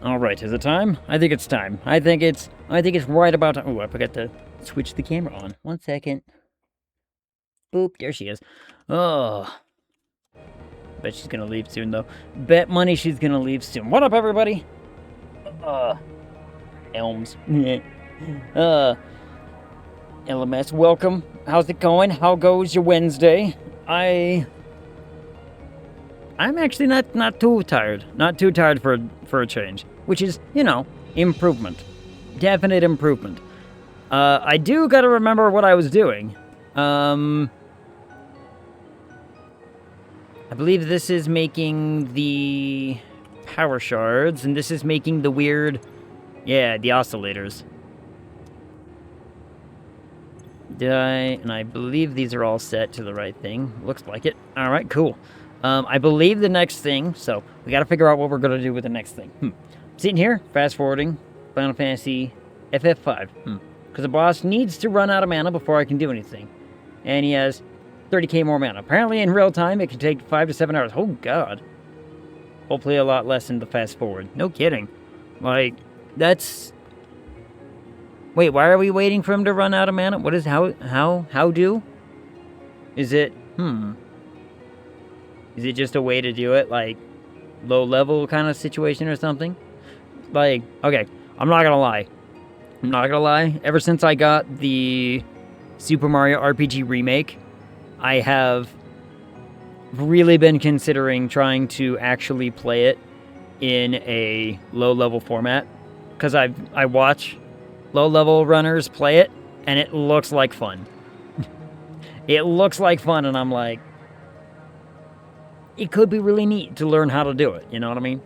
Alright, is it time? I think it's time. I think it's right about time. Oh, I forgot to switch the camera on. 1 second. Boop, there she is. Oh. Bet she's gonna leave soon, though. Bet money she's gonna leave soon. What up, everybody? Elms. LMS, welcome. How's it going? How goes your Wednesday? I'm actually not too tired. Not too tired for a change. Which is, you know, improvement. Definite improvement. I do gotta remember what I was doing. I believe this is making the power shards, and this is making the weird... Yeah, the oscillators. And I believe these are all set to the right thing. Looks like it. Alright, cool. I believe the next thing, so we gotta figure out what we're gonna do with the next thing. Sitting here, fast forwarding, Final Fantasy FF5. Because the boss needs to run out of mana before I can do anything. And he has 30k more mana. Apparently in real time it can take 5 to 7 hours. Oh god. Hopefully a lot less in the fast forward. No kidding. Like, that's... Wait, why are we waiting for him to run out of mana? What is, how do? Is it, Is it just a way to do it, like, low level kind of situation or something? Like, okay, I'm not gonna lie. Ever since I got the Super Mario RPG remake, I have really been considering trying to actually play it in a low level format. Because I watch low-level runners play it, and it looks like fun. It looks like fun, and I'm like... It could be really neat to learn how to do it, you know what I mean?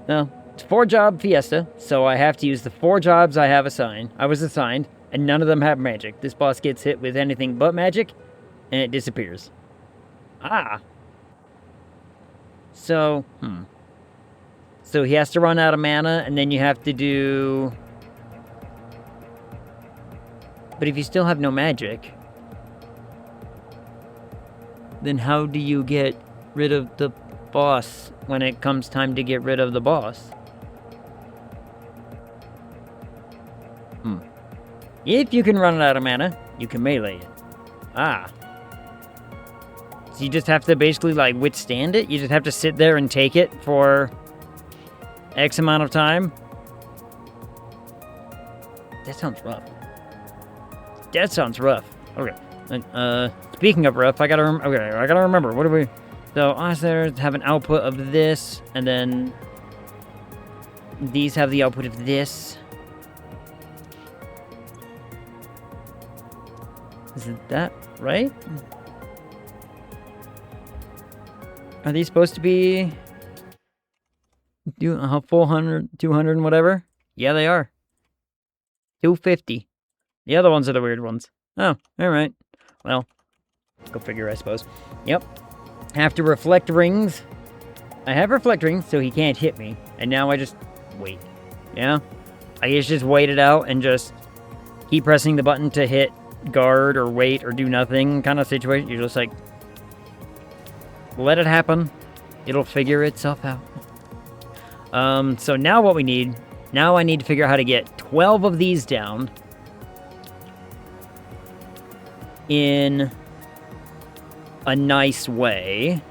No, it's 4-job fiesta, so I have to use the 4 jobs I was assigned, and none of them have magic. This boss gets hit with anything but magic, and it disappears. Ah. So, So he has to run out of mana, and then you have to do... But if you still have no magic, then how do you get rid of the boss when it comes time to get rid of the boss? If you can run out of mana, you can melee it. Ah. So you just have to basically, like, withstand it? You just have to sit there and take it for X amount of time? That sounds rough. Okay. Speaking of rough, I gotta remember. What do we... So, oscillators have an output of this, and then... These have the output of this. Isn't that right? Are these supposed to be... 400, 200 and whatever? Yeah, they are. 250. The other ones are the weird ones. Oh, alright. Well, go figure, I suppose. Yep. After reflect rings. I have reflect rings, so he can't hit me. And now I just wait. Yeah? I guess just wait it out and just keep pressing the button to hit guard or wait or do nothing kind of situation. You're just like, let it happen. It'll figure itself out. So now what we need... Now I need to figure out how to get 12 of these down in a nice way.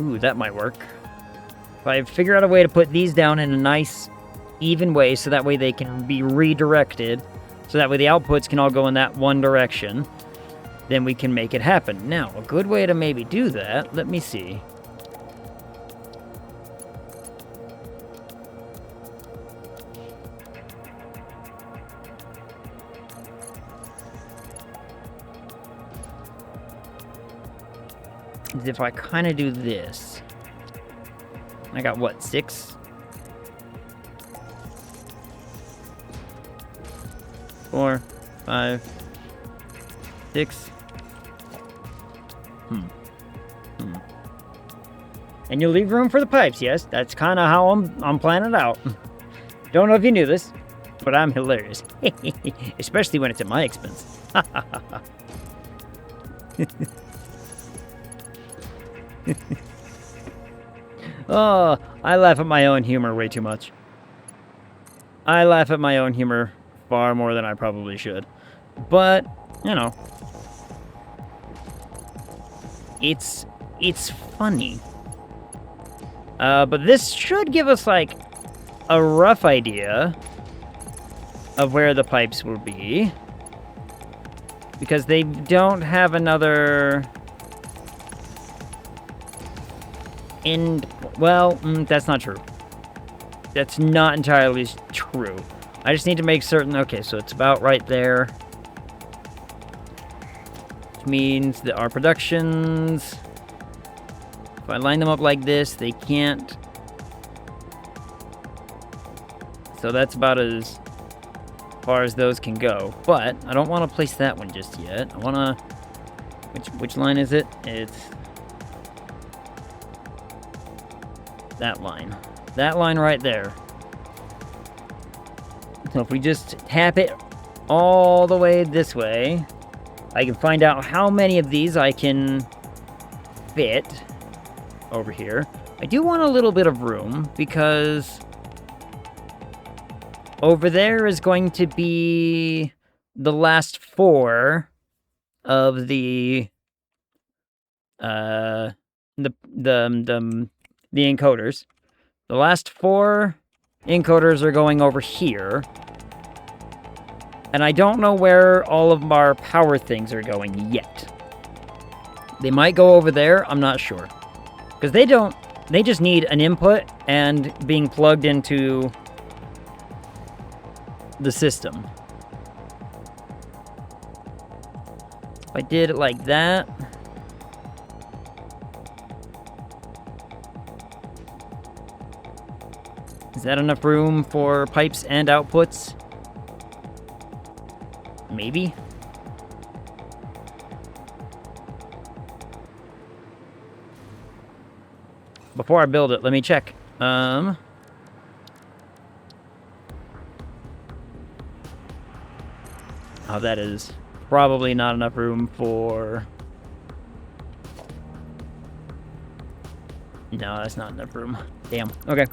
Ooh, that might work. If I figure out a way to put these down in a nice, even way, so that way they can be redirected, so that way the outputs can all go in that one direction, then we can make it happen. Now, a good way to maybe do that, let me see. If I kind of do this, I got what, 6? 4, 5, 6. And you leave room for the pipes, yes? That's kind of how I'm planning it out. Don't know if you knew this, but I'm hilarious. Especially when it's at my expense. Oh, I laugh at my own humor way too much. I laugh at my own humor far more than I probably should. But, you know, it's funny. But this should give us, like, a rough idea of where the pipes will be. Because they don't have another... Well, that's not true. That's not entirely true. I just need to make certain... Okay, so it's about right there. Which means that our productions... If I line them up like this, they can't... So that's about as far as those can go. But I don't want to place that one just yet. I want to... Which line is it? It's... that line. That line right there. So if we just tap it all the way this way, I can find out how many of these I can fit over here. I do want a little bit of room because over there is going to be the last 4 of the encoders. The last 4 encoders are going over here. And I don't know where all of our power things are going yet. They might go over there, I'm not sure. Because they just need an input and being plugged into the system. If I did it like that... Is that enough room for pipes and outputs? Maybe? Before I build it, let me check. Oh, that is probably not enough room for... No, that's not enough room. Damn. Okay.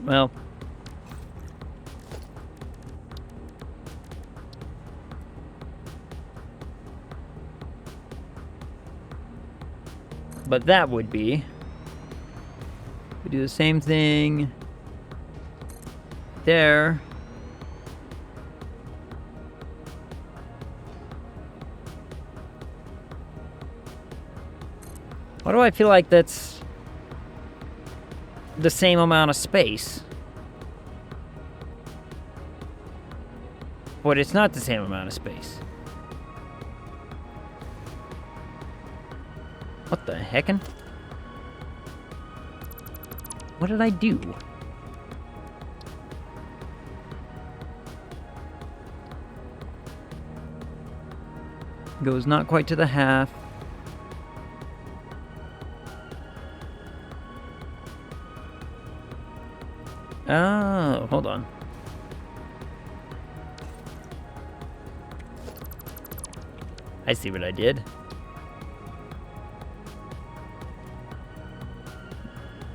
Well... But that would be... We do the same thing... there. Why do I feel like that's... the same amount of space? But it's not the same amount of space. What the heckin'? What did I do? Goes not quite to the half. Oh, hold on. I see what I did.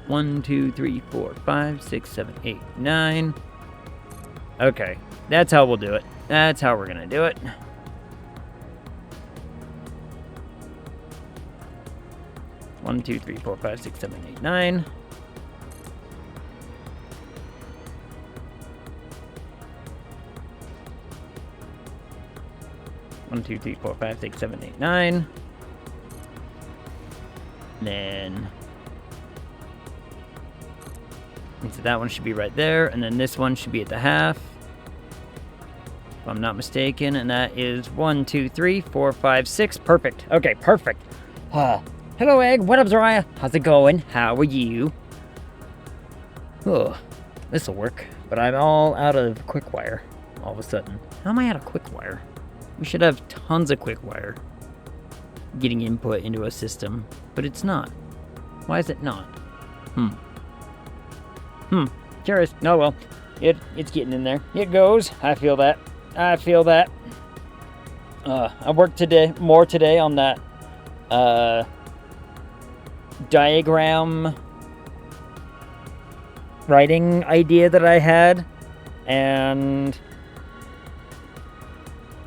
1, 2, 3, 4, 5, 6, 7, 8, 9. Okay, that's how we'll do it. That's how we're gonna do it. One, 2, 3, 4, 5, 6, 7, 8, 9. One, 2, 3, 4, 5, 6, 7, 8, 9. Then... so that one should be right there, and then this one should be at the half. If I'm not mistaken, and that is 1, 2, 3, 4, 5, 6. Perfect. Okay, perfect. Hello, Egg. What up, Zariah? How's it going? How are you? Oh, this'll work. But I'm all out of quick wire all of a sudden. How am I out of quick wire? We should have tons of quick wire getting input into a system, but it's not. Why is it not? Curious. Oh well. It's getting in there. It goes. I feel that. I feel that. I worked more today on that diagram writing idea that I had, and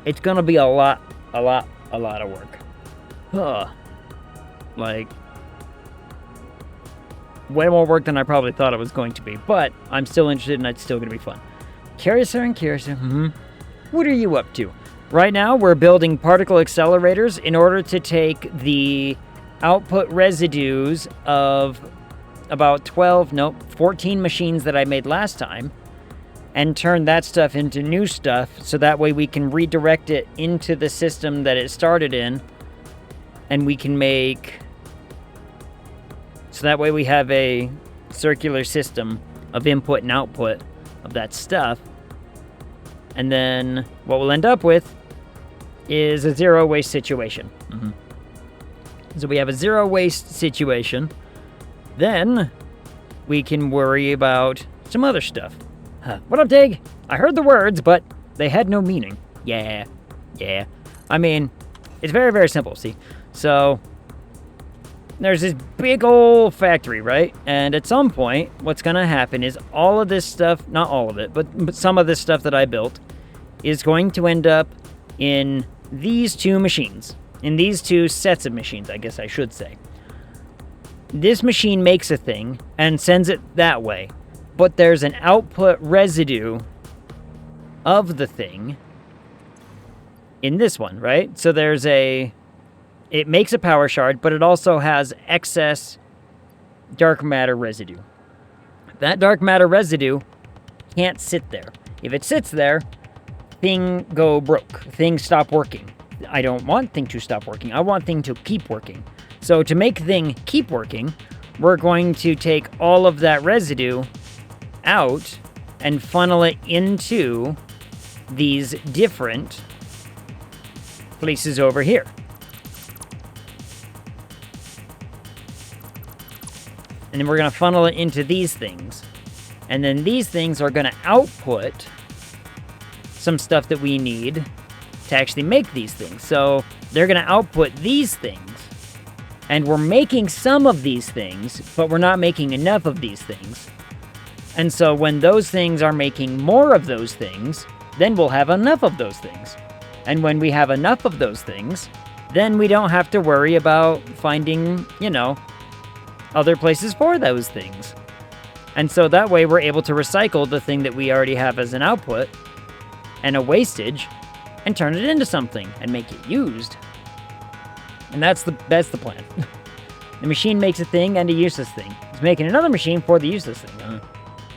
it's gonna be a lot of work. Like, way more work than I probably thought it was going to be, but I'm still interested and it's still gonna be fun. Curiously, what are you up to? Right now, we're building particle accelerators in order to take the output residues of about 14 machines that I made last time and turn that stuff into new stuff, so that way we can redirect it into the system that it started in, and we can make... So that way we have a circular system of input and output of that stuff. And then what we'll end up with is a zero waste situation. So we have a zero waste situation. Then we can worry about some other stuff. What up, Dig? I heard the words, but they had no meaning. Yeah. I mean, it's very, very simple, see? So there's this big old factory, right? And at some point, what's going to happen is all of this stuff, not all of it, but some of this stuff that I built is going to end up in these two machines. In these two sets of machines, I guess I should say. This machine makes a thing and sends it that way. But there's an output residue of the thing in this one, right? So there's it makes a power shard, but it also has excess dark matter residue. That dark matter residue can't sit there. If it sits there, thing go broke. Thing stop working. I don't want thing to stop working. I want thing to keep working. So to make thing keep working, we're going to take all of that residue out and funnel it into these different places over here. And then we're going to funnel it into these things. And then these things are going to output some stuff that we need to actually make these things. So they're going to output these things. And we're making some of these things, but we're not making enough of these things. And so when those things are making more of those things, then we'll have enough of those things. And when we have enough of those things, then we don't have to worry about finding, other places for those things. And so that way we're able to recycle the thing that we already have as an output and a wastage and turn it into something and make it used. And that's the plan. The machine makes a thing and a useless thing. It's making another machine for the useless thing.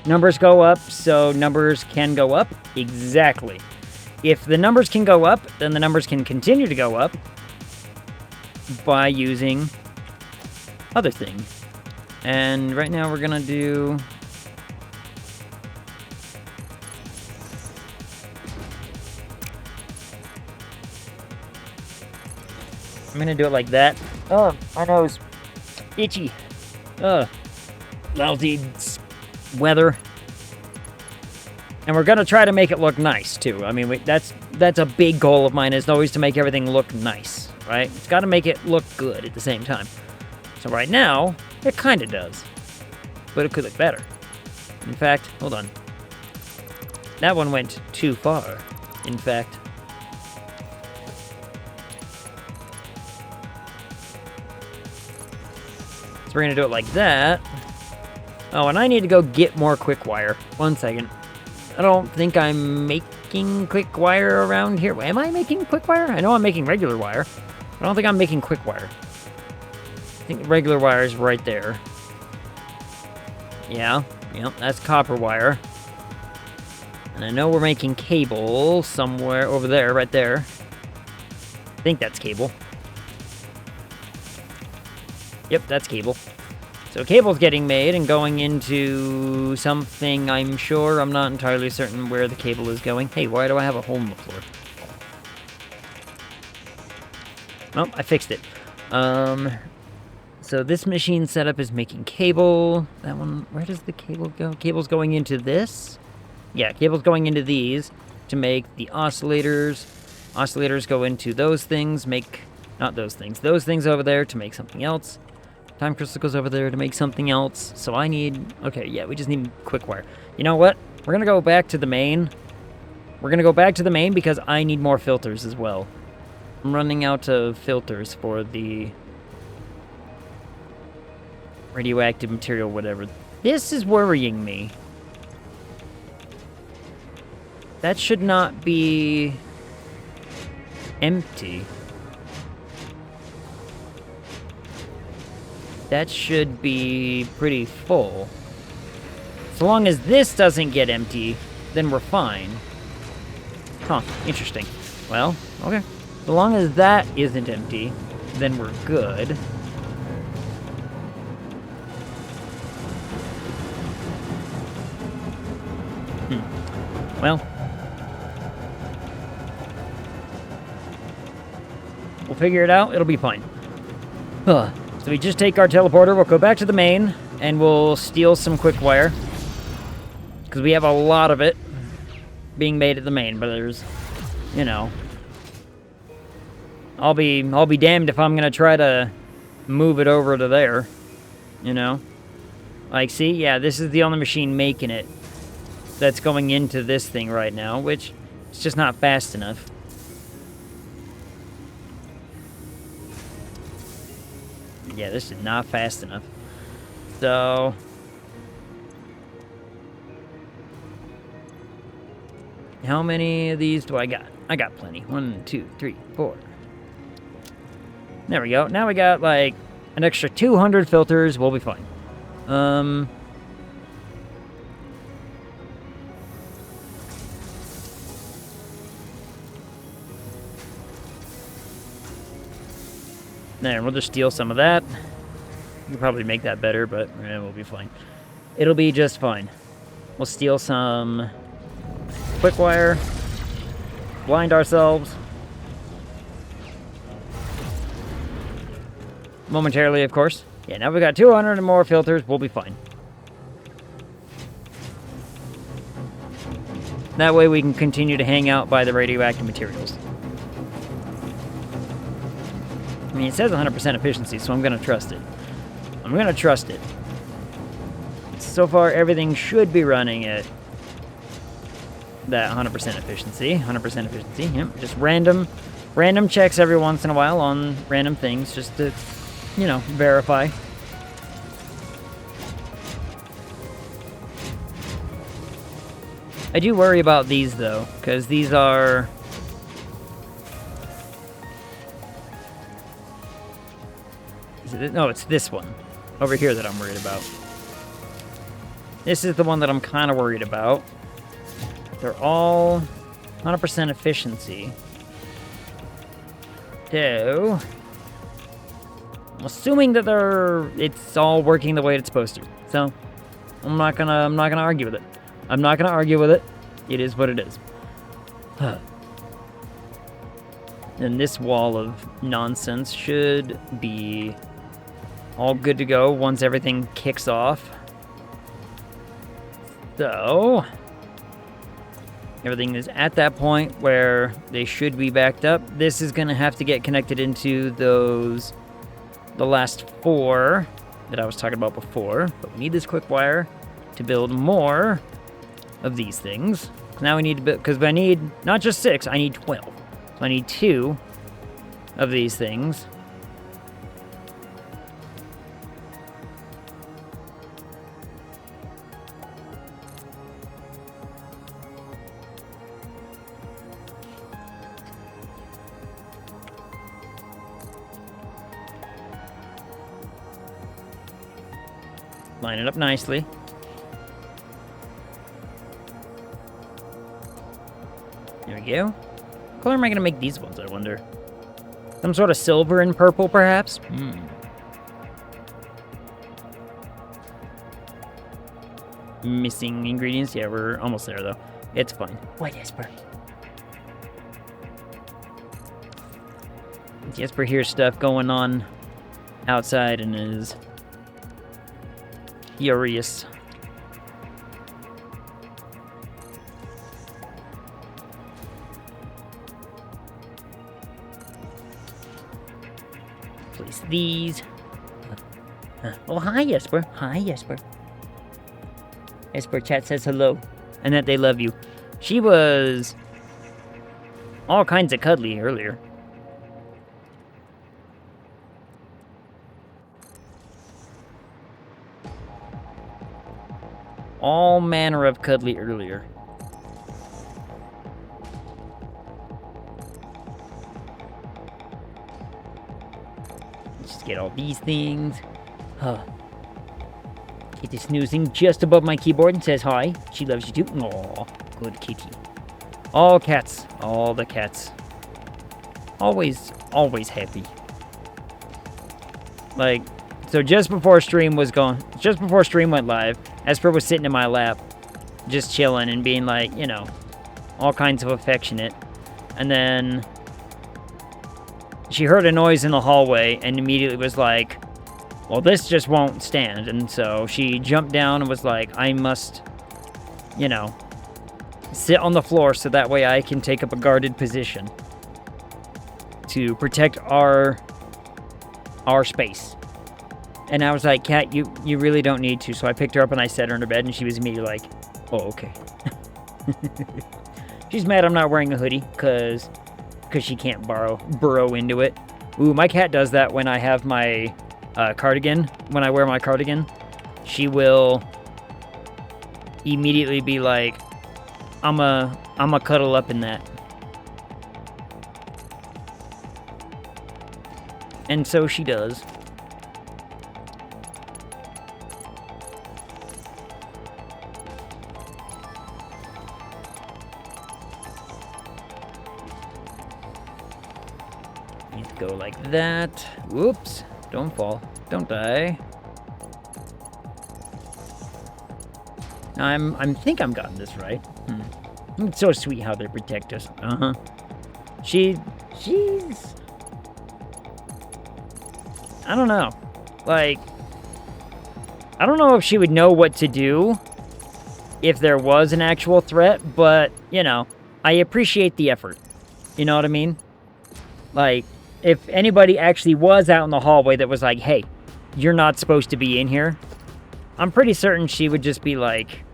Numbers go up, so numbers can go up. Exactly. If the numbers can go up, then the numbers can continue to go up by using other things. And right now we're gonna do... I'm gonna do it like that. Oh, my nose. Itchy. Lousy weather. And we're gonna try to make it look nice, too. I mean, that's a big goal of mine, is always to make everything look nice, right? It's gotta make it look good at the same time. So right now, it kinda does. But it could look better. In fact, hold on. That one went too far, in fact. So we're gonna do it like that. Oh, and I need to go get more quick wire. 1 second. I don't think I'm making quick wire around here. Am I making quick wire? I know I'm making regular wire. I don't think I'm making quick wire. I think regular wire is right there. Yeah, that's copper wire. And I know we're making cable somewhere over there, right there. I think that's cable. Yep, that's cable. So cable's getting made and going into something, I'm sure. I'm not entirely certain where the cable is going. Hey, why do I have a hole in the floor? Oh, I fixed it. So this machine setup is making cable. That one, where does the cable go? Cable's going into this. Yeah, cable's going into these to make the oscillators. Oscillators go into those things, not those things. Those things over there to make something else. Time crystal goes over there to make something else. So I need... Okay, yeah, we just need quick wire. You know what? We're going to go back to the main. We're going to go back to the main because I need more filters as well. I'm running out of filters for the radioactive material, whatever. This is worrying me. That should not be empty. That should be pretty full. So long as this doesn't get empty, then we're fine. Huh, interesting. Well, okay. So long as that isn't empty, then we're good. Well, we'll figure it out. It'll be fine. So we just take our teleporter, we'll go back to the main, and we'll steal some quick wire. Because we have a lot of it being made at the main, but there's, you know... I'll be damned if I'm gonna try to move it over to there, you know? Like, see? Yeah, this is the only machine making it that's going into this thing right now, which is just not fast enough. Yeah, this is not fast enough. So... how many of these do I got? I got plenty. 1, 2, 3, 4. There we go. Now we got, like, an extra 200 filters. We'll be fine. There, we'll just steal some of that. We'll probably make that better, but we'll be fine. It'll be just fine. We'll steal some quick wire. Blind ourselves. Momentarily, of course. Yeah, now we got 200 and more filters. We'll be fine. That way we can continue to hang out by the radioactive materials. I mean, it says 100% efficiency, so I'm going to trust it. I'm going to trust it. So far, everything should be running at that 100% efficiency. 100% efficiency, yep. Just random checks every once in a while on random things, just to, you know, verify. I do worry about these, though, because these are... No, it's this one over here that I'm worried about. This is the one that I'm kind of worried about. They're all 100% efficiency. So, I'm assuming that it's all working the way it's supposed to. So, I'm not gonna argue with it. I'm not gonna argue with it. It is what it is. And this wall of nonsense should be all good to go once everything kicks off. So, everything is at that point where they should be backed up. This is going to have to get connected into the last 4 that I was talking about before. But we need this quick wire to build more of these things. Now we need to build, because I need not just 6, I need 12. So I need 2 of these things. Line it up nicely. There we go. What color am I going to make these ones, I wonder? Some sort of silver and purple, perhaps? Missing ingredients? Yeah, we're almost there, though. It's fine. White Esper. Jesper hears stuff going on outside and is furious. Place these. Oh, hi, Esper. Hi, Esper. Esper chat says hello. And that they love you. She was all kinds of cuddly earlier. All manner of cuddly earlier. Just get all these things. Huh. Kitty snoozing just above my keyboard and says hi. She loves you too. Aw, good kitty. All cats. All the cats. Always happy. Like, so just before stream was gone, just before stream went live, Esper was sitting in my lap, just chilling and being like, you know, all kinds of affectionate. And then she heard a noise in the hallway and immediately was like, well, this just won't stand. And so she jumped down and was like, I must, you know, sit on the floor so that way I can take up a guarded position to protect our space. And I was like, Cat, you really don't need to. So I picked her up and I set her in her bed and she was immediately like, oh, okay. She's mad I'm not wearing a hoodie because she can't burrow into it. Ooh, my cat does that when I have my cardigan. When I wear my cardigan, she will immediately be like, I'm a cuddle up in that. And so she does. Need to go like that. Whoops. Don't fall. Don't die. I think I'm gotten this right. It's so sweet how they protect us. She's I don't know. Like, I don't know if she would know what to do if there was an actual threat, but, you know, I appreciate the effort. You know what I mean? Like, if anybody actually was out in the hallway that was like, hey, you're not supposed to be in here, I'm pretty certain she would just be like,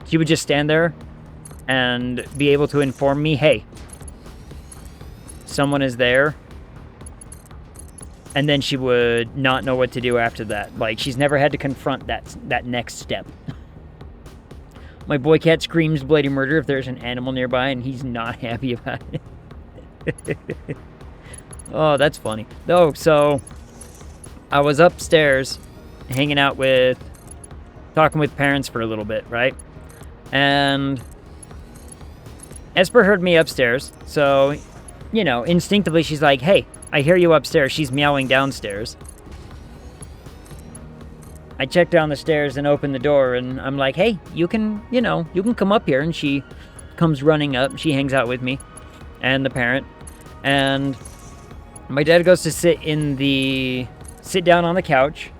she would just stand there and be able to inform me, hey, someone is there. And then she would not know what to do after that. Like, she's never had to confront that next step. My boy cat screams bloody murder if there's an animal nearby and he's not happy about it. Oh, that's funny. Oh, so I was upstairs hanging out talking with parents for a little bit, right? And Esper heard me upstairs. So, you know, instinctively she's like, hey, I hear you upstairs. She's meowing downstairs. I check down the stairs and open the door, and I'm like, hey, you can come up here. And she comes running up. She hangs out with me and the parent. And my dad goes to sit down on the couch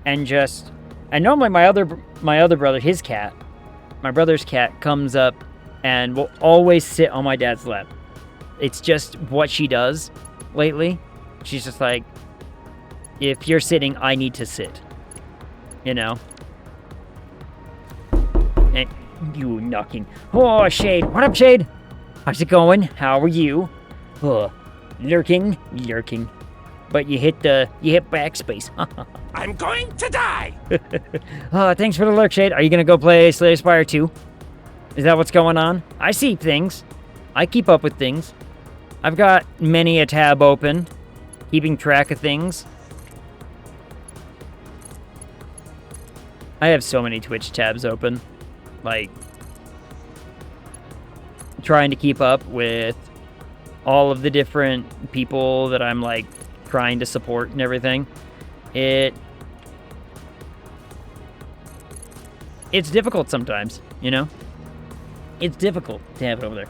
and normally my other brother, my brother's cat comes up and will always sit on my dad's lap. It's just what she does. Lately, she's just like, if you're sitting, I need to sit. You know? And you knocking. Oh, Shade. What up, Shade? How's it going? How are you? Lurking. But you hit backspace. I'm going to die! Thanks for the lurk, Shade. Are you gonna go play Slay the Spire 2? Is that what's going on? I see things. I keep up with things. I've got many a tab open, keeping track of things. I have so many Twitch tabs open, like, trying to keep up with all of the different people that I'm, like, trying to support and everything. It's difficult sometimes, you know? It's difficult to have it over there.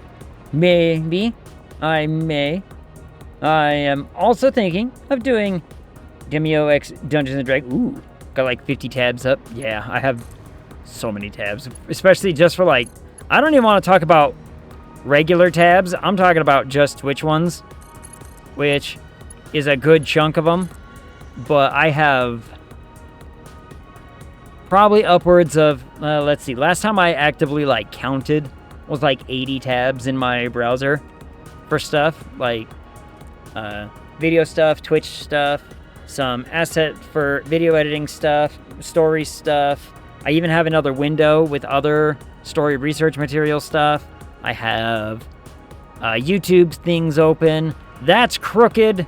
Maybe I may. I am also thinking of doing Demio X Dungeons & Dragons. Ooh, got like 50 tabs up. Yeah, I have so many tabs. Especially just for like, I don't even want to talk about regular tabs. I'm talking about just Twitch ones, which is a good chunk of them. but I have probably upwards of, let's see, last time I actively, like, counted was, like, 80 tabs in my browser for stuff, like, video stuff, Twitch stuff, some asset for video editing stuff, story stuff. I even have another window with other story research material stuff. I have YouTube things open. That's crooked.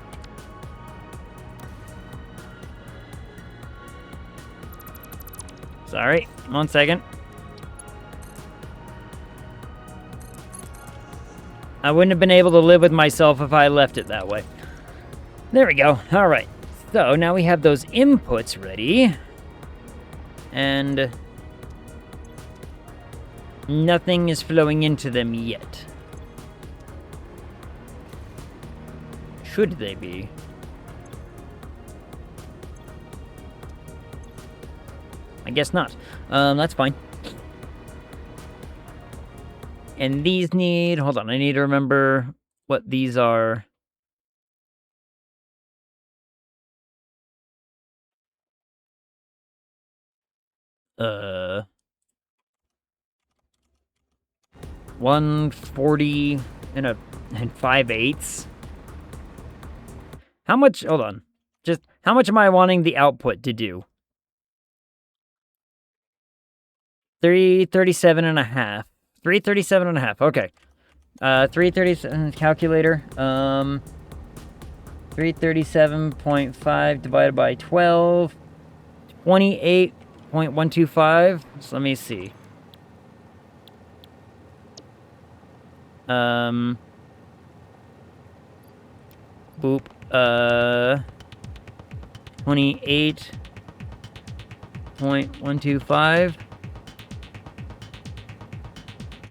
Sorry, 1 second. I wouldn't have been able to live with myself if I left it that way. There we go. All right. So now we have those inputs ready. And nothing is flowing into them yet. Should they be? I guess not. That's fine. And these need... Hold on, I need to remember what these are. Uh... 140 and 5/8. How much... Hold on. Just, how much am I wanting the output to do? 337 and a half. 337 and a half. Okay. 337 calculator. 337.5 divided by 12. 28.125. So let me see. Boop. 28.125.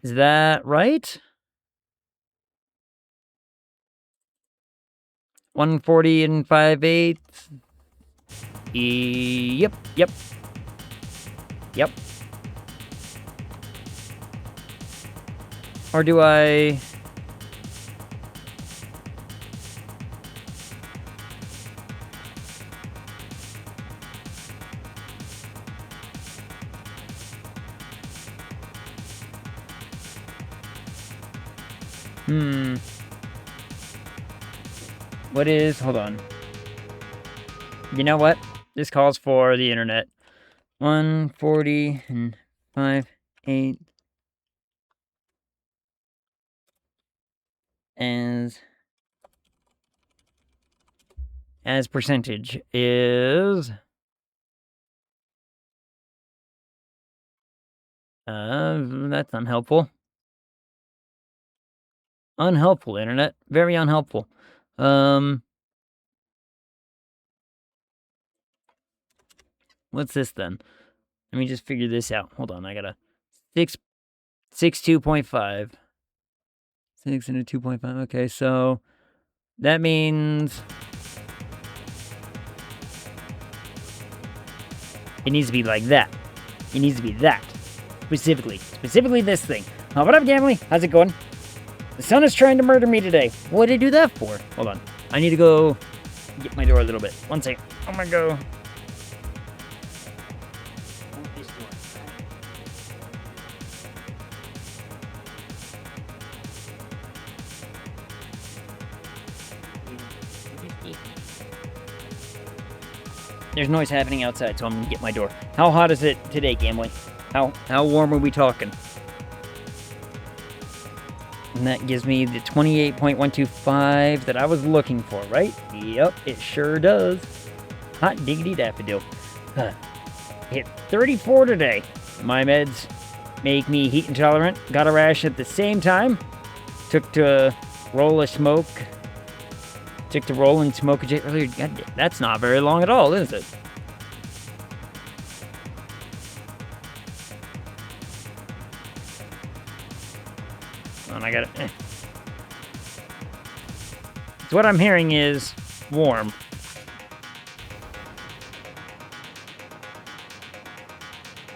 Is that right? 140 and 5/8. Yep. Or do I... What is... Hold on. You know what? This calls for the internet. 140 and 5/8 as percentage is... that's unhelpful. Unhelpful, internet. Very unhelpful. What's this then? Let me just figure this out. Hold on, I gotta... 2.5. 6 and a 2.5. Okay, so that means it needs to be like that. It needs to be that. Specifically this thing. What up, Gamily? How's it going? The sun is trying to murder me today. What did I do that for? Hold on. I need to go get my door a little bit. 1 second. I'm gonna go. There's noise happening outside, so I'm gonna get my door. How hot is it today, Gamely? How warm are we talking? And that gives me the 28.125 that I was looking for, right? Yep, it sure does. Hot diggity daffodil. Hit 34 today. My meds make me heat intolerant. Got a rash at the same time. Took to roll and smoke a J earlier. God, that's not very long at all, is it? And I got it. So what I'm hearing is warm.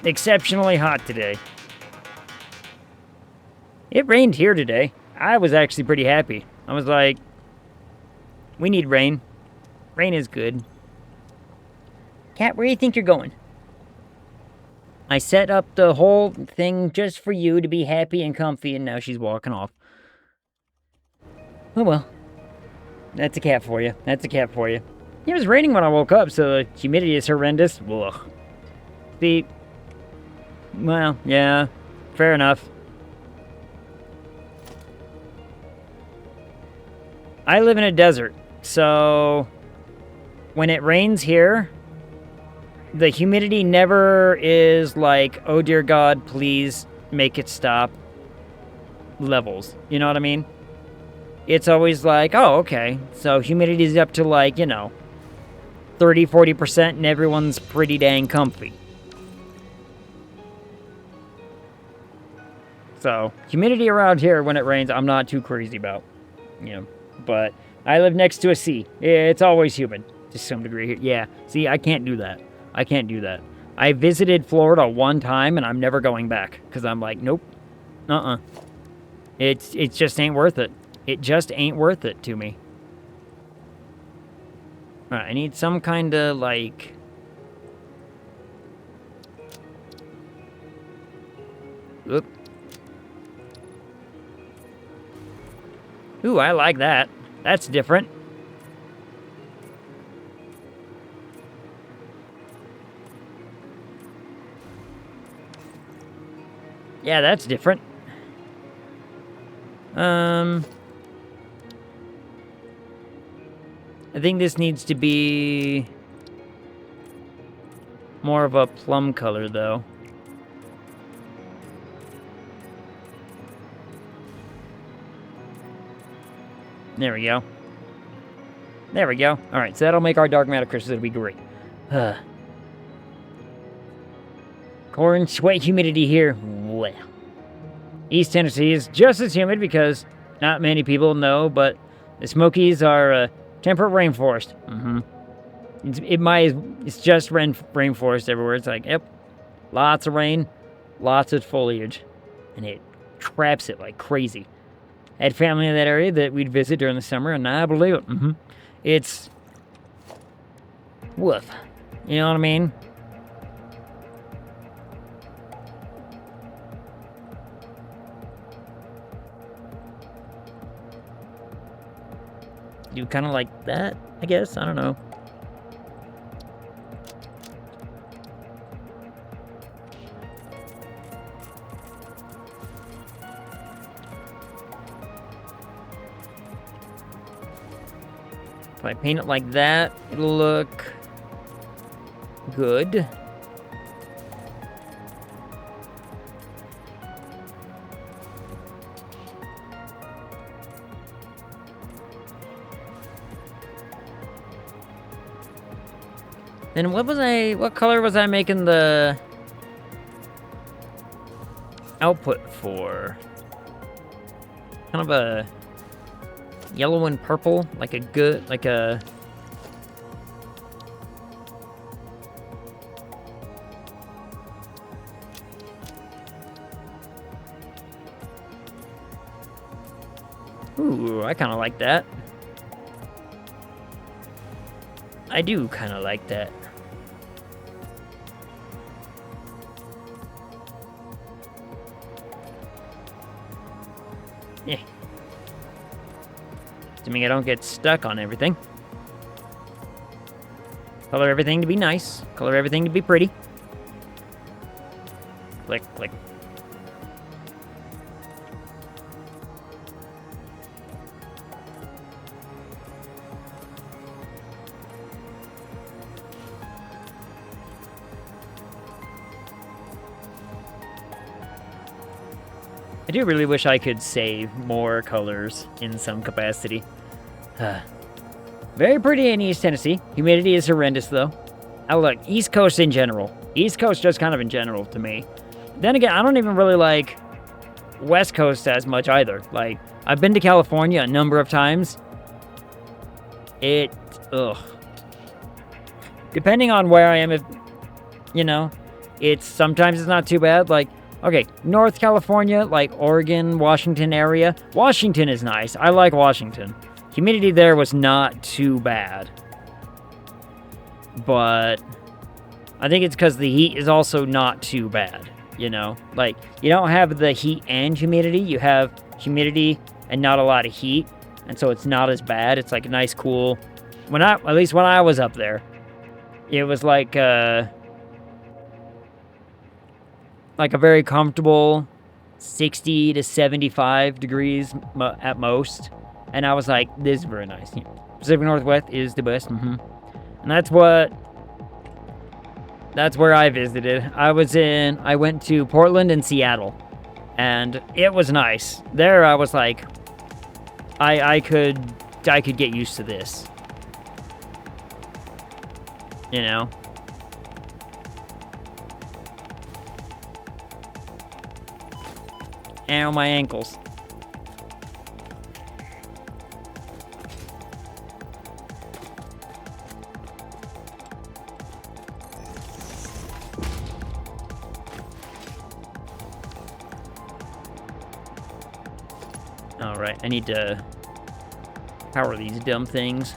Exceptionally hot today. It rained here today. I was actually pretty happy. I was like, we need rain. Rain is good. Cat, where do you think you're going? I set up the whole thing just for you to be happy and comfy, and now she's walking off. Oh well. That's a cat for you. That's a cat for you. It was raining when I woke up, so the humidity is horrendous. Ugh. See, well, yeah, fair enough. I live in a desert, so when it rains here, the humidity never is like, oh dear God, please make it stop levels. You know what I mean? It's always like, oh, okay. So humidity is up to like, 30, 40% and everyone's pretty dang comfy. So humidity around here when it rains, I'm not too crazy about. But I live next to a sea. It's always humid to some degree here. Yeah, see, I can't do that. I can't do that. I visited Florida one time, and I'm never going back. Because I'm like, nope. It just ain't worth it. It just ain't worth it to me. Alright, I need some kind of, like... Oop. Ooh, I like that. That's different. Yeah, that's different. I think this needs to be more of a plum color, though. There we go. There we go. Alright, so that'll make our dark matter crystals. It'll be great. Corn, sweat, humidity here. Well. East Tennessee is just as humid because not many people know, but the Smokies are a temperate rainforest. It's just rainforest everywhere. It's like, yep, lots of rain, lots of foliage, and it traps it like crazy. I had family in that area that we'd visit during the summer, and I believe it. It's woof. You know what I mean? Do kind of like that, I guess. I don't know. If I paint it like that, it'll look good. Then what color was I making the output for? Kind of a yellow and purple, like a ooh, I kind of like that. I do kind of like that. Yeah. Assuming I don't get stuck on everything. Color everything to be nice. Color everything to be pretty. Click, click. I do really wish I could save more colors in some capacity. Very pretty in East Tennessee. Humidity is horrendous, though. Oh, look, East Coast in general. East Coast just kind of in general to me. Then again, I don't even really like West Coast as much either. Like, I've been to California a number of times. Depending on where I am, sometimes it's not too bad. Like, okay, North California, like Oregon, Washington area. Washington is nice. I like Washington. Humidity there was not too bad. But I think it's because the heat is also not too bad, you know? Like, you don't have the heat and humidity. You have humidity and not a lot of heat, and so it's not as bad. It's like a nice, cool... at least when I was up there, it was like a very comfortable 60 to 75 degrees at most. And I was like, this is very nice. Pacific Northwest is the best. And that's where I visited. I went to Portland and Seattle, and it was nice. There I was like, I could get used to this. You know? Ow, my ankles. Alright, I need to power these dumb things.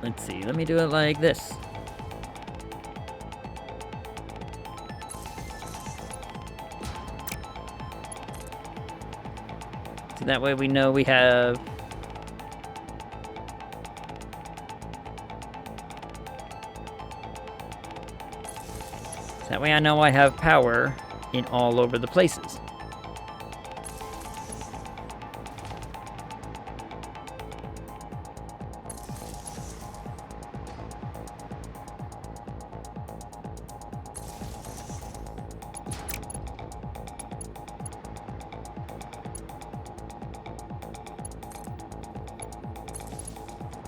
Let's see, let me do it like this. So that way we know we have... So that way I know I have power in all over the places.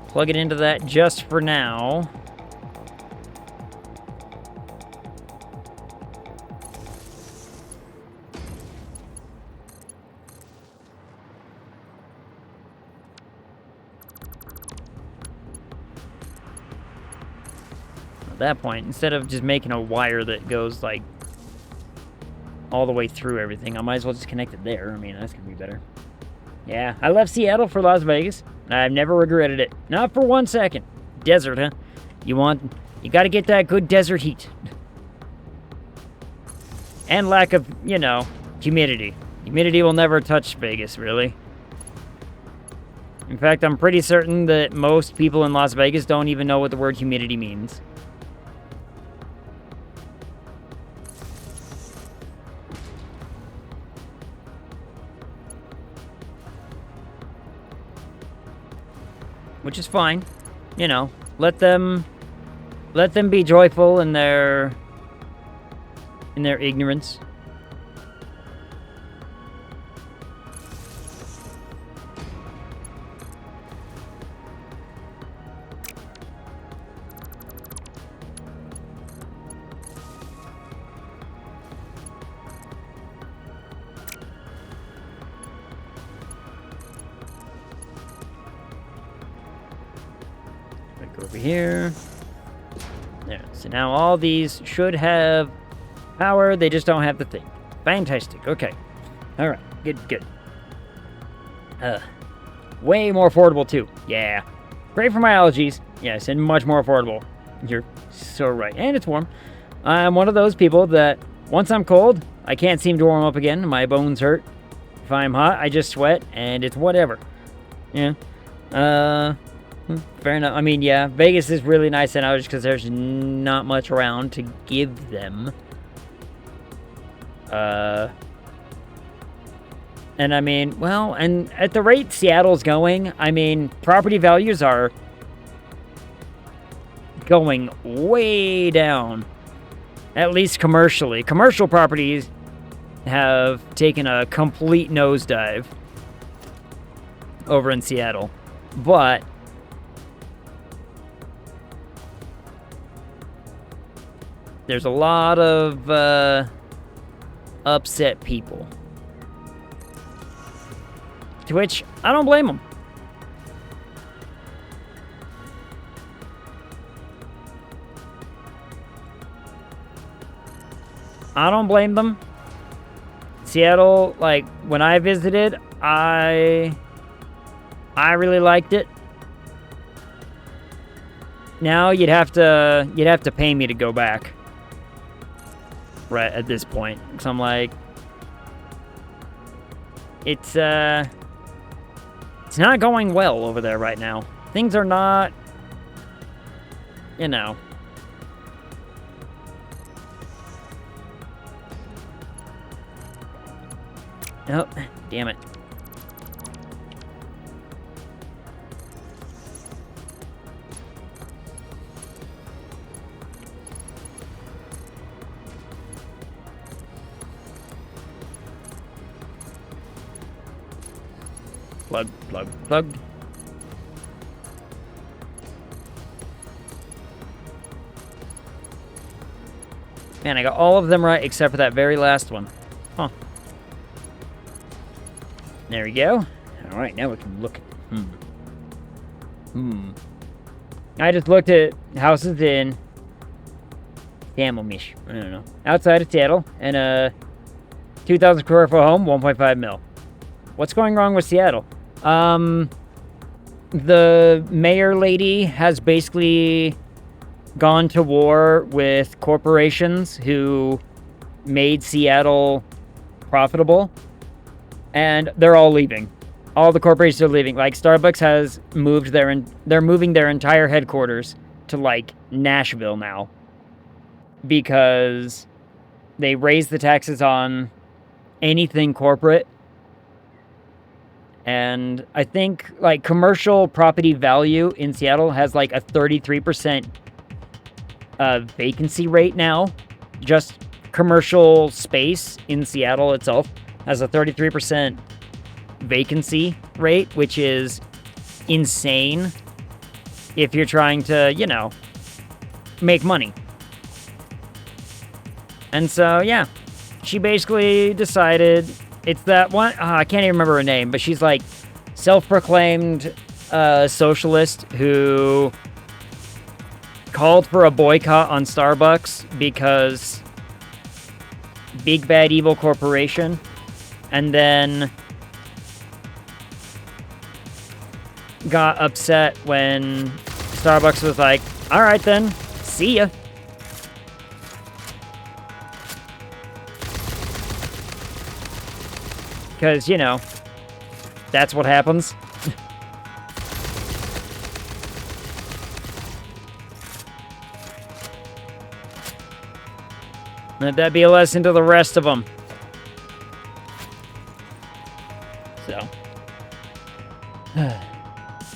Plug it into that just for now. At that point, instead of just making a wire that goes like all the way through everything, I might as well just connect it there. I mean, that's gonna be better. Yeah, I left Seattle for Las Vegas. I've never regretted it. Not for 1 second. Desert, huh? You gotta get that good desert heat. And lack of, humidity. Humidity will never touch Vegas, really. In fact, I'm pretty certain that most people in Las Vegas don't even know what the word humidity means. Which is fine, let them be joyful in their ignorance. Over here. There. So now all these should have power. They just don't have the thing. Fantastic. Okay. All right. Good. Way more affordable too. Yeah. Great for my allergies. Yes, and much more affordable. You're so right. And it's warm. I'm one of those people that once I'm cold, I can't seem to warm up again. My bones hurt. If I'm hot, I just sweat, and it's whatever. Yeah. Fair enough. I mean, yeah, Vegas is really nice and just because there's not much around to give them. And I mean, well, and at the rate Seattle's going, I mean, property values are going way down. At least commercially. Commercial properties have taken a complete nosedive over in Seattle. But there's a lot of upset people. To which, I don't blame them. I don't blame them. Seattle, like, when I visited, I really liked it. Now you'd have to pay me to go back. Right at this point, because I'm like, it's not going well over there right now. Things are not, you know. Oh, damn it. Plug. Man, I got all of them right except for that very last one. Huh. There we go. Alright, now we can look. I just looked at houses in Tammamish. I don't know. Outside of Seattle. And a 2,000 square foot home, 1.5 mil. What's going wrong with Seattle? The mayor lady has basically gone to war with corporations who made Seattle profitable, and they're all leaving. All the corporations are leaving. Like, Starbucks has moved they're moving their entire headquarters to, like, Nashville now because they raised the taxes on anything corporate. And I think, like, commercial property value in Seattle has, like, a 33% vacancy rate now. Just commercial space in Seattle itself has a 33% vacancy rate, which is insane if you're trying to, you know, make money. And so, yeah, she basically decided... It's that one, I can't even remember her name, but she's like self-proclaimed socialist who called for a boycott on Starbucks because big bad evil corporation, and then got upset when Starbucks was like, all right then, see ya. Because, you know, that's what happens. Let that be a lesson to the rest of them. So.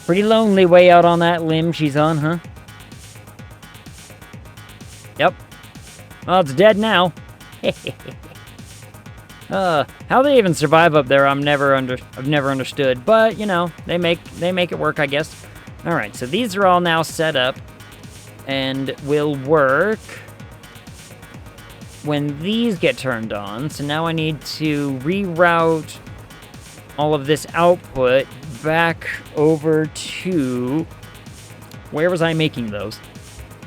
Pretty lonely way out on that limb she's on, huh? Yep. Well, it's dead now. How they even survive up there, I've never understood. But, you know, they make it work, I guess. All right, so these are all now set up and will work when these get turned on. So now I need to reroute all of this output back over to... Where was I making those?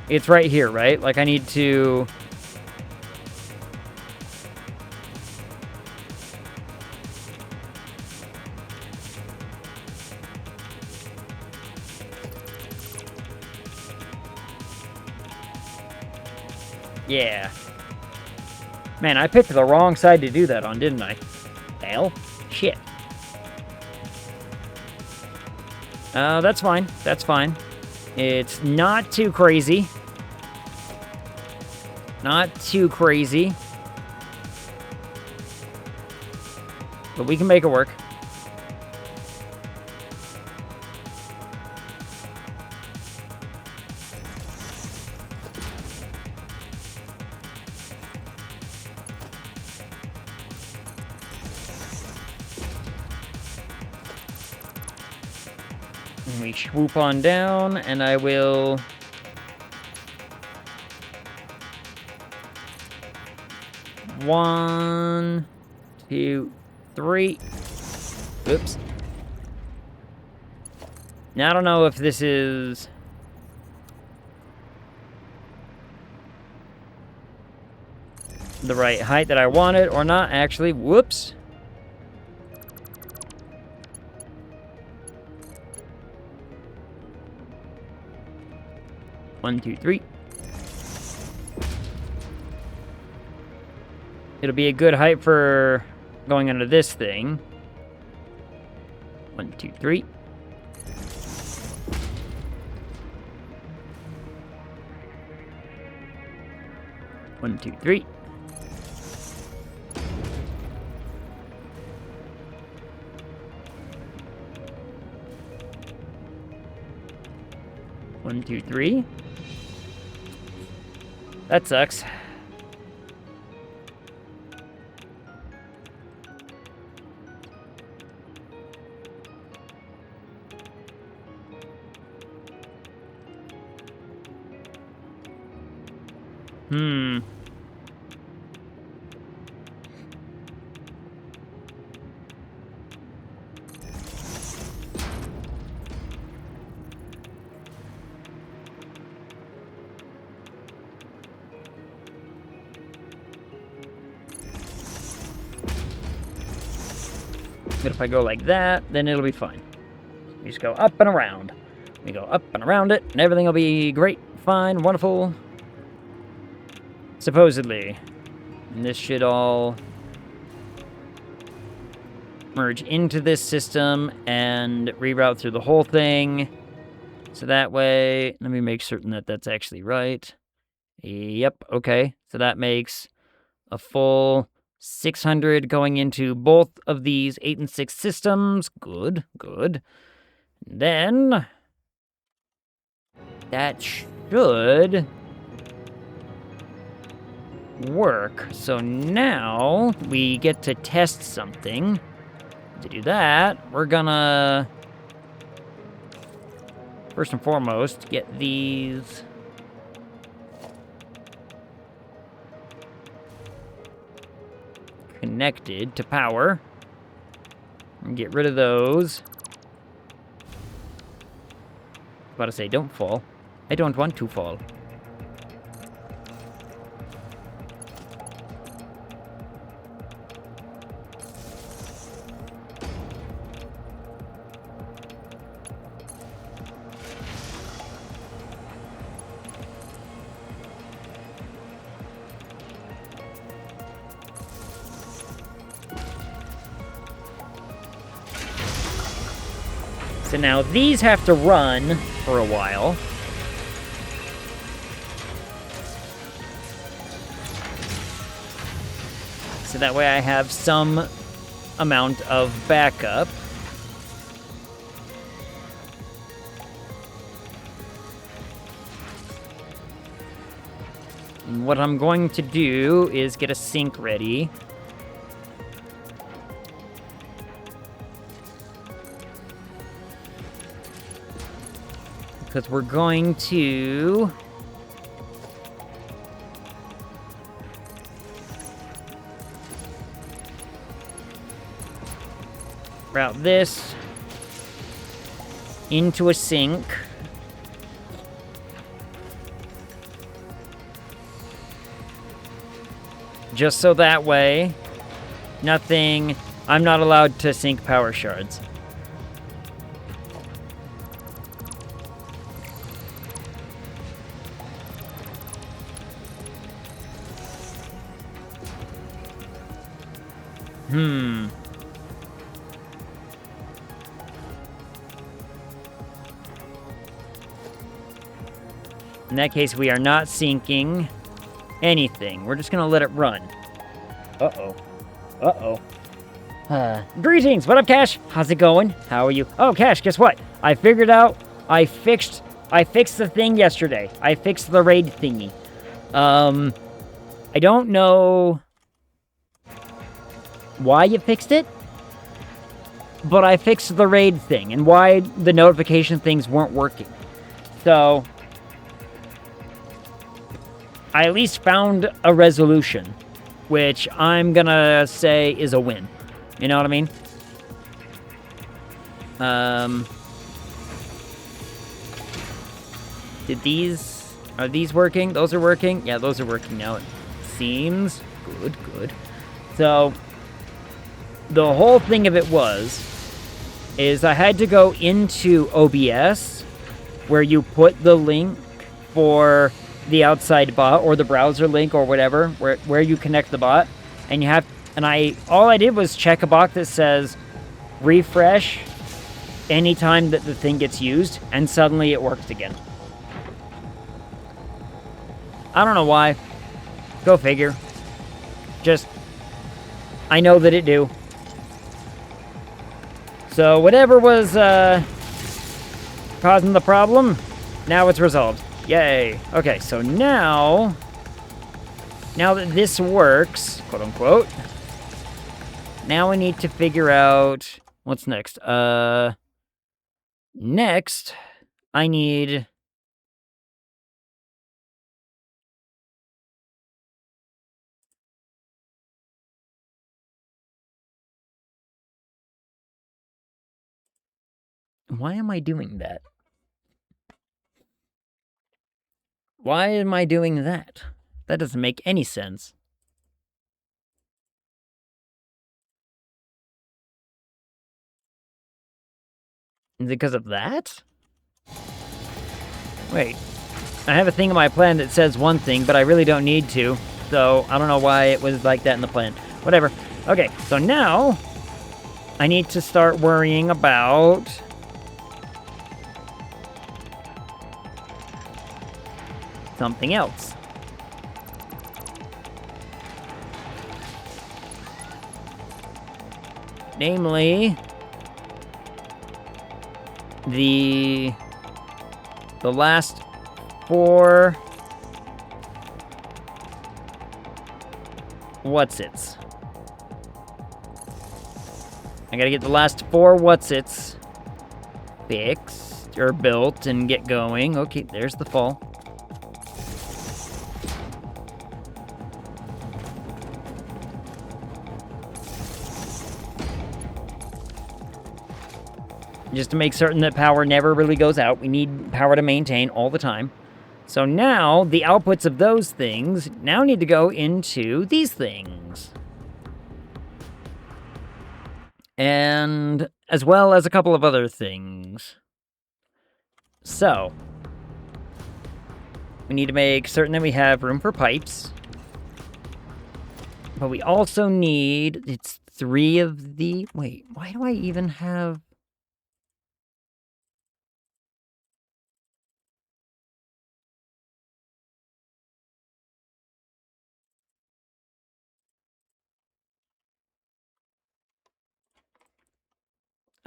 It's right here, right? Like, I need to... Yeah. Man, I picked the wrong side to do that on, didn't I? Hell? Shit. That's fine. That's fine. It's not too crazy. Not too crazy. But we can make it work. And we swoop on down, and I will... One, two, three. Oops. Now, I don't know if this is... the right height that I wanted or not, actually. Whoops. One, two, three. It'll be a good height for going under this thing. 1, 2, 3. One, two, three. One, two, three. That sucks. But if I go like that, then it'll be fine. We just go up and around. We go up and around it, and everything will be great, fine, wonderful. Supposedly. And this should all merge into this system and reroute through the whole thing. So that way, let me make certain that that's actually right. Yep, okay. So that makes a full 600 going into both of these 8 and 6 systems. Good, good. Then that should work. So now we get to test something. To do that, we're gonna first and foremost get these connected to power. And get rid of those. About to say, don't fall. I don't want to fall. So now these have to run for a while. So that way I have some amount of backup. And what I'm going to do is get a sink ready. Because we're going to route this into a sink. Just so that way, I'm not allowed to sink power shards. In that case, we are not sinking anything. We're just gonna let it run. Uh-oh. Uh-oh. Greetings! What up, Cash? How's it going? How are you? Oh, Cash, guess what? I figured out, I fixed the thing yesterday. I fixed the raid thingy. I don't know why you fixed it, but I fixed the raid thing and why the notification things weren't working. So I at least found a resolution, which I'm gonna say is a win. You know what I mean? Did these... Are these working? Those are working? Yeah, those are working now. It seems. Good, good. So, the whole thing of it is I had to go into OBS, where you put the link for the outside bot, or the browser link, or whatever, where you connect the bot, and you have... And all I did was check a box that says, refresh anytime that the thing gets used, and suddenly it worked again. I don't know why. Go figure. Just, I know that it do. So whatever was causing the problem, now it's resolved. Yay. Okay, so now that this works, quote unquote, now we need to figure out what's next. Next, I need... Why am I doing that? Why am I doing that? That doesn't make any sense. Is it because of that? Wait. I have a thing in my plan that says one thing, but I really don't need to. So, I don't know why it was like that in the plan. Whatever. Okay, so now... I need to start worrying about... something else. Namely... The last 4... What's-its. I gotta get the last 4 what's-its fixed, or built, and get going. Okay, there's the fall. Just to make certain that power never really goes out. We need power to maintain all the time. So now, the outputs of those things now need to go into these things. And as well as a couple of other things. So, we need to make certain that we have room for pipes. But we also need, it's 3 of the, wait, why do I even have...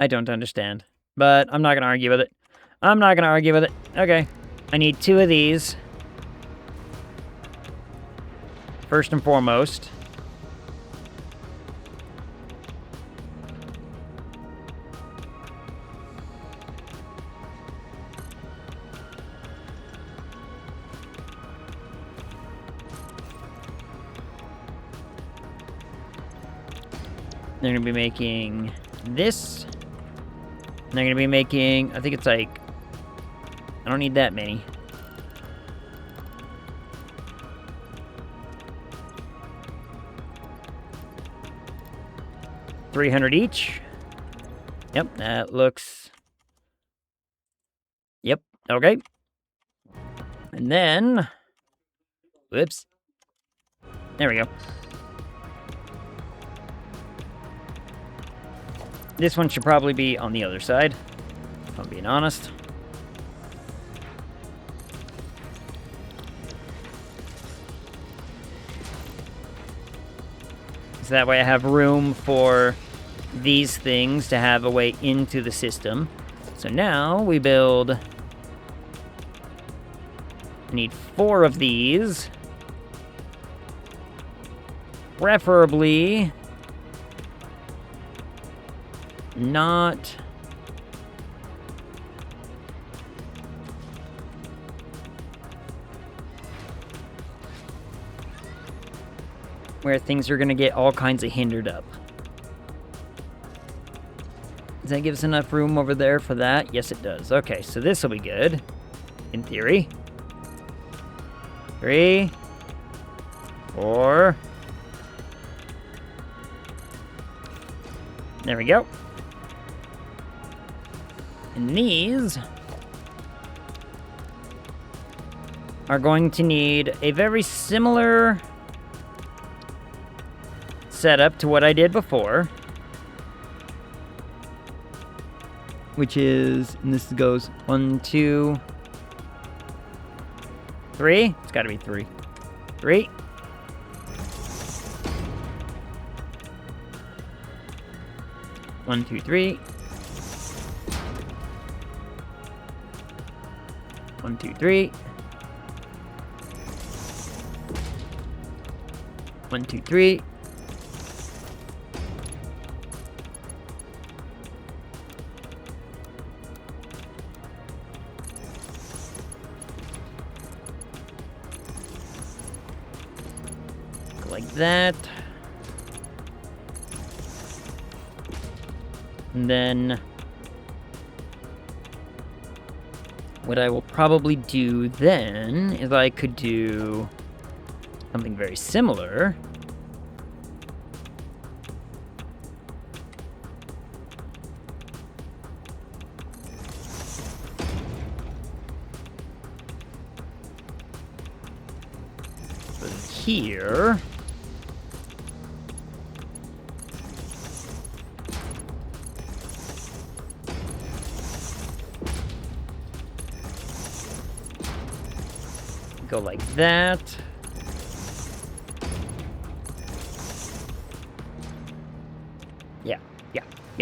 I don't understand. But I'm not going to argue with it. I'm not going to argue with it. Okay. I need 2 of these. First and foremost. They're going to be making this. And they're going to be making, I think it's like, I don't need that many. $300 each. Yep, that looks... Yep, okay. And then... Whoops. There we go. This one should probably be on the other side, if I'm being honest. So that way I have room for these things to have a way into the system. So now we build... I need 4 of these. Preferably... not... where things are going to get all kinds of hindered up. Does that give us enough room over there for that? Yes, it does. Okay, so this will be good. in theory. 3, 4. There we go. And these are going to need a very similar setup to what I did before. Which is, and this goes 1, 2, 3. It's got to be 3. 3. 1, 2, 3. 1, 2, 3. 1, 2, 3. Like that. And then what I will probably do then is I could do something very similar. Here. Go like that. Yeah, yep.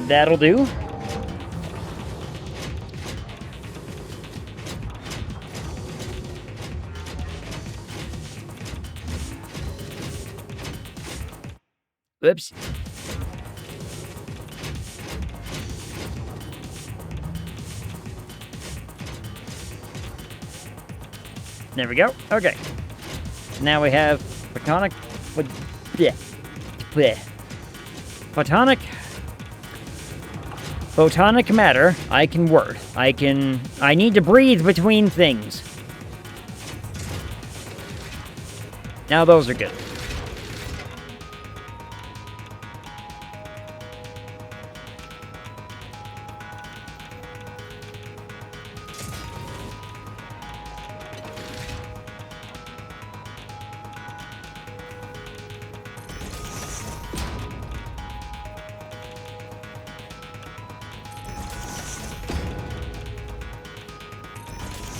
That'll do. Oops. There we go. Okay. Now we have photonic... Photonic matter. I can word. I need to breathe between things. Now those are good.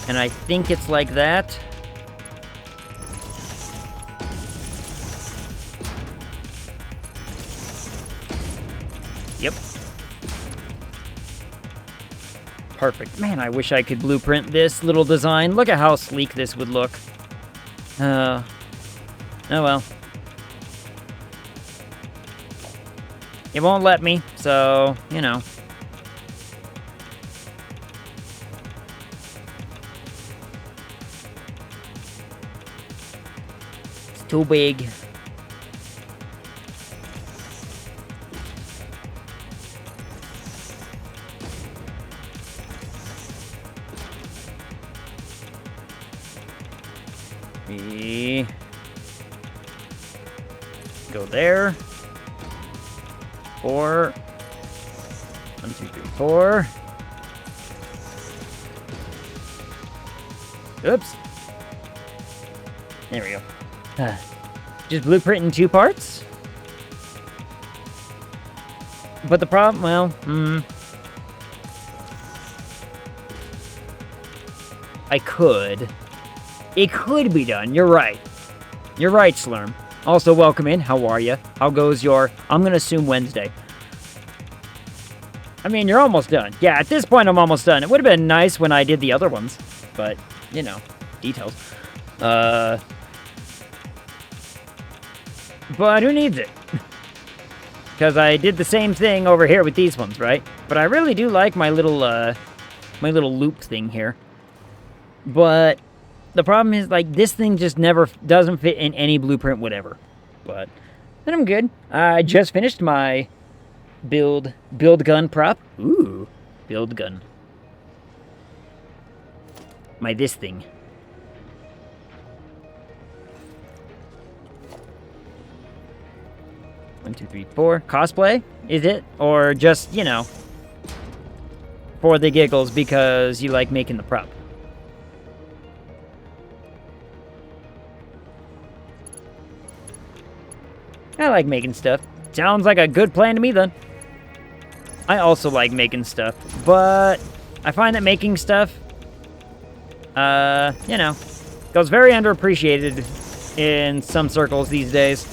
And I think it's like that. Yep. Perfect. Man, I wish I could blueprint this little design. Look at how sleek this would look. Oh well. It won't let me, so, you know. Too big. We go there. 4. 1, 2, 3, 4. Oops. There we go. Just blueprint in 2 parts. But the problem, well, I could. It could be done. You're right. You're right, Slurm. Also, welcome in. How are you? How goes your... I'm going to assume Wednesday. I mean, you're almost done. Yeah, at this point, I'm almost done. It would have been nice when I did the other ones. But, you know, details. But who needs it? Because I did the same thing over here with these ones, right? But I really do like my little my little loop thing here. But the problem is, like, this thing just never doesn't fit in any blueprint, whatever. But then I'm good. I just finished my build gun prop. Ooh, build gun. My this thing. One, two, three, four. Cosplay? Is it? Or just, you know, for the giggles because you like making the prop? I like making stuff. Sounds like a good plan to me, then. I also like making stuff, but I find that making stuff, you know, goes very underappreciated in some circles these days.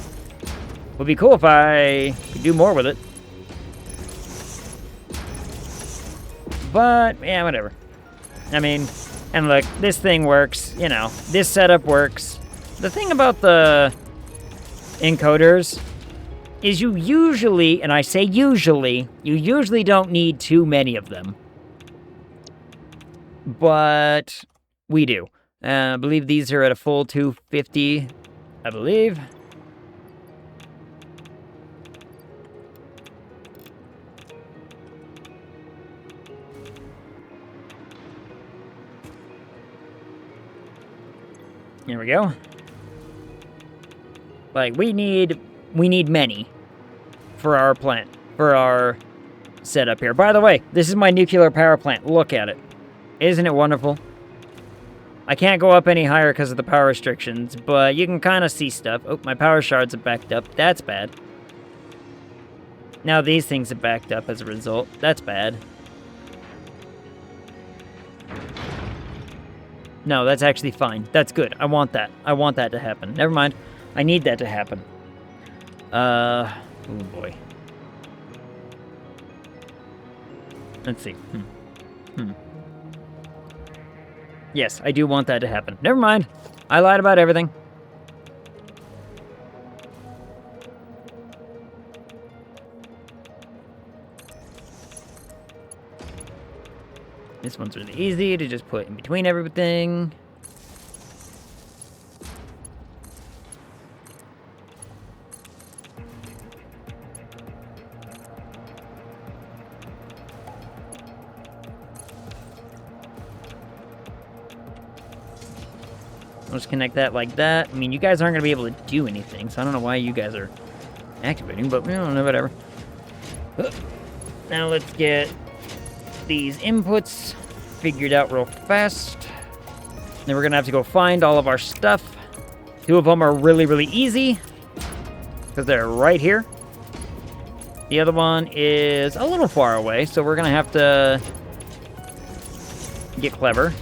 Would be cool if I could do more with it. But, yeah, whatever. I mean, and look, this thing works, you know, this setup works. The thing about the encoders is you usually, and I say usually, you usually don't need too many of them. But we do. I believe these are at a full 250, I believe. There we go. Like, we need many for our plant, for our setup here. By the way, this is my nuclear power plant. Look at it. Isn't it wonderful? I can't go up any higher because of the power restrictions, but you can kind of see stuff. Oh, my power shards have backed up. That's bad. Now these things have backed up as a result. That's bad. No, that's actually fine. That's good. I want that. I want that to happen. Never mind. I need that to happen. Oh boy. Let's see. Yes, I do want that to happen. Never mind. I lied about everything. This one's really easy to just put in between everything. I'll just connect that like that. I mean, you guys aren't going to be able to do anything, so I don't know why you guys are activating, but I don't know, whatever. Now let's get these inputs figured out real fast. Then we're going to have to go find all of our stuff. Two of them are really, really easy because they're right here. The other one is a little far away, so we're going to have to get clever.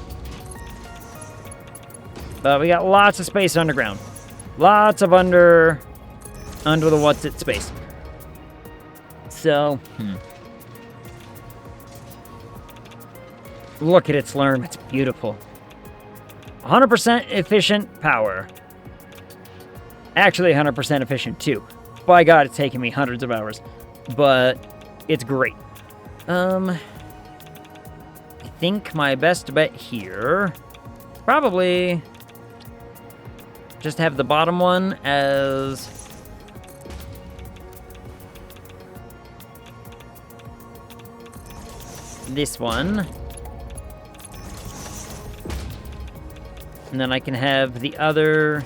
But we got lots of space underground. Lots of under the what's it space. So, look at its slurm. It's beautiful. 100% efficient power. Actually, 100% efficient too. By God, it's taken me hundreds of hours. But it's great. I think my best bet here, probably just have the bottom one as this one. And then I can have the other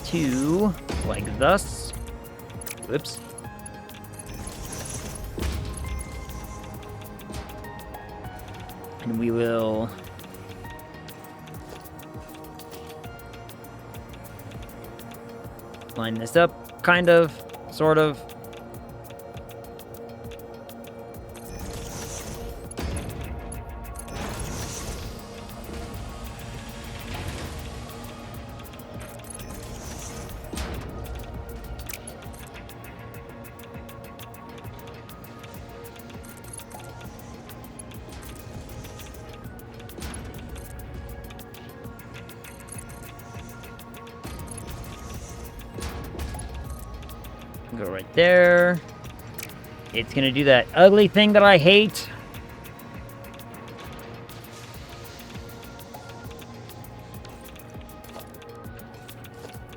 two like thus. Whoops. And we will line this up, kind of, sort of. Go right there. It's gonna do that ugly thing that I hate.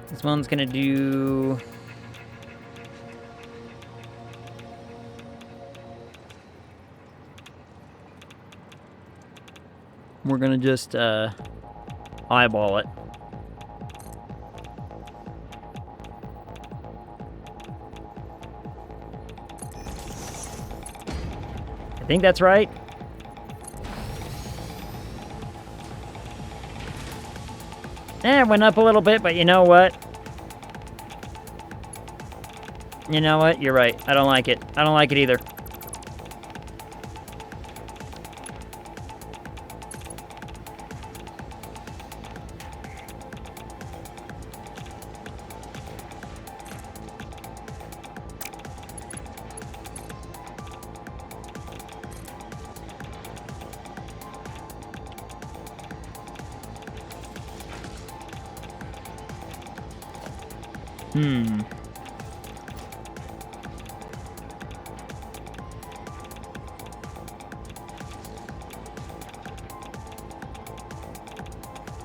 This one's gonna do... We're gonna just, eyeball it. I think that's right. It went up a little bit, but you know what? You know what? You're right. I don't like it. I don't like it either.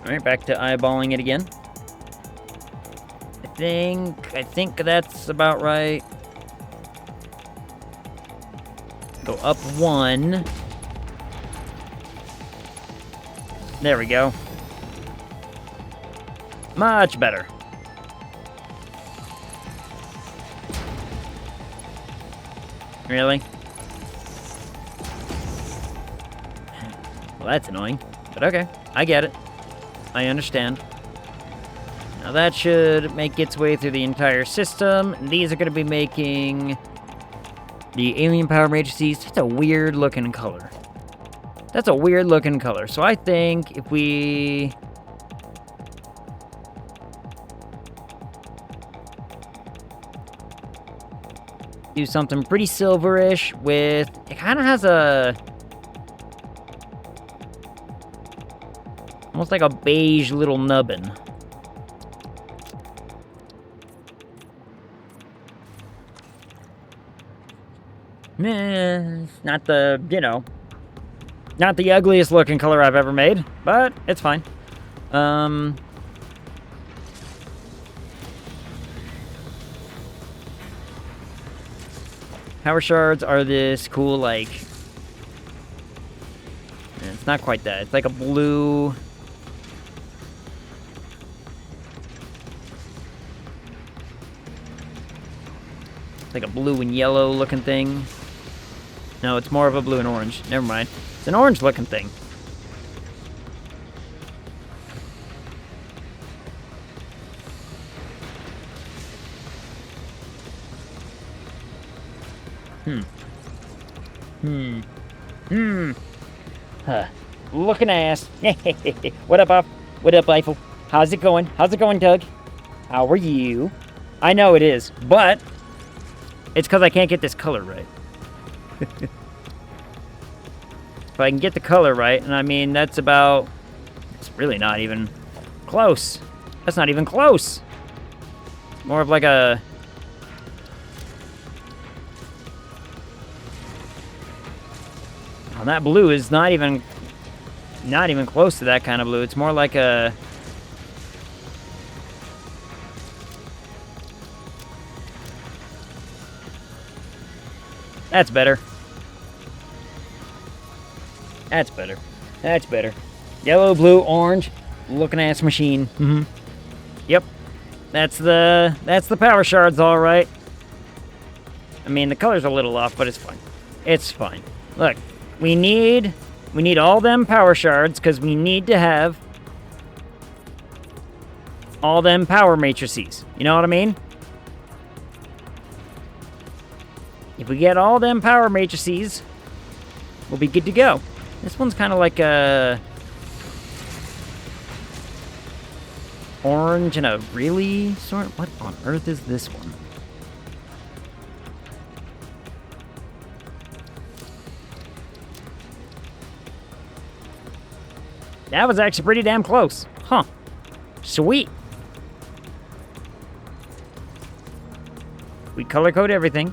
Alright, back to eyeballing it again. I think that's about right. Go up one. There we go. Much better. Really? Well, that's annoying. But okay, I get it. I understand. Now that should make its way through the entire system. These are going to be making the alien power matrices. That's a weird looking color. That's a weird looking color. So I think if we... do something pretty silverish with... It kind of has a... almost like a beige little nubbin. Not the, you know, not the ugliest looking color I've ever made, but it's fine. Power shards are this cool, like... It's not quite that. It's like a blue... like a blue and yellow looking thing. No, it's more of a blue and orange. Never mind. It's an orange looking thing. Huh. Looking ass. What up, Up? What up, Eiffel? How's it going? How's it going, Doug? How are you? I know it is, but it's because I can't get this color right. If I can get the color right, and I mean, that's about... It's really not even close. That's not even close. More of like a... Oh, that blue is not even close to that kind of blue. It's more like a... That's better. That's better. That's better. Yellow, blue, orange. Looking ass machine. Yep. That's the power shards, all right. I mean, the color's a little off, but it's fine. It's fine. Look, we need all them power shards because we need to have all them power matrices. You know what I mean? If we get all them power matrices, we'll be good to go. This one's kind of like a orange and a really sort. What on earth is this one? That was actually pretty damn close. Huh. Sweet. We we color code everything,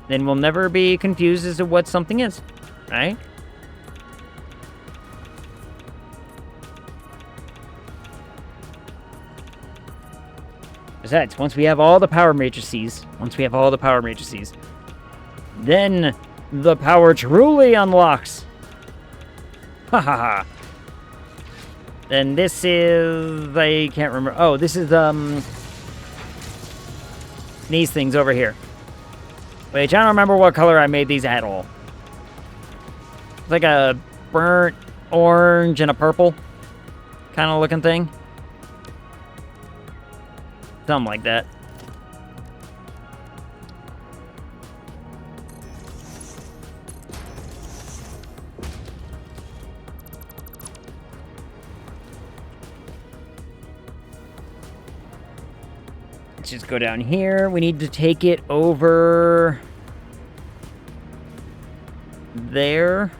then we'll never be confused as to what something is, right? Besides, once we have all the power matrices, then the power truly unlocks. Ha ha ha. Then this is, I can't remember. Oh, this is, these things over here. Which I don't remember what color I made these at all. It's like a burnt orange and a purple kind of looking thing. Something like that. Let's just go down here. We need to take it over there.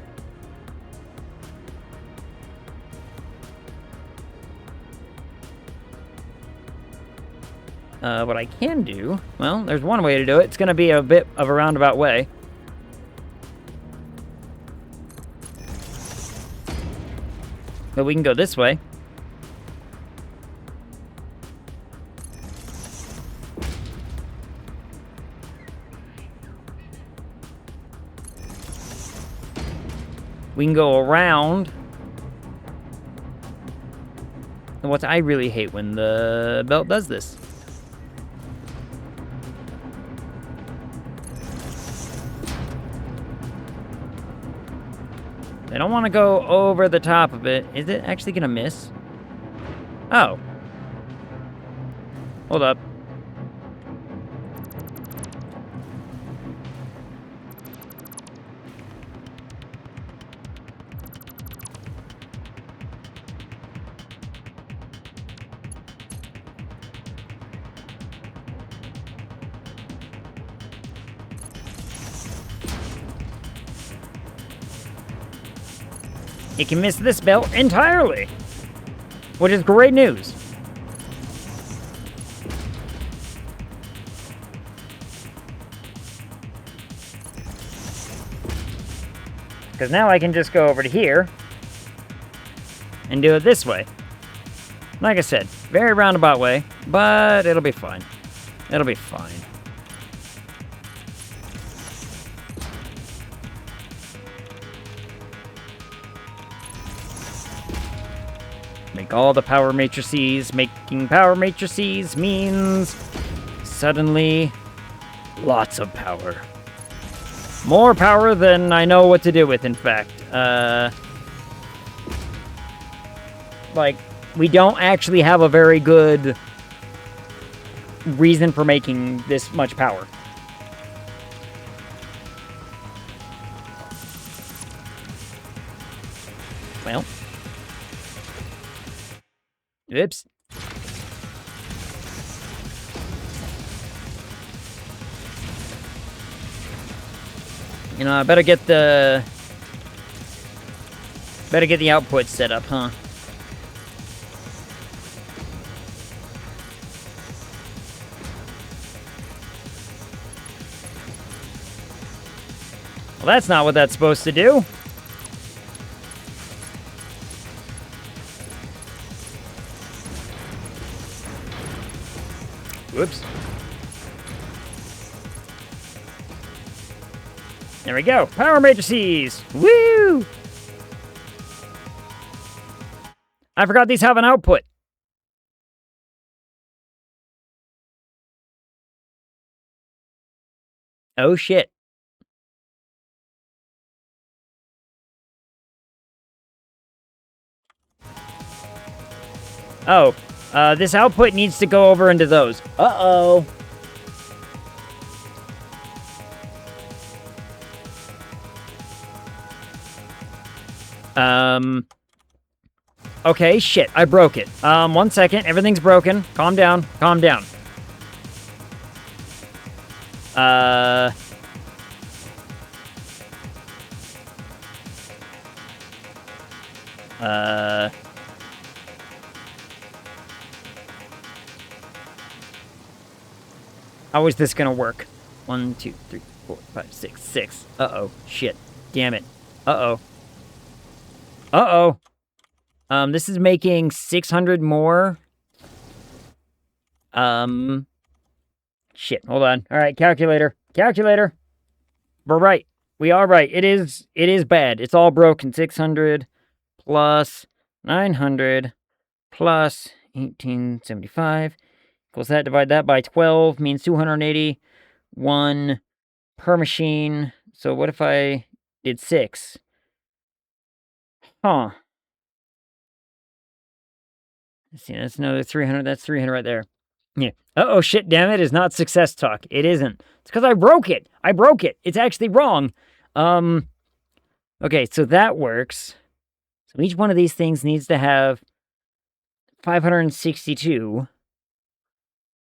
What I can do, well, there's one way to do it. It's going to be a bit of a roundabout way. But we can go this way. We can go around. And what I really hate when the belt does this. I don't want to go over the top of it. Is it actually going to miss? Oh. Hold up. It can miss this belt entirely, which is great news. Because now I can just go over to here and do it this way. Like I said, very roundabout way, but it'll be fine. It'll be fine. Make all the power matrices. Making power matrices means suddenly lots of power. More power than I know what to do with, in fact. Like, we don't actually have a very good reason for making this much power. Well. Oops. You know, I better get the output set up, huh? Well, that's not what that's supposed to do. Whoops. There we go. Power matrices. Woo! I forgot these have an output. Oh, shit. Oh, this output needs to go over into those. Uh-oh. Okay, shit, I broke it. 1 second, everything's broken. Calm down, calm down. How is this gonna work? 1, 2, 3, 4, 5, 6, 6. Uh-oh. Shit. Damn it. Uh-oh. Uh-oh. This is making 600 more. Shit. Hold on. All right, calculator. Calculator. We're right. We are right. It is bad. It's all broken. 600 plus 900 plus 1875 equals that. Divide that by 12 means 281 per machine. So what if I did 6? Huh. Let's see, that's another 300. That's 300 right there. Yeah. Uh-oh, shit, damn it, is not success talk. It isn't. It's because I broke it. I broke it. It's actually wrong. Okay, so that works. So each one of these things needs to have 562.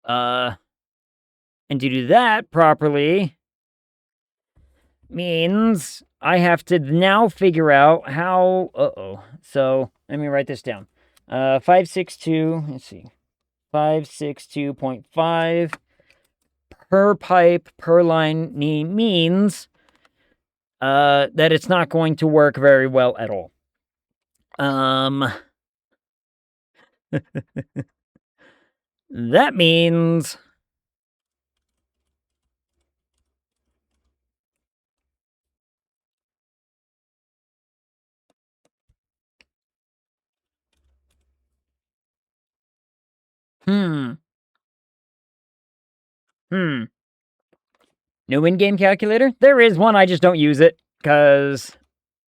And to do that properly means I have to now figure out how... Uh-oh. So, let me write this down. 562, let's see. 562.5 per pipe per line means that it's not going to work very well at all. That means New in-game calculator? There is one, I just don't use it, because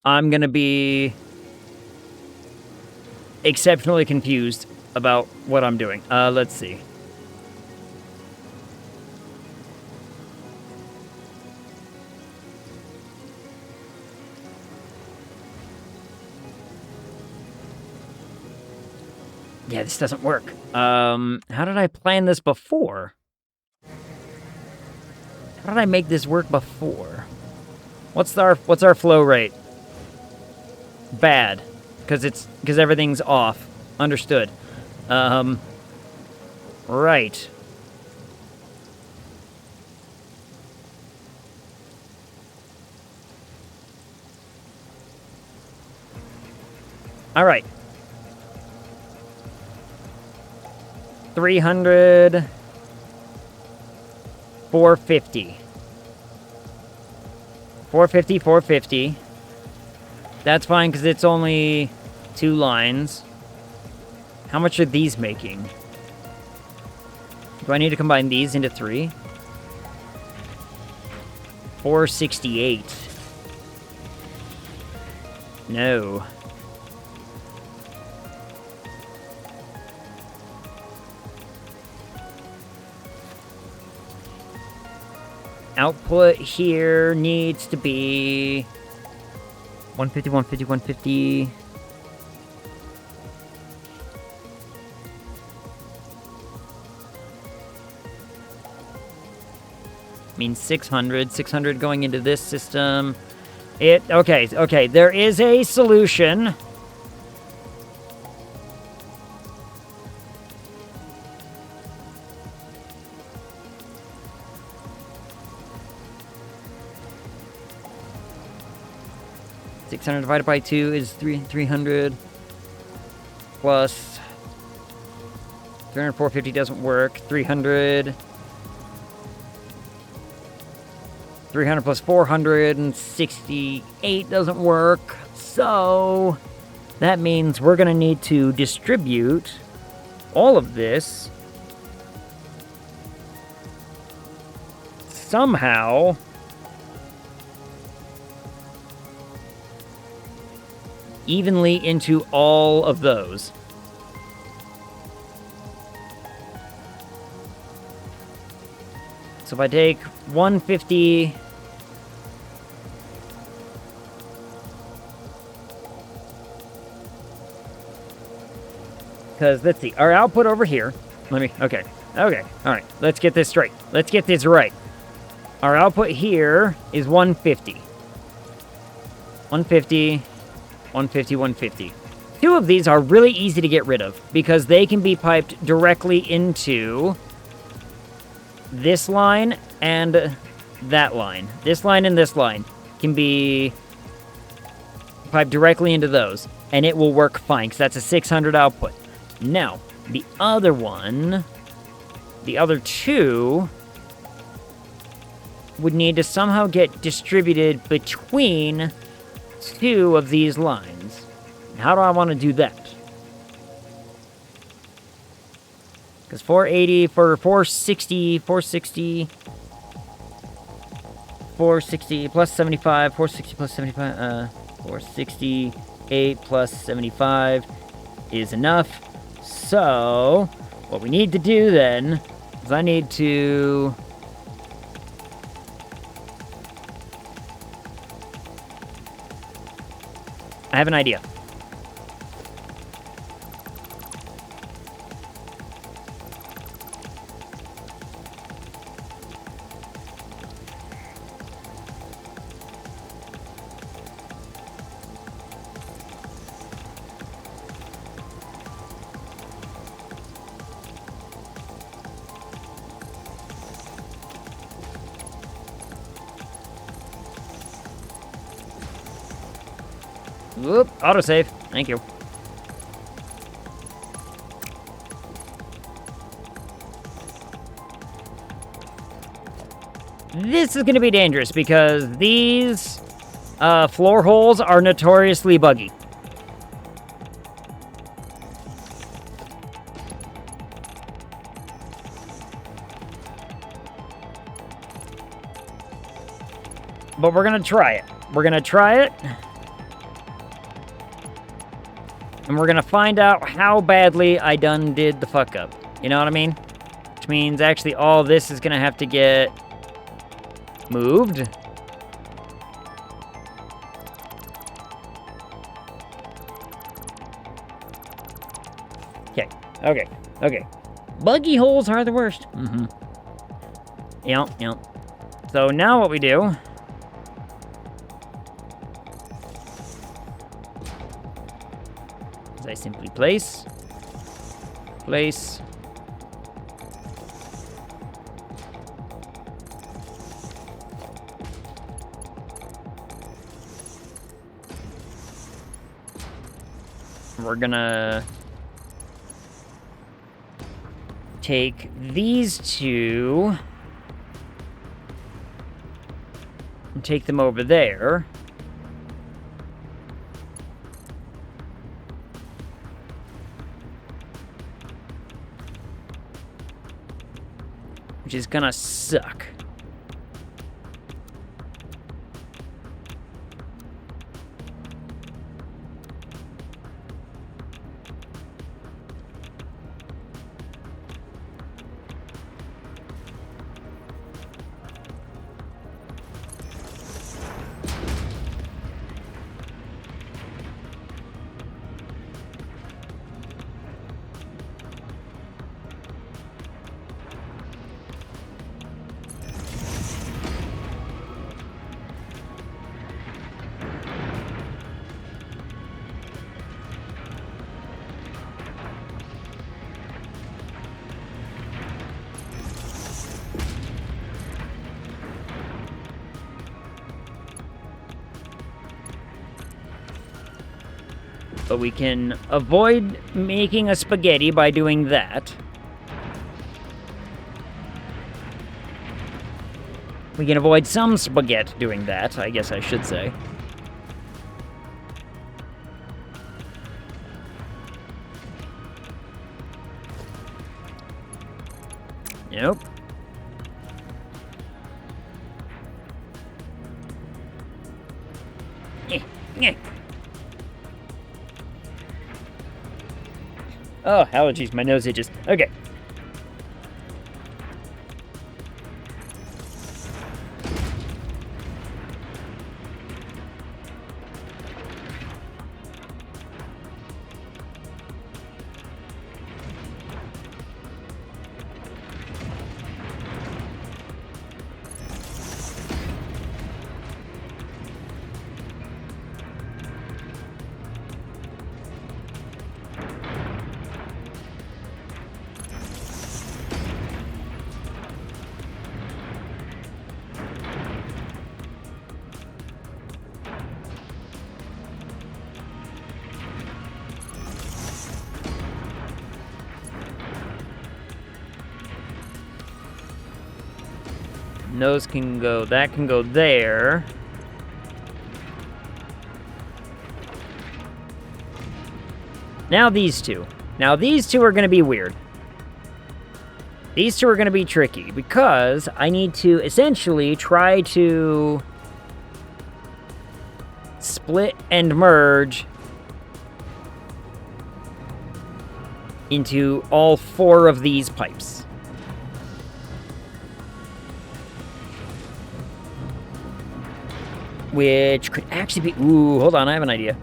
I'm gonna be exceptionally confused about what I'm doing. Let's see. Yeah, this doesn't work. How did I plan this before? How did I make this work before? What's our flow rate? Bad, because everything's off. Understood. Right. All right. 300, 450. 450, 450. That's fine, because it's only 2 lines. How much are these making? Do I need to combine these into 3? 468. No. Output here needs to be 150, 150, 150. Means 600. 600 going into this system. Okay, there is a solution. Divided by 2 is 300 plus 300, 450 doesn't work. 300 plus 468 doesn't work. So that means we're going to need to distribute all of this somehow evenly into all of those. So if I take 150... Because, let's see, our output over here... Okay, alright, let's get this straight. Let's get this right. Our output here is 150. 150... 150, 150. 2 of these are really easy to get rid of because they can be piped directly into this line and that line. This line and this line can be piped directly into those, and it will work fine, because that's a 600 output. Now, the other one, the other two, would need to somehow get distributed between two of these lines. How do I want to do that? Because 480 for 460 plus 75, 460 plus 75, 468 plus 75 is enough. So, what we need to do then is I need to... I have an idea. Whoop, autosave. Thank you. This is going to be dangerous because these floor holes are notoriously buggy. But we're going to try it. We're going to try it. And we're gonna find out how badly I done did the fuck up. You know what I mean? Which means actually all this is gonna have to get moved. Okay. Buggy holes are the worst. Yep. So now what we do... I simply place. We're gonna take these two and take them over there. Which is gonna suck. But we can avoid making a spaghetti by doing that. We can avoid some spaghetti doing that, I guess I should say. Nope. Oh, allergies, my nose itches. Okay. And those can go, that can go there. Now these two. Now these two are going to be weird. These two are going to be tricky because I need to essentially try to split and merge into all 4 of these pipes. Which could actually be... Ooh, hold on, I have an idea.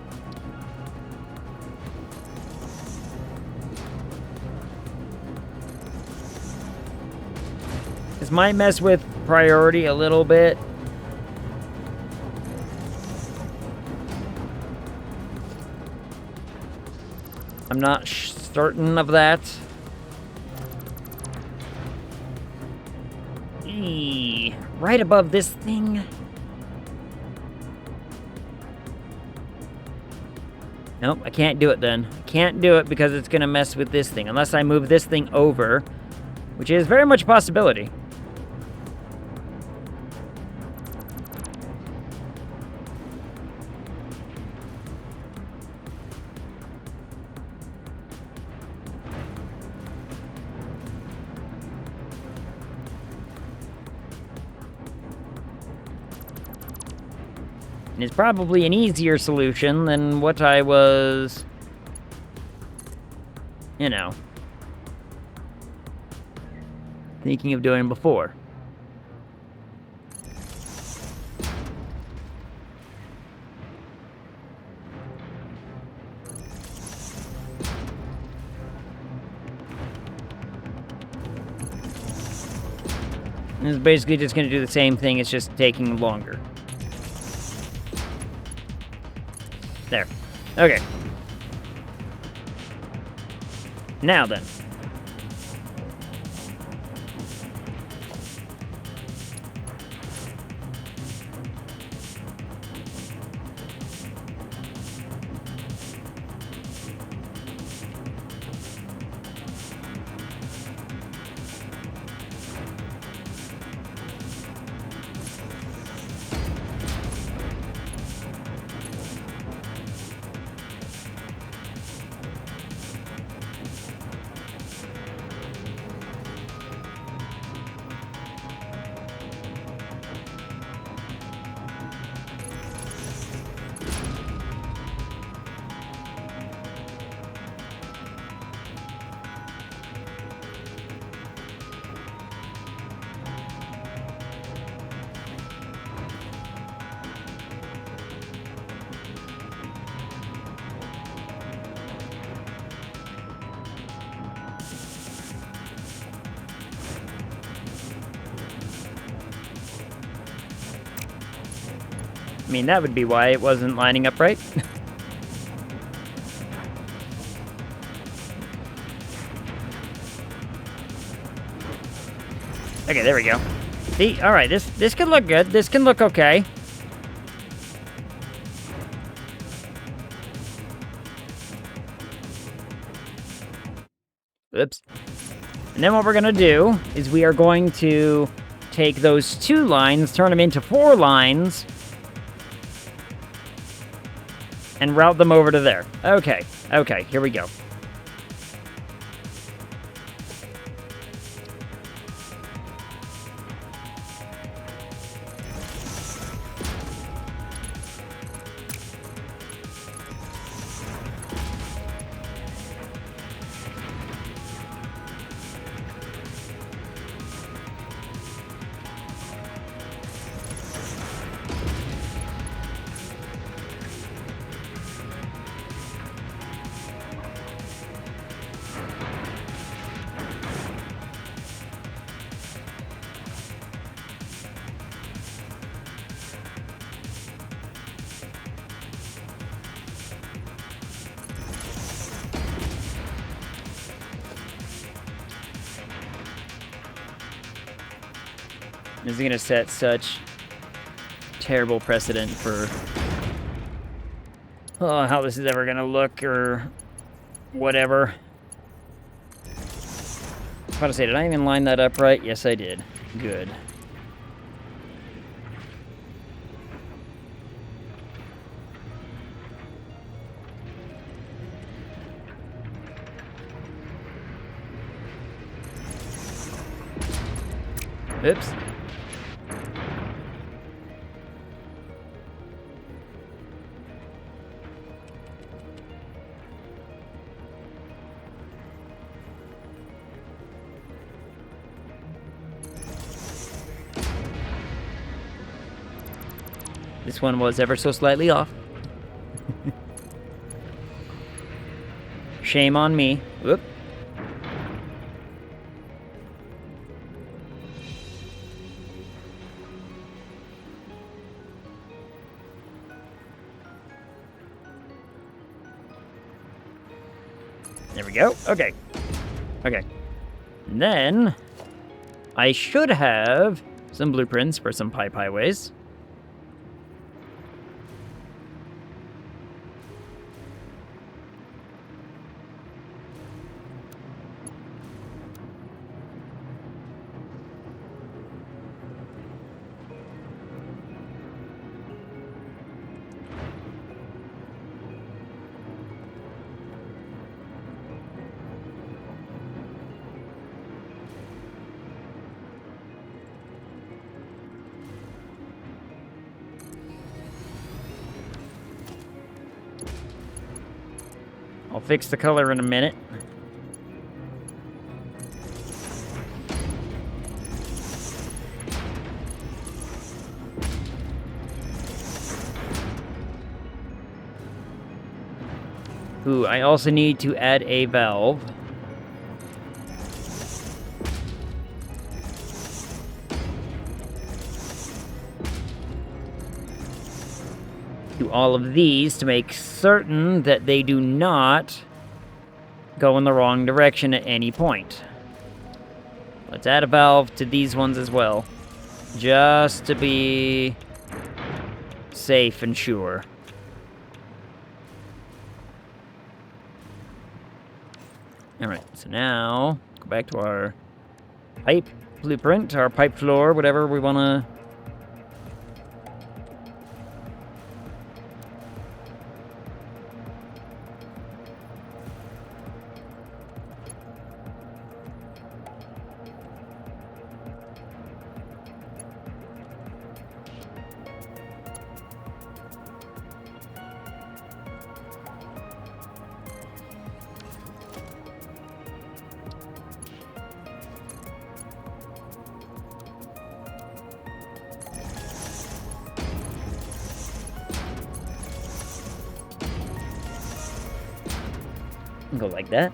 This might mess with priority a little bit. I'm not certain of that. Right above this thing. Nope, I can't do it then. I can't do it because it's going to mess with this thing. Unless I move this thing over, which is very much a possibility. And it's probably an easier solution than what I was, you know, thinking of doing before. And it's basically just going to do the same thing, it's just taking longer. There. Okay. Now then. I mean, that would be why it wasn't lining up right. Okay, there we go. See, all right, this can look good. This can look okay. Oops. And then what we're gonna do is we are going to take those 2 lines, turn them into 4 lines, and route them over to there. Okay, okay, here we go. This is going to set such terrible precedent for how this is ever going to look or whatever. I was about to say, did I even line that up right? Yes, I did. Good. Oops. This one was ever so slightly off. Shame on me. Whoop. There we go. Okay. Okay. And then I should have some blueprints for some pipe highways. I'll fix the color in a minute. Ooh, I also need to add a valve. To all of these to make certain that they do not go in the wrong direction at any point. Let's add a valve to these ones as well, just to be safe and sure. Alright, so now, go back to our pipe blueprint, our pipe floor, whatever we want to... Go like that.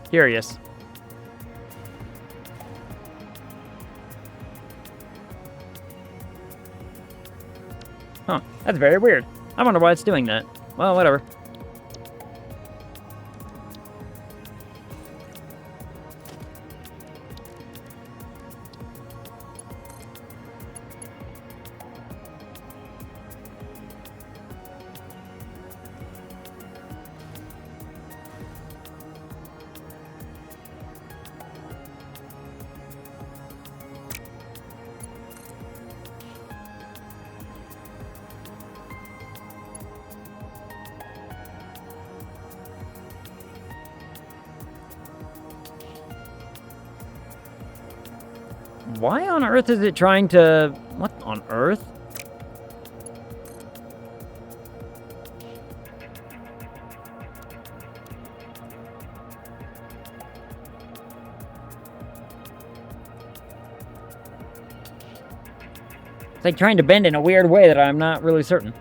Curious. Huh, that's very weird. I wonder why it's doing that. Well, whatever. Why on earth is it trying to... What on earth? It's like trying to bend in a weird way that I'm not really certain.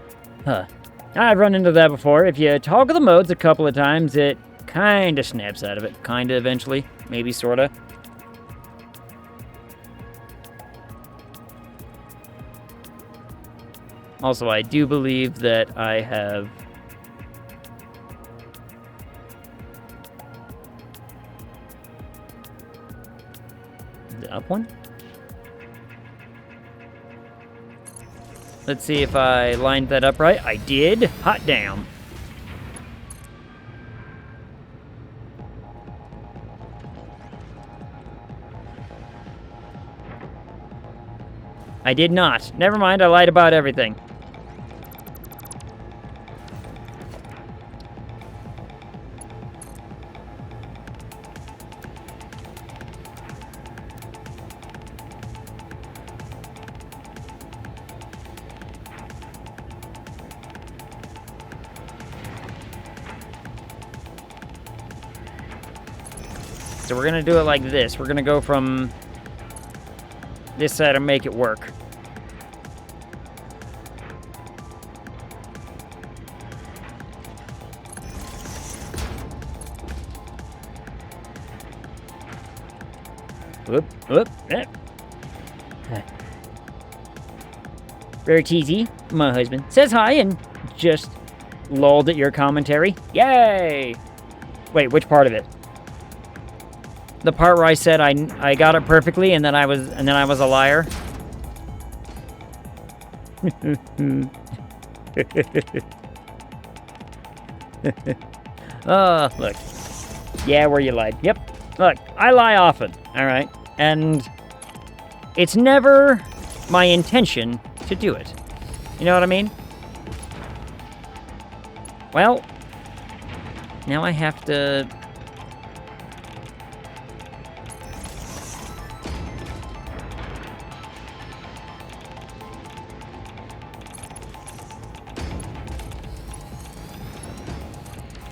Huh. I've run into that before. If you toggle the modes a couple of times, it kind of snaps out of it. Kind of eventually. Maybe, sort of. Also, I do believe that I have... The up one? Let's see if I lined that up right. I did. Hot damn. I did not. Never mind, I lied about everything. So we're gonna do it like this. We're gonna go from this side and make it work. Whoop, whoop, eh. Very teasy, my husband. Says hi and just lolled at your commentary. Yay! Wait, which part of it? The part where I said I got it perfectly and then I was a liar. Oh, look. Yeah, where you lied. Yep. Look, I lie often, all right? And it's never my intention to do it. You know what I mean? Well, now I have to...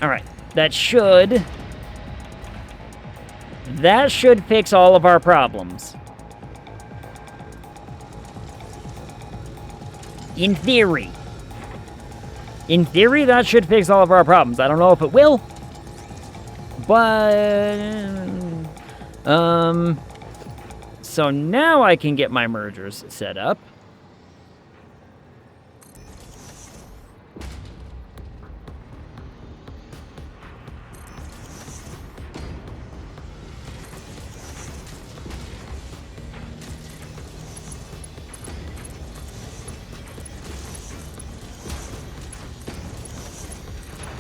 All right, that should fix all of our problems. In theory. In theory, that should fix all of our problems. I don't know if it will, but... So now I can get my mergers set up.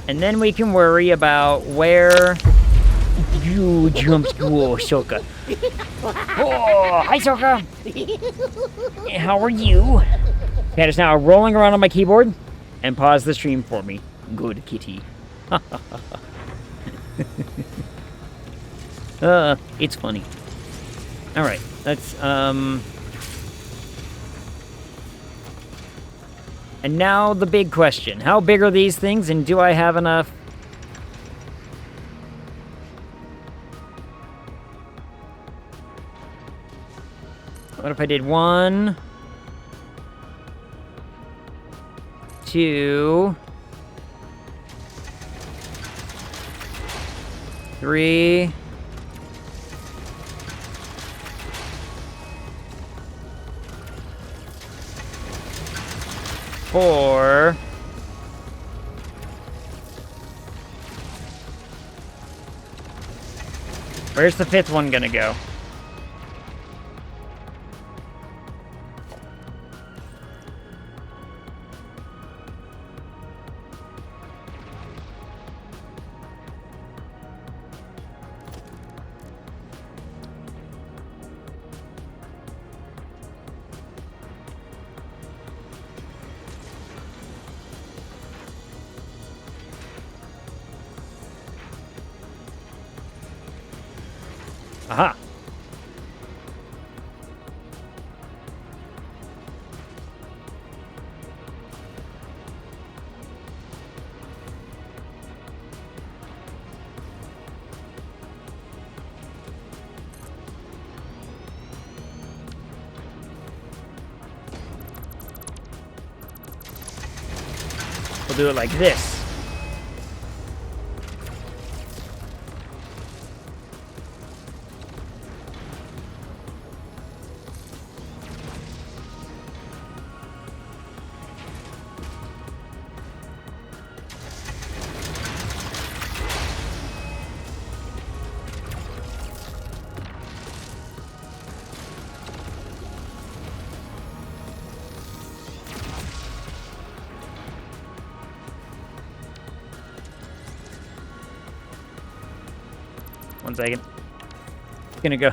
And then we can worry about where you jumps to Soka. Oh, hi, Soka. How are you? Cat is now rolling around on my keyboard and pause the stream for me. Good kitty. It's funny. All right, let's And now the big question. How big are these things, and do I have enough? What if I did 1, 2, 3, 4, where's the 5th one gonna go? Aha. We'll do it like this. 1 second. Gonna go.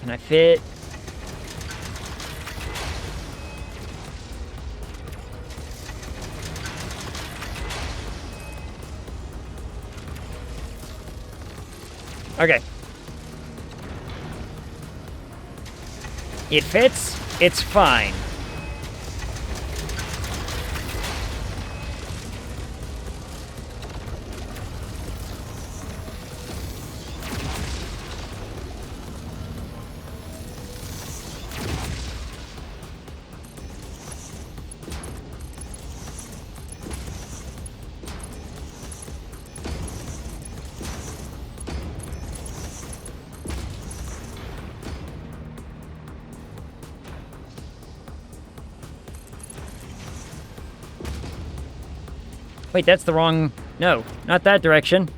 Can I fit? Okay. It fits. It's fine. Wait, that's the wrong... No, not that direction.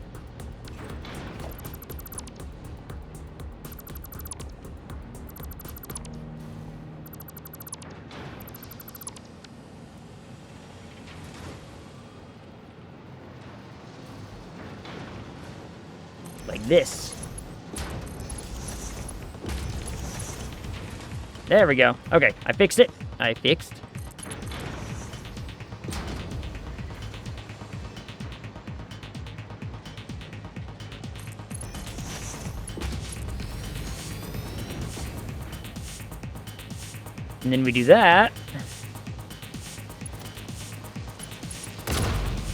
Like this. There we go. Okay, I fixed it. I fixed. And then we do that.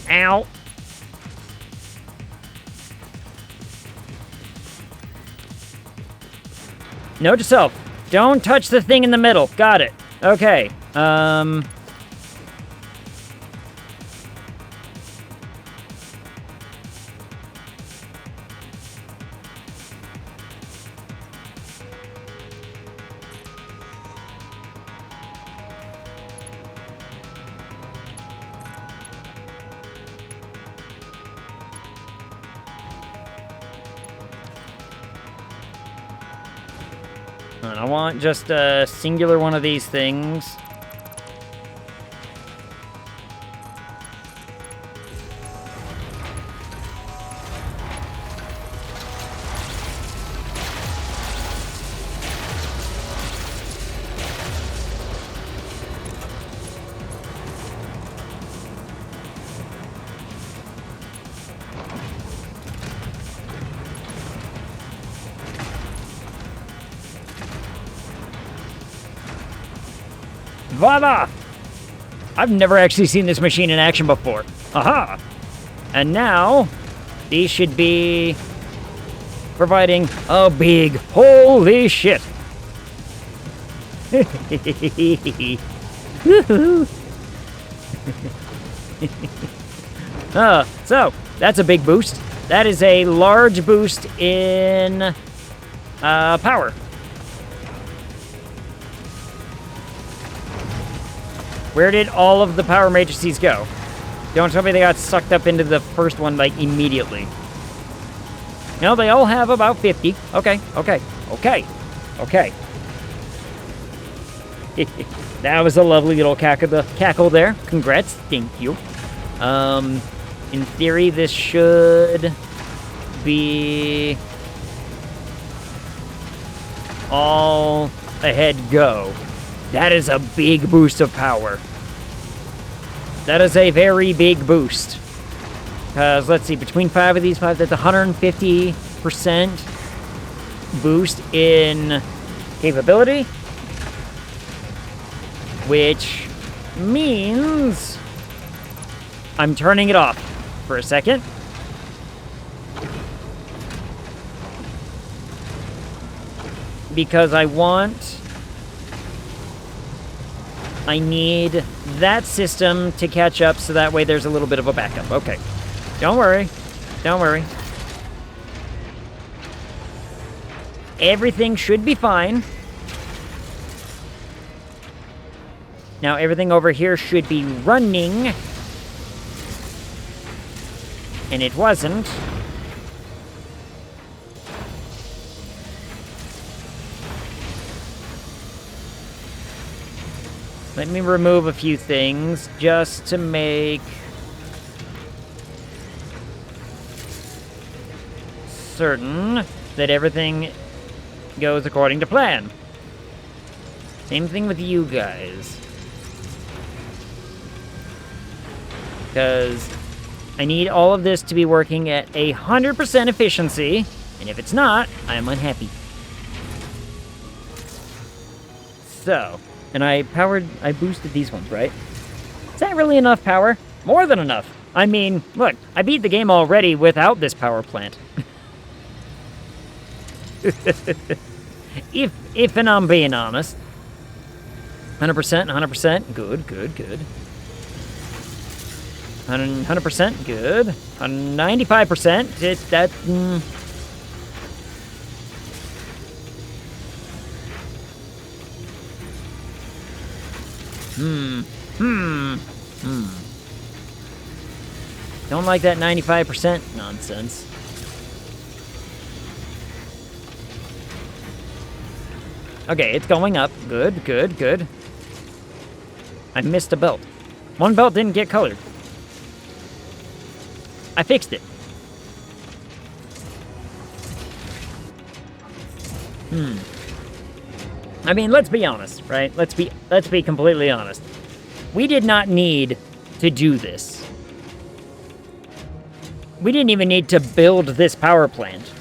Ow. Note to self. Don't touch the thing in the middle. Got it. Okay. And I want just a singular one of these things. Voila! I've never actually seen this machine in action before. Aha! And now, these should be providing a big holy shit. So, that's a big boost. That is a large boost in power. Where did all of the power matrices go? Don't tell me they got sucked up into the first one, like, immediately. No, they all have about 50. Okay. That was a lovely little cackle there. Congrats. Thank you. In theory, this should be all ahead go. That is a big boost of power. That is a very big boost. Because, let's see, between 5 of these 5, that's 150% boost in capability. Which means I'm turning it off for a second. Because I need that system to catch up so that way there's a little bit of a backup. Okay. Don't worry. Everything should be fine. Now everything over here should be running. And it wasn't. Let me remove a few things just to make certain that everything goes according to plan. Same thing with you guys. Because I need all of this to be working at 100% efficiency, and if it's not, I'm unhappy. So, and I boosted these ones, right? Is that really enough power? More than enough. I mean, look, I beat the game already without this power plant. if and I'm being honest. 100%, 100%, good, good, good. 100%, good. 95%, it's that... Don't like that 95% nonsense. Okay, it's going up. Good, good, good. I missed a belt. One belt didn't get colored. I fixed it. I mean, let's be honest, right? Let's be completely honest. We did not need to do this. We didn't even need to build this power plant.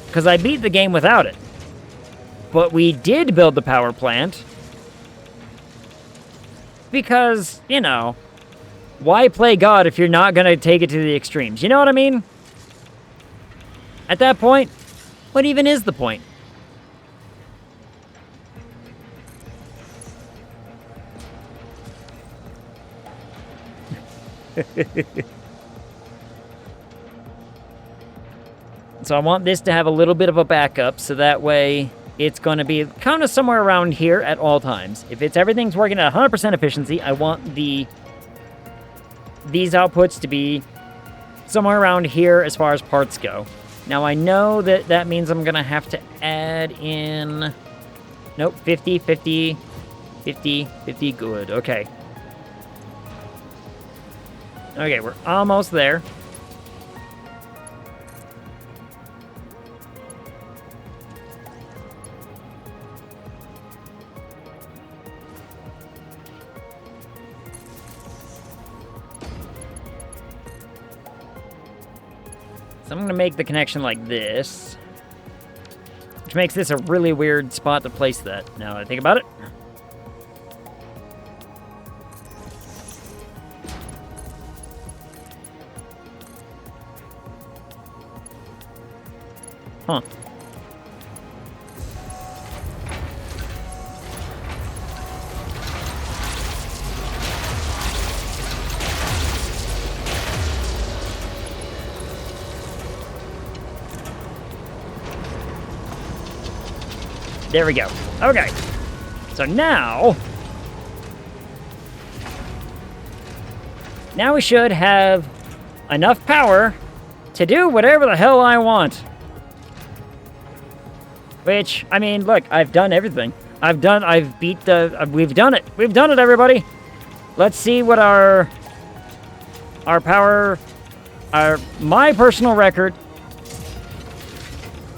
Because I beat the game without it. But we did build the power plant. Because, you know, why play God if you're not going to take it to the extremes? You know what I mean? At that point, what even is the point? So I want this to have a little bit of a backup, so that way it's going to be kind of somewhere around here at all times. If everything's working at 100% efficiency, I want these outputs to be somewhere around here as far as parts go. Now I know that means I'm going to have to add in... Nope, 50, 50, 50, 50, good, okay. Okay, we're almost there. So I'm going to make the connection like this, which makes this a really weird spot to place that, now that I think about it. Huh. There we go. Okay. So now we should have enough power to do whatever the hell I want. Which, I mean, look, I've done everything. we've done it. We've done it, everybody. Let's see what our power, my personal record,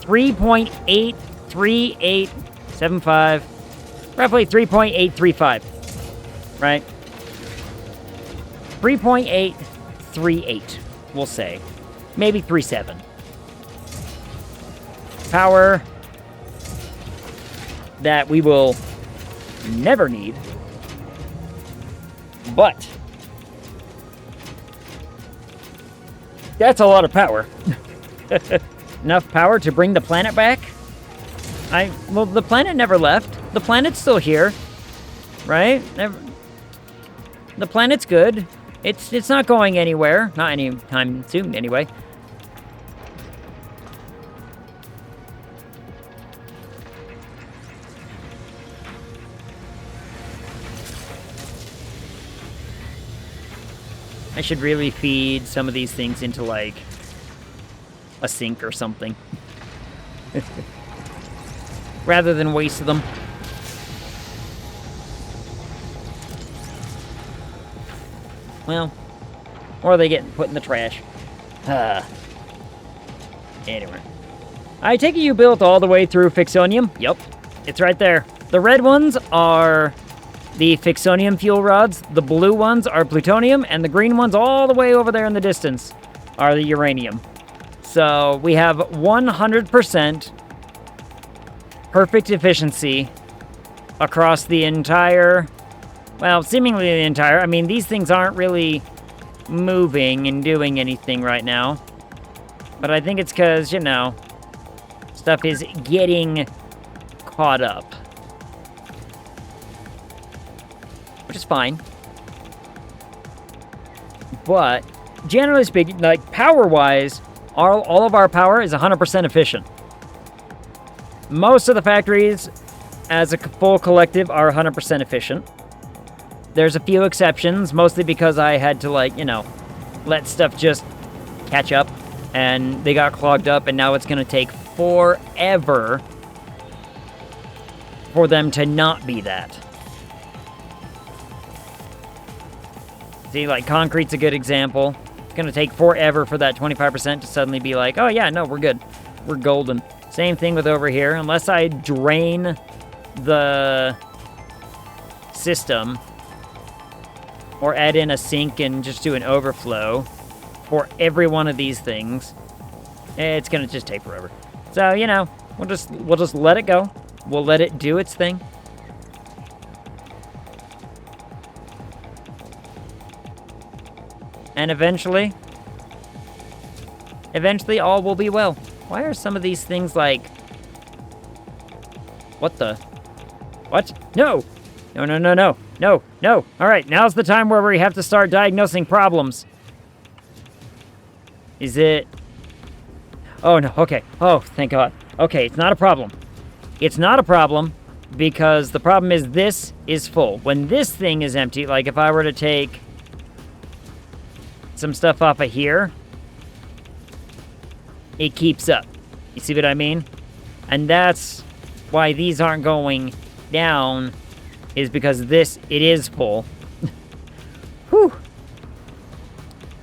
3.83875, roughly 3.835, right? 3.838, we'll say. Maybe 3.7. Power that we will never need, but that's a lot of power. Enough power to bring the planet back? Well, the planet never left. The planet's still here, right? The planet's good. It's not going anywhere. Not anytime soon, anyway. I should really feed some of these things into, like, a sink or something. Rather than waste them. Well, or they get put in the trash. Anyway. I take it you built all the way through Fixonium? Yep. It's right there. The red ones are the Fixonium fuel rods, the blue ones are plutonium, and the green ones all the way over there in the distance are the uranium. So we have 100% perfect efficiency across the entire, well, seemingly the entire, I mean, these things aren't really moving and doing anything right now. But I think it's because, you know, stuff is getting caught up. Which is fine. But, generally speaking, like, power-wise, all of our power is 100% efficient. Most of the factories, as a full collective, are 100% efficient. There's a few exceptions, mostly because I had to, like, you know, let stuff just catch up, and they got clogged up, and now it's going to take forever for them to not be that. See, like, concrete's a good example. It's going to take forever for that 25% to suddenly be like, oh yeah, no, we're good. We're golden. Same thing with over here. Unless I drain the system or add in a sink and just do an overflow for every one of these things, it's going to just take forever. So, you know, we'll just let it go. We'll let it do its thing. And eventually all will be well. Why are some of these things like... What the... What? No! No, no, no, no. No, no. Alright, now's the time where we have to start diagnosing problems. Is it... Oh, no, okay. Oh, thank God. Okay, it's not a problem. It's not a problem because the problem is this is full. When this thing is empty, like if I were to take some stuff off of here, it keeps up. You see what I mean? And that's why these aren't going down, is because this, it is full. Whew.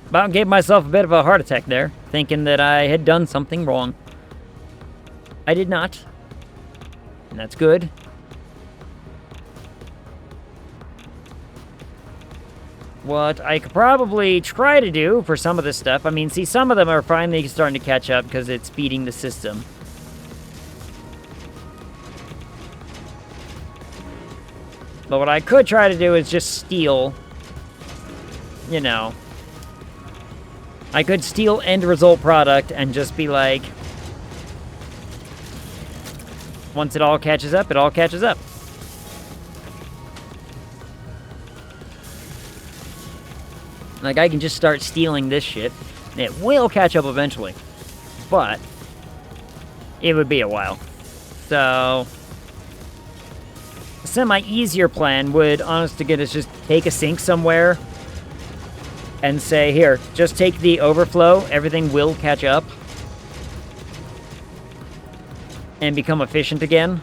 About gave myself a bit of a heart attack there, thinking that I had done something wrong. I did not. And that's good. What I could probably try to do for some of this stuff, I mean, see, some of them are finally starting to catch up because it's feeding the system. But what I could try to do is just steal, you know, I could steal end result product and just be like, once it all catches up, it all catches up. Like, I can just start stealing this shit, and it will catch up eventually. But it would be a while. So a semi-easier plan would, honest to goodness, just take a sink somewhere and say, here, just take the overflow, everything will catch up and become efficient again.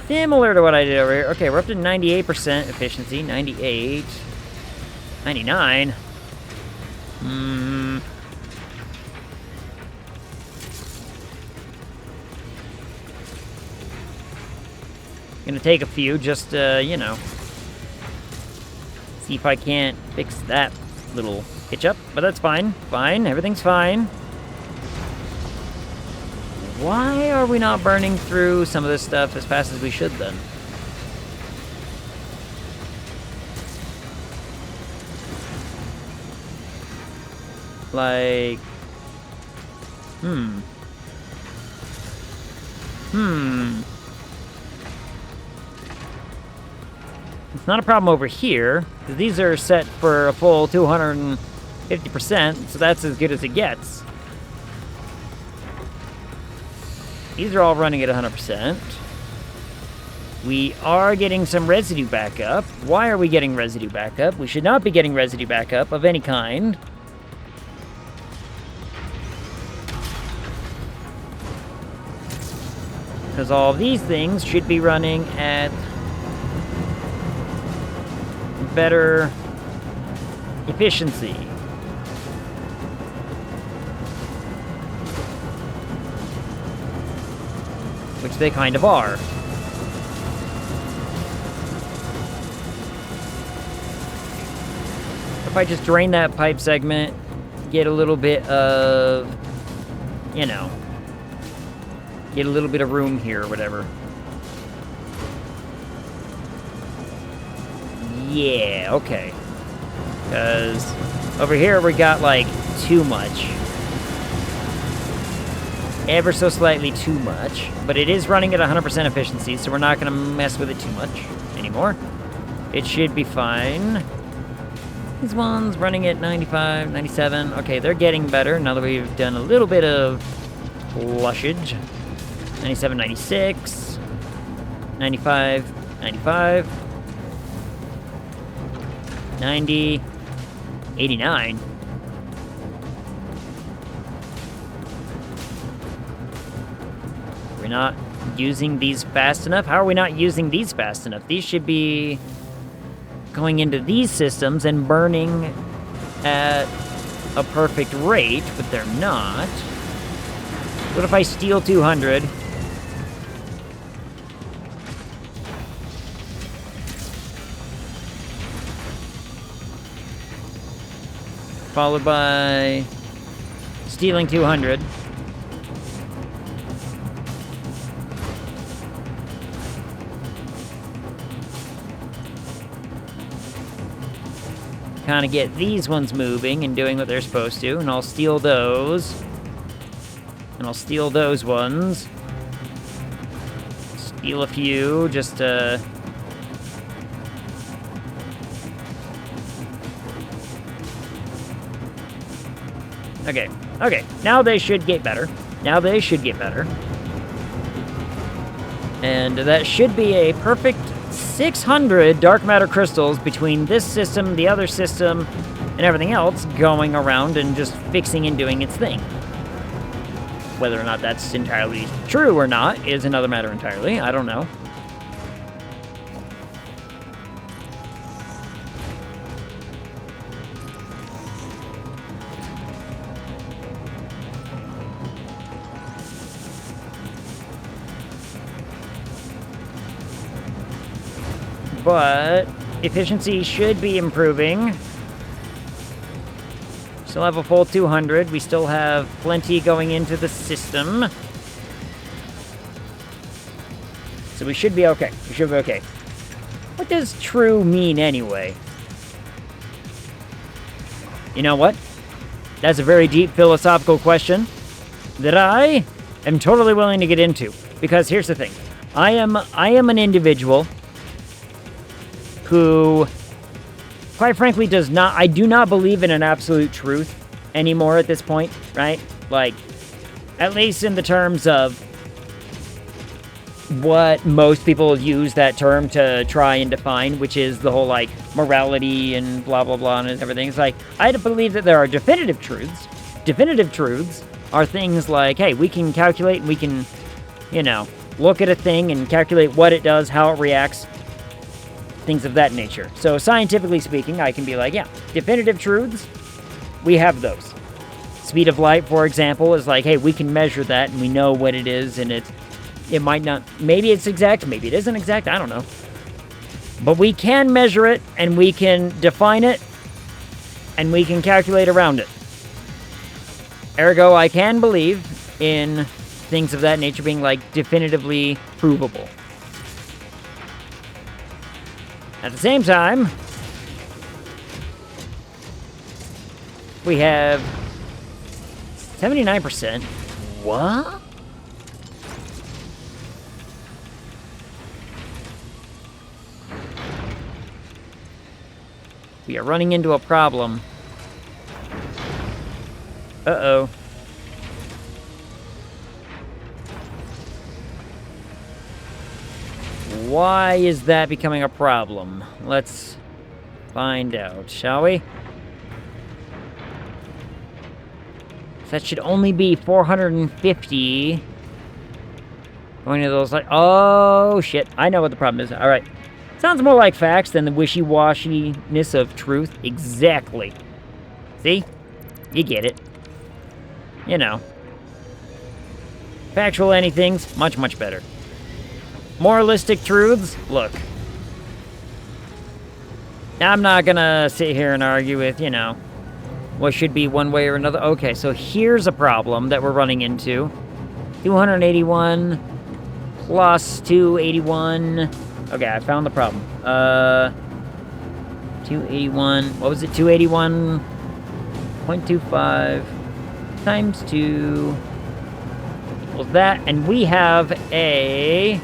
Similar to what I did over here. Okay, we're up to 98% efficiency. 98. 99. Gonna take a few just, you know, see if I can't fix that little hitch up. But that's fine. Fine. Everything's fine. Why are we not burning through some of this stuff as fast as we should, then? Like... It's not a problem over here, because these are set for a full 250%, so that's as good as it gets. These are all running at 100%. We are getting some residue backup. Why are we getting residue backup? We should not be getting residue backup of any kind. Because all of these things should be running at better efficiency. Which they kind of are. If I just drain that pipe segment, get a little bit of, you know, get a little bit of room here or whatever. Yeah, okay. Because over here we got, like, too much. Ever so slightly too much. But it is running at 100% efficiency, so we're not going to mess with it too much anymore. It should be fine. These ones running at 95, 97. Okay, they're getting better now that we've done a little bit of flushage. 97, 96. 95, 95. 90. 89. We're not using these fast enough? How are we not using these fast enough? These should be going into these systems and burning at a perfect rate, but they're not. What if I steal 200? Followed by stealing 200. Kind of get these ones moving and doing what they're supposed to, and I'll steal those. And I'll steal those ones. Steal a few, just to... Okay, okay, now they should get better. Now they should get better. And that should be a perfect 600 dark matter crystals between this system, the other system, and everything else going around and just fixing and doing its thing. Whether or not that's entirely true or not is another matter entirely. I don't know. But efficiency should be improving. Still have a full 200. We still have plenty going into the system. So we should be okay. We should be okay. What does true mean anyway? You know what? That's a very deep philosophical question that I am totally willing to get into. Because here's the thing. I am an individual who, quite frankly, I do not believe in an absolute truth anymore at this point, right? Like, at least in the terms of what most people use that term to try and define, which is the whole, like, morality and blah, blah, blah, and everything. It's like, I believe that there are definitive truths. Definitive truths are things like, hey, we can calculate and we can, you know, look at a thing and calculate what it does, how it reacts, things of that nature. So scientifically speaking, I can be like, yeah, definitive truths, we have those. Speed of light, for example, is like, hey, we can measure that and we know what it is, and it might not, maybe it's exact, maybe it isn't exact, I don't know. But we can measure it, and we can define it, and we can calculate around it. Ergo, I can believe in things of that nature being, like, definitively provable. At the same time, we have 79%. What? We are running into a problem. Uh-oh. Why is that becoming a problem? Let's find out, shall we? That should only be 450. Going to those like... Oh, shit. I know what the problem is. All right. Sounds more like facts than the wishy-washiness of truth. Exactly. See? You get it. You know. Factual anythings, much, much better. Moralistic truths? Look. I'm not gonna sit here and argue with, you know, what should be one way or another. Okay, so here's a problem that we're running into. 281 plus 281. Okay, I found the problem. 281. What was it? 281.25 times 2 equals that. And we have a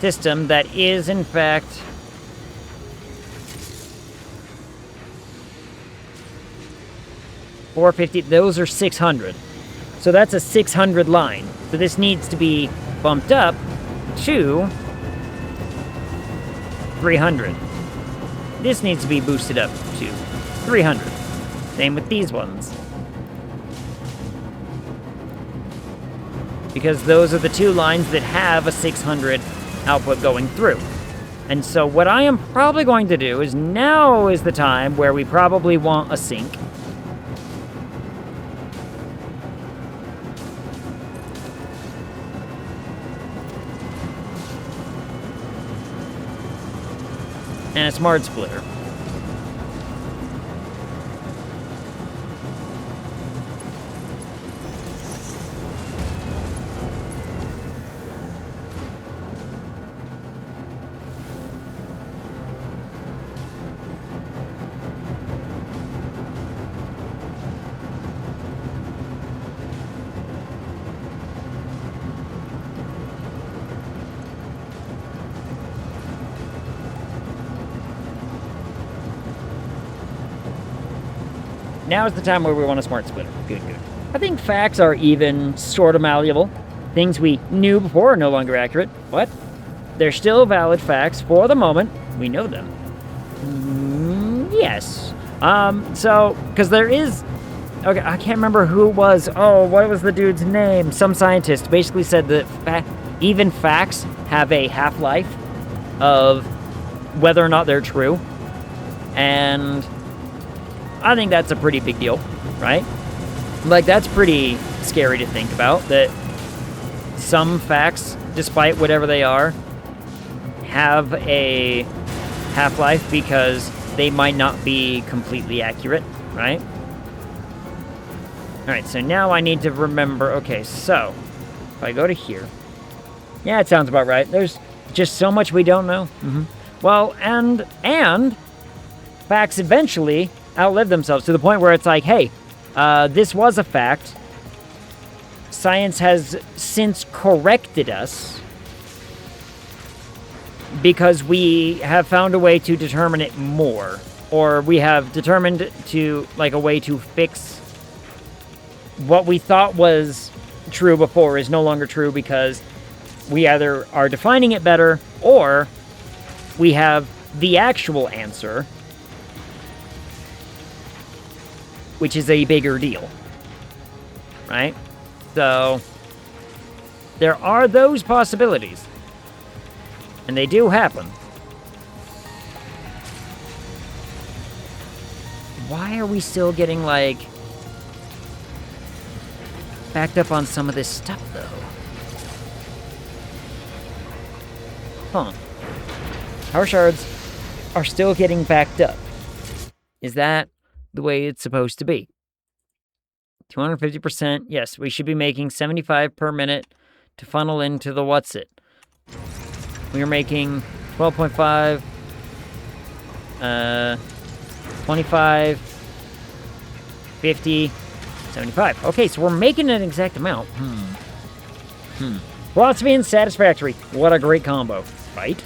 system that is, in fact, $450. Those are 600. So that's a 600 line. So this needs to be bumped up to 300. This needs to be boosted up to 300. Same with these ones. Because those are the two lines that have a 600 output going through. And so what I am probably going to do is now is the time where we probably want a sync. And a smart splitter. Now is the time where we want a smart splitter. Good, good. I think facts are even sort of malleable. Things we knew before are no longer accurate, but they're still valid facts for the moment. We know them. Yes. So, because there is... Okay, I can't remember who it was. Oh, what was the dude's name? Some scientist basically said that even facts have a half-life of whether or not they're true. And I think that's a pretty big deal, right? Like, that's pretty scary to think about, that some facts, despite whatever they are, have a half-life because they might not be completely accurate, right? Alright, so now I need to remember, okay, so, if I go to here, yeah, it sounds about right. There's just so much we don't know. Well, and facts eventually outlive themselves to the point where it's like, hey, this was a fact. Science has since corrected us because we have found a way to determine it more, or we have determined to, like, a way to fix what we thought was true before is no longer true because we either are defining it better or we have the actual answer, which is a bigger deal, right? So, there are those possibilities, and they do happen. Why are we still getting, like, backed up on some of this stuff, though? Huh. Power shards are still getting backed up. Is that the way it's supposed to be? 250%. Yes, we should be making 75 per minute to funnel into the what's it. We are making 12.5, 25, 50, 75. Okay, so we're making an exact amount. Philosophy and satisfactory. What a great combo. Right?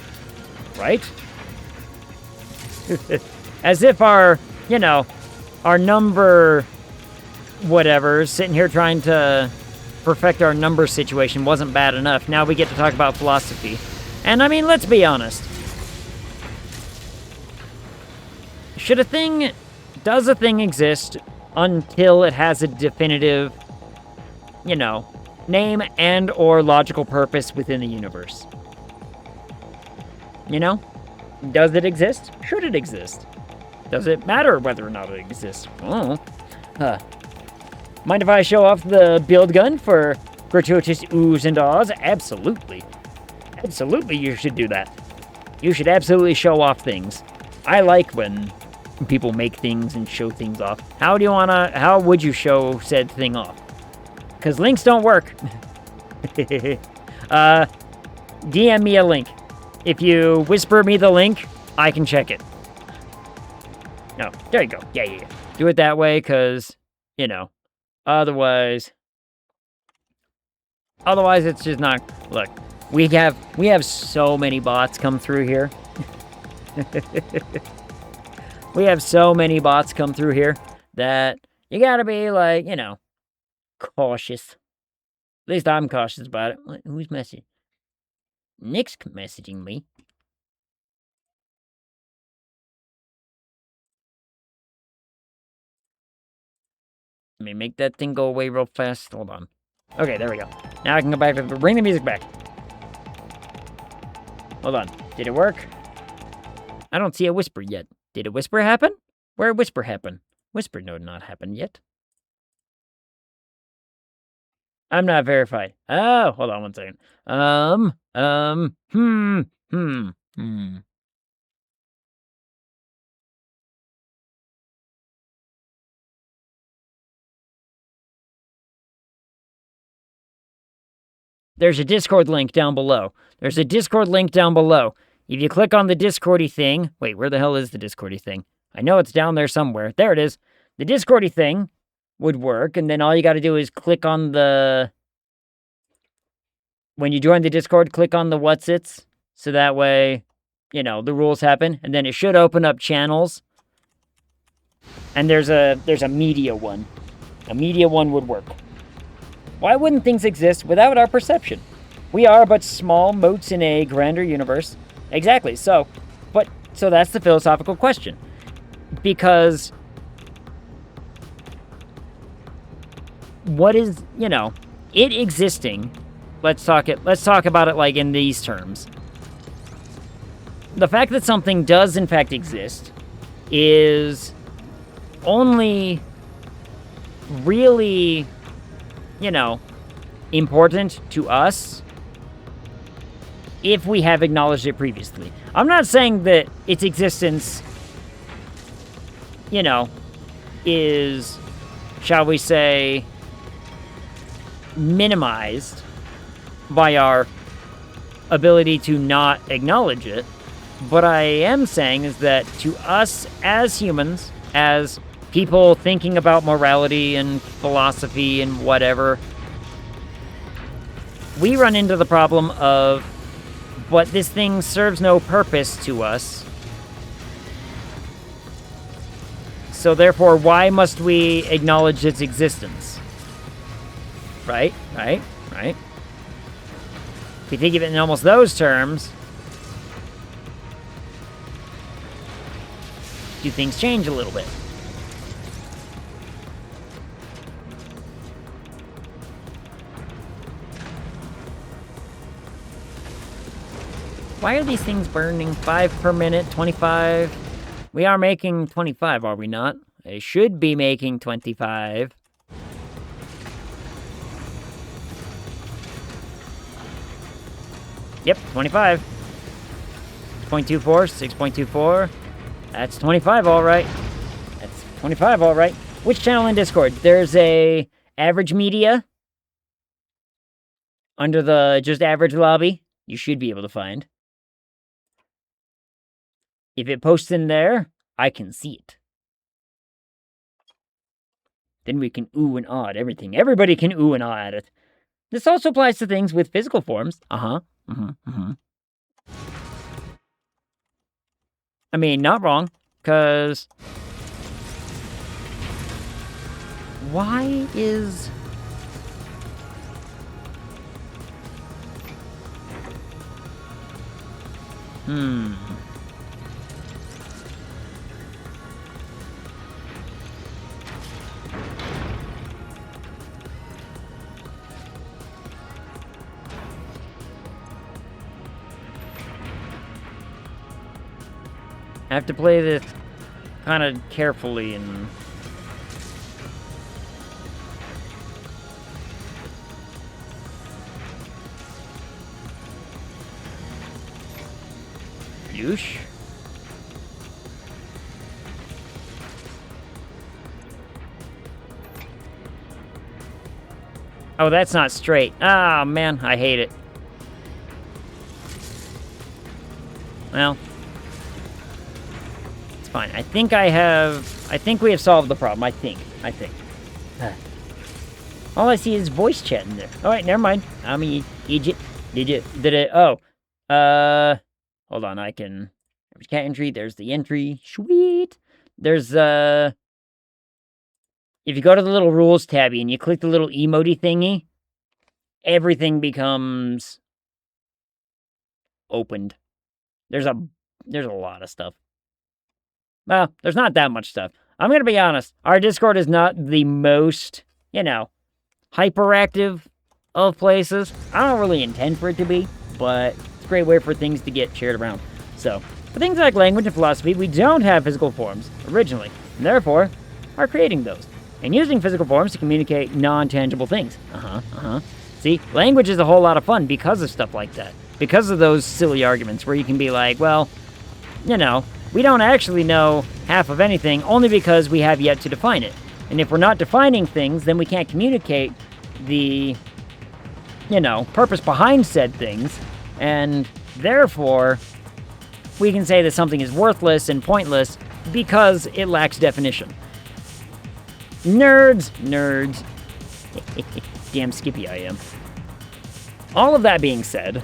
Right? As if our, you know, our number whatever, sitting here trying to perfect our number situation wasn't bad enough. Now we get to talk about philosophy. And I mean, let's be honest. Does a thing exist until it has a definitive, you know, name and or logical purpose within the universe? You know? Does it exist? Should it exist? Does it matter whether or not it exists? Oh. Mind if I show off the build gun for gratuitous oohs and ahs? Absolutely. Absolutely, you should do that. You should absolutely show off things. I like when people make things and show things off. How would you show said thing off? Because links don't work. DM me a link. If you whisper me the link, I can check it. No, there you go. Yeah. Do it that way, because, you know, otherwise it's just not... Look, we have so many bots come through here. We have so many bots come through here that you gotta be, like, you know, cautious. At least I'm cautious about it. Who's messaging? Nick's messaging me. Let me make that thing go away real fast. Hold on. Okay, there we go. Now I can go back to... Bring the music back. Hold on. Did it work? I don't see a whisper yet. Did a whisper happen? Where did whisper happen? Whisper no not happen yet. I'm not verified. Oh, hold on one second. There's a Discord link down below. If you click on the Discordy thing... Wait, where the hell is the Discordy thing? I know it's down there somewhere. There it is. The Discordy thing would work, and then all you gotta do is click on the... When you join the Discord, click on the what's-its, so that way, you know, the rules happen, and then it should open up channels. And there's a media one. A media one would work. Why wouldn't things exist without our perception? We are but small motes in a grander universe. Exactly, so that's the philosophical question. Because what is, you know, it existing, let's talk about it like in these terms. The fact that something does in fact exist is only really, you know, important to us if we have acknowledged it previously. I'm not saying that its existence, you know, is, shall we say, minimized by our ability to not acknowledge it. What I am saying is that to us as humans, as people thinking about morality and philosophy and whatever, we run into the problem of, but this thing serves no purpose to us. So therefore, why must we acknowledge its existence? Right? If you think of it in almost those terms, do things change a little bit? Why are these things burning 5 per minute, 25? We are making 25, are we not? They should be making 25. Yep, 25. 6.24, 6.24. That's 25, all right. That's 25, all right. Which channel in Discord? There's a average media under the just average lobby. You should be able to find. If it posts in there, I can see it. Then we can ooh and ah at everything. Everybody can ooh and ah at it. This also applies to things with physical forms. I mean, not wrong, because... Why is... I have to play this kind of carefully and... Yoosh. Oh, that's not straight. Ah, man, I hate it. Well, it's fine. I think we have solved the problem. I think. All I see is voice chat in there. All right, never mind. I mean, Egypt. Did it? Oh, hold on. I can. There's cat entry. There's the entry. Sweet. There's if you go to the little rules tabby and you click the little emoji thingy, everything becomes opened. There's a lot of stuff. Well, there's not that much stuff. I'm gonna be honest. Our Discord is not the most, hyperactive of places. I don't really intend for it to be, but it's a great way for things to get shared around. So, for things like language and philosophy, we don't have physical forms originally, and therefore are creating those and using physical forms to communicate non-tangible things. See, language is a whole lot of fun because of stuff like that. Because of those silly arguments where you can be like, well, we don't actually know half of anything only because we have yet to define it. And if we're not defining things, then we can't communicate the, purpose behind said things. And therefore, we can say that something is worthless and pointless because it lacks definition. Nerds. Damn skippy I am. All of that being said,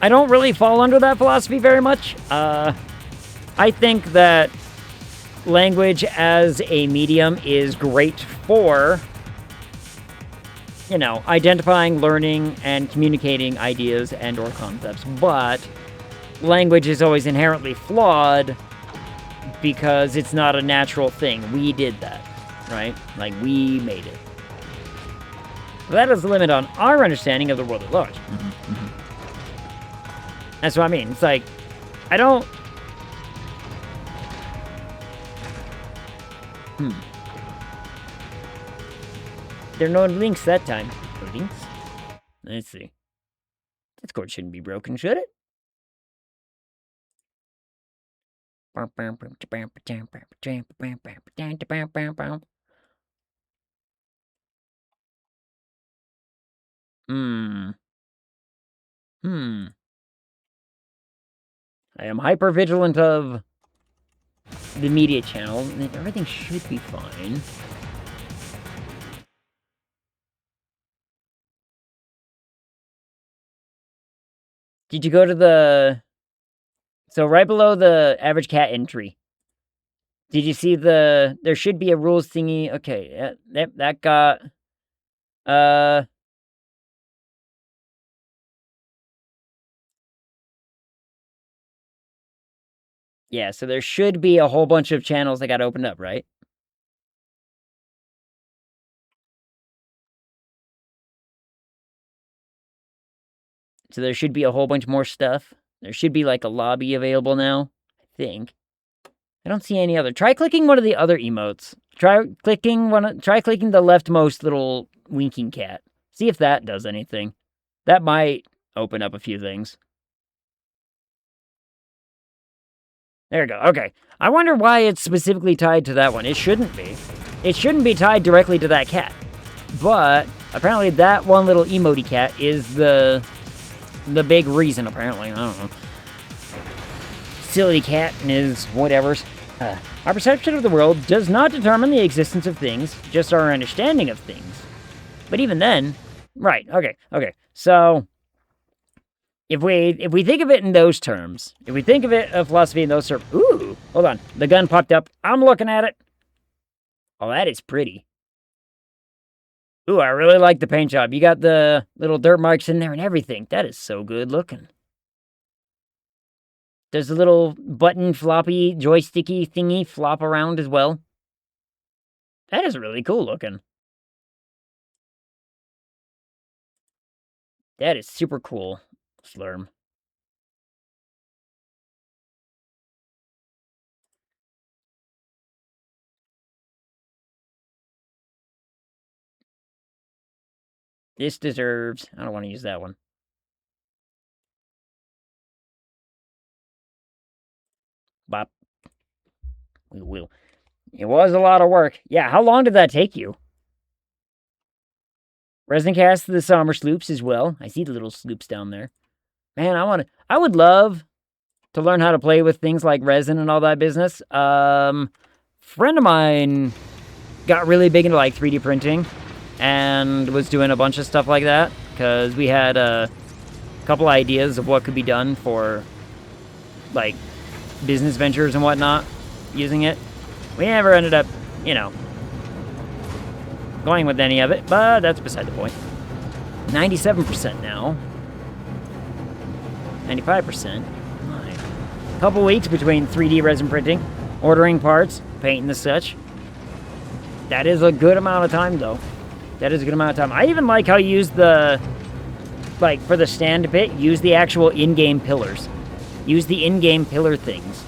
I don't really fall under that philosophy very much. I think that language as a medium is great for, identifying, learning, and communicating ideas and or concepts. But language is always inherently flawed because it's not a natural thing. We did that, right? Like, we made it. That is the limit on our understanding of the world at large. That's what I mean. It's like, I don't... There are no links that time. Links? Let's see. Discord shouldn't be broken, should it? I am hyper vigilant of the media channel, and everything should be fine. Did you go to the... So right below the average cat entry, did you see the... There should be a rules thingy. Okay, that got... Yeah, so there should be a whole bunch of channels that got opened up, right? So there should be a whole bunch more stuff. There should be like a lobby available now, I think. I don't see any other. Try clicking one of the other emotes. Try clicking the leftmost little winking cat. See if that does anything. That might open up a few things. There we go. Okay. I wonder why it's specifically tied to that one. It shouldn't be. It shouldn't be tied directly to that cat. But apparently that one little emoji cat is the big reason, apparently. I don't know. Silly cat and his whatevers. Our perception of the world does not determine the existence of things, just our understanding of things. But even then... Right, okay. So... If we think of it in those terms, if we think of it of philosophy in those terms... Ooh! Hold on. The gun popped up. I'm looking at it. Oh, that is pretty. Ooh, I really like the paint job. You got the little dirt marks in there and everything. That is so good looking. Does the little button floppy joysticky thingy flop around as well? That is really cool looking. That is super cool, Slurm. This deserves... I don't want to use that one. Bop. We will. It was a lot of work. Yeah, how long did that take you? Resin cast the summer sloops as well. I see the little sloops down there. Man, I would love to learn how to play with things like resin and all that business. Friend of mine got really big into like 3D printing and was doing a bunch of stuff like that because we had a couple ideas of what could be done for like business ventures and whatnot using it. We never ended up, you know, going with any of it, but that's beside the point. 97% now. 95%. A couple weeks between 3D resin printing, ordering parts, painting the such. That is a good amount of time, though. That is a good amount of time. I even like how you use the, like, for the stand bit, use the actual in-game pillars. Use the in-game pillar things.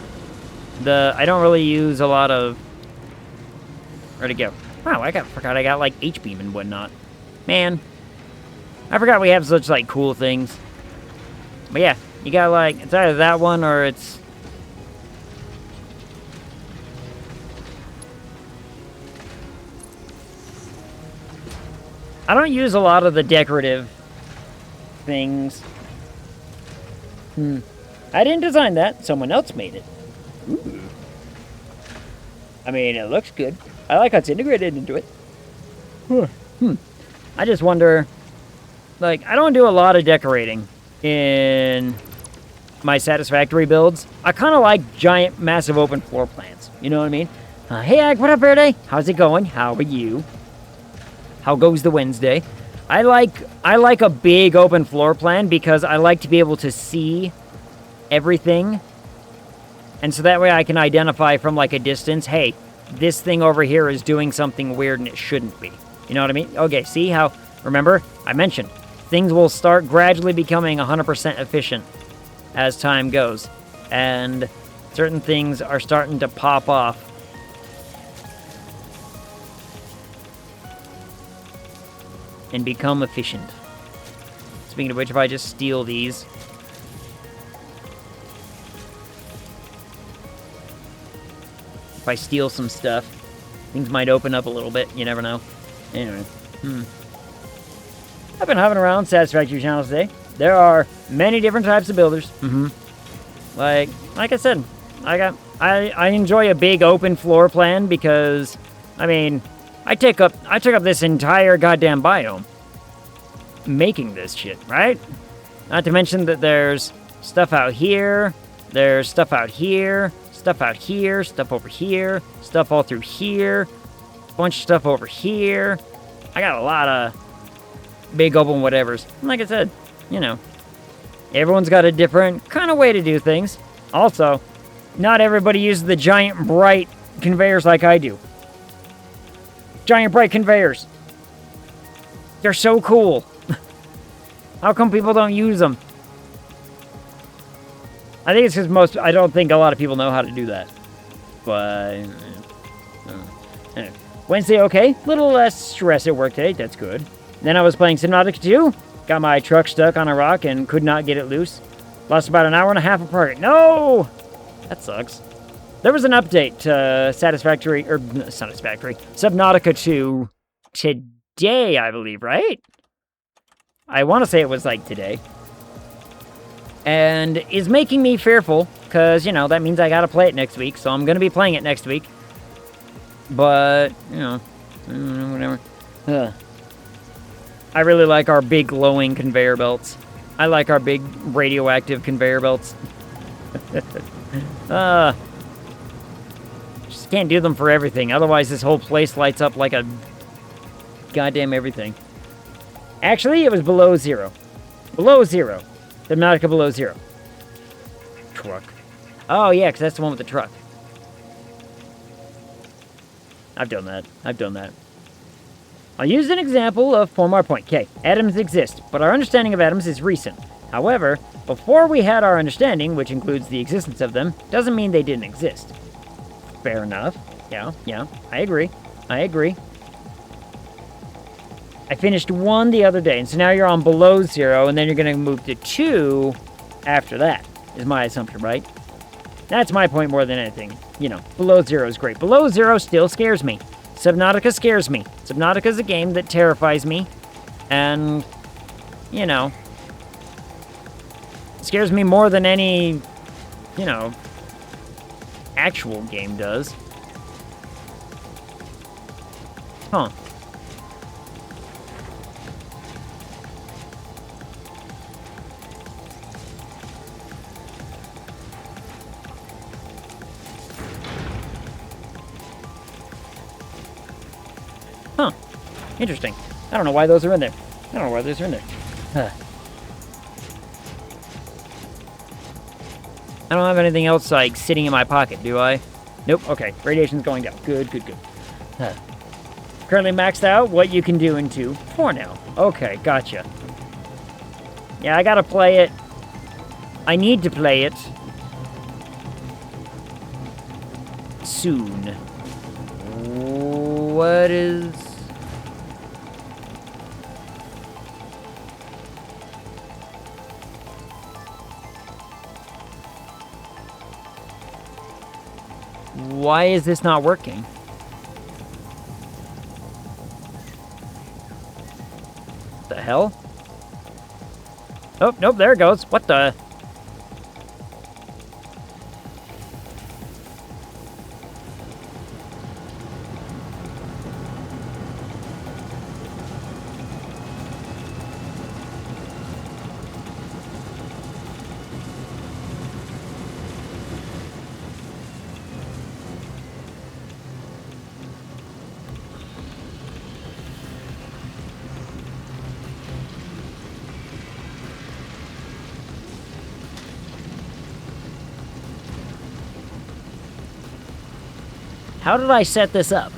I don't really use a lot of... Where'd it go? Wow, forgot I got, like, H-beam and whatnot. Man. I forgot we have such, like, cool things. But yeah, you got, like, it's either that one or it's... I don't use a lot of the decorative things. I didn't design that. Someone else made it. Ooh. I mean, it looks good. I like how it's integrated into it. I just wonder... Like, I don't do a lot of decorating in my Satisfactory builds. I kind of like giant, massive open floor plans. You know what I mean? Hey, Ag, what up, Verde? How's it going? How are you? How goes the Wednesday? I like a big open floor plan because I like to be able to see everything. And so that way I can identify from, like, a distance, hey, this thing over here is doing something weird and it shouldn't be. You know what I mean? Okay, see how... Remember, I mentioned, things will start gradually becoming 100% efficient as time goes. And certain things are starting to pop off. And become efficient. Speaking of which, if I just steal these... If I steal some stuff, things might open up a little bit. You never know. Anyway. I've been hopping around Satisfactory channel today. There are many different types of builders. Like I said, I enjoy a big open floor plan because, I mean, I took up this entire goddamn biome making this shit, right? Not to mention that there's stuff out here, there's stuff out here, stuff out here, stuff over here, stuff all through here, bunch of stuff over here. I got a lot of big open whatevers. And like I said, you know, everyone's got a different kind of way to do things. Also, not everybody uses the giant bright conveyors like I do. Giant bright conveyors. They're so cool. How come people don't use them? I think it's because I don't think a lot of people know how to do that. But, anyway. Wednesday, okay. Little less stress at work today. That's good. Then I was playing Subnautica 2. Got my truck stuck on a rock and could not get it loose. Lost about an hour and a half of progress. No! That sucks. There was an update to Subnautica 2 today, I believe, right? I want to say it was like today. And is making me fearful, because, you know, that means I gotta play it next week, so I'm gonna be playing it next week. But, you know, whatever. I really like our big glowing conveyor belts. I like our big radioactive conveyor belts. Just can't do them for everything, otherwise this whole place lights up like a goddamn everything. Actually, it was below zero. Below zero. Subnautica below zero. Truck. Oh, yeah, because that's the one with the truck. I've done that. I've done that. I'll use an example of form our point. Okay, atoms exist, but our understanding of atoms is recent. However, before we had our understanding, which includes the existence of them, doesn't mean they didn't exist. Fair enough. Yeah, I agree. I agree. I finished 1 the other day, and so now you're on below 0, and then you're going to move to 2 after that, is my assumption, right? That's my point more than anything. You know, below 0 is great. Below 0 still scares me. Subnautica scares me. Subnautica is a game that terrifies me, and, you know, scares me more than any, you know, actual game does. Huh. Huh. Interesting. I don't know why those are in there. I don't know why those are in there. Huh. I don't have anything else, like, sitting in my pocket, do I? Nope. Okay. Radiation's going down. Good. Huh. Currently maxed out what you can do in 2 for now. Okay, gotcha. Yeah, I gotta play it. I need to play it soon. What is... Why is this not working? The hell? Oh, nope, there it goes. What the... How did I set this up?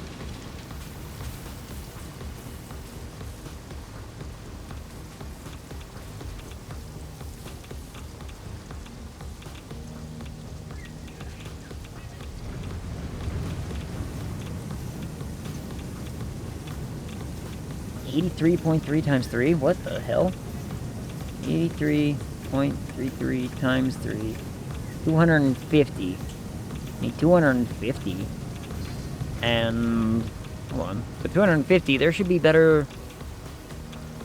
$83.3 times 3? What the hell? 83.33 times 3. 250. I need 250. And... hold on. With 250, there should be better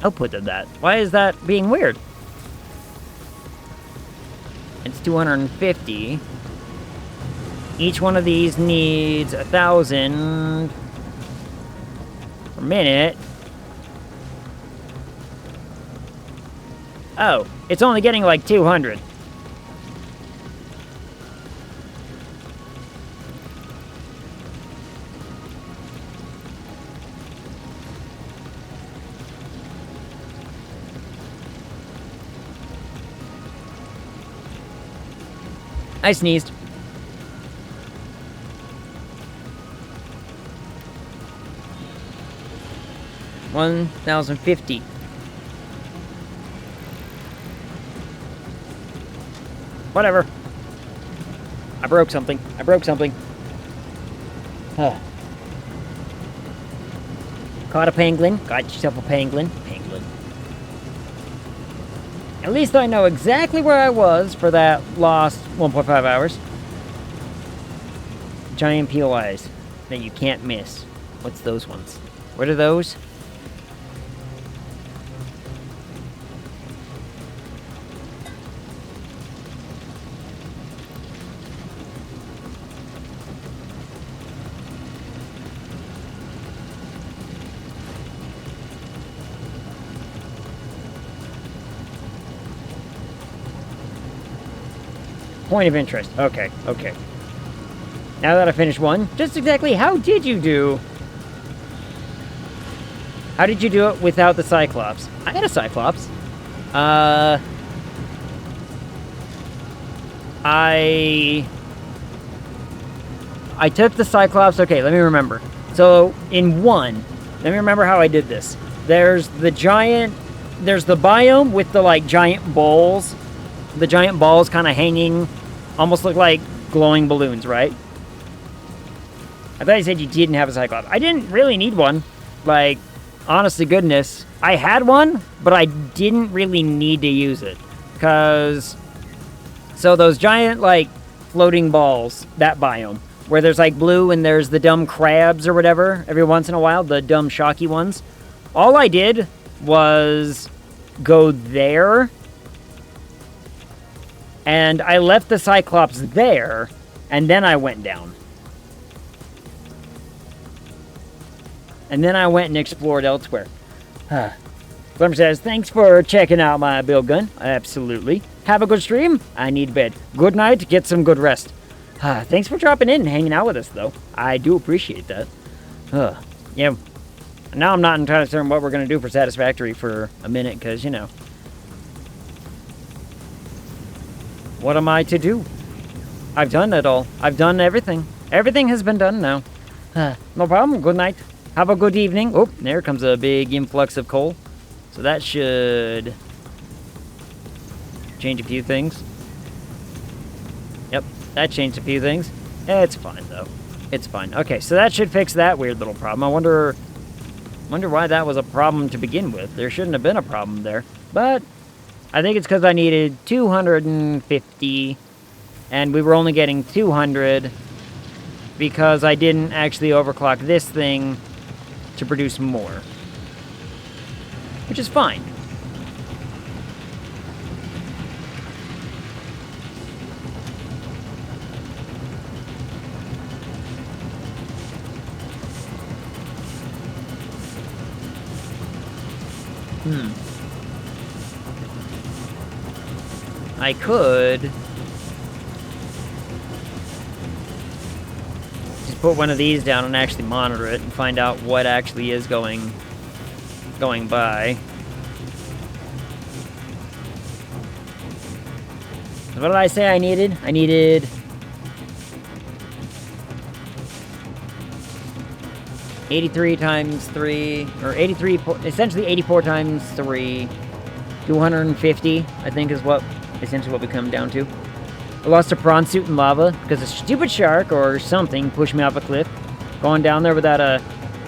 output than that. Why is that being weird? It's 250. Each one of these needs 1,000 per minute. Oh, it's only getting like 200. I sneezed. $1,050. Whatever. I broke something. Huh. Caught a pangolin. Got yourself a pangolin. At least I know exactly where I was for that lost 1.5 hours. Giant peel eyes that you can't miss. What's those ones? What are those? Point of interest. Okay. Now that I finished one, just exactly how did you do? How did you do it without the Cyclops? I had a Cyclops. I I took the Cyclops. Okay, let me remember. So in 1, let me remember how I did this. There's the biome with the like giant balls. The giant balls kind of hanging, almost look like glowing balloons, right? I thought you said you didn't have a Cyclops. I didn't really need one. Like, honest to goodness, I had one, but I didn't really need to use it. Because, so those giant, like, floating balls, that biome, where there's, like, blue and there's the dumb crabs or whatever, every once in a while, the dumb shocky ones. All I did was go there, and I left the Cyclops there, and then I went down. And then I went and explored elsewhere. Glimmer says, thanks for checking out my build gun. Absolutely. Have a good stream. I need bed. Good night. Get some good rest. Thanks for dropping in and hanging out with us, though. I do appreciate that. Yeah. Now I'm not entirely certain what we're going to do for Satisfactory for a minute, because, you know. What am I to do? I've done it all. I've done everything. Everything has been done now. No problem. Good night. Have a good evening. Oh, there comes a big influx of coal. So that should change a few things. Yep, that changed a few things. It's fine, though. It's fine. Okay, so that should fix that weird little problem. I wonder why that was a problem to begin with. There shouldn't have been a problem there. But I think it's because I needed 250, and we were only getting 200 because I didn't actually overclock this thing to produce more, which is fine. I could just put one of these down and actually monitor it and find out what actually is going by. What did I say I needed? I needed 83 times 3, or 83, essentially 84 times 3, 250, I think is what, essentially what we come down to. I lost a prawn suit in lava because a stupid shark or something pushed me off a cliff. Going down there without a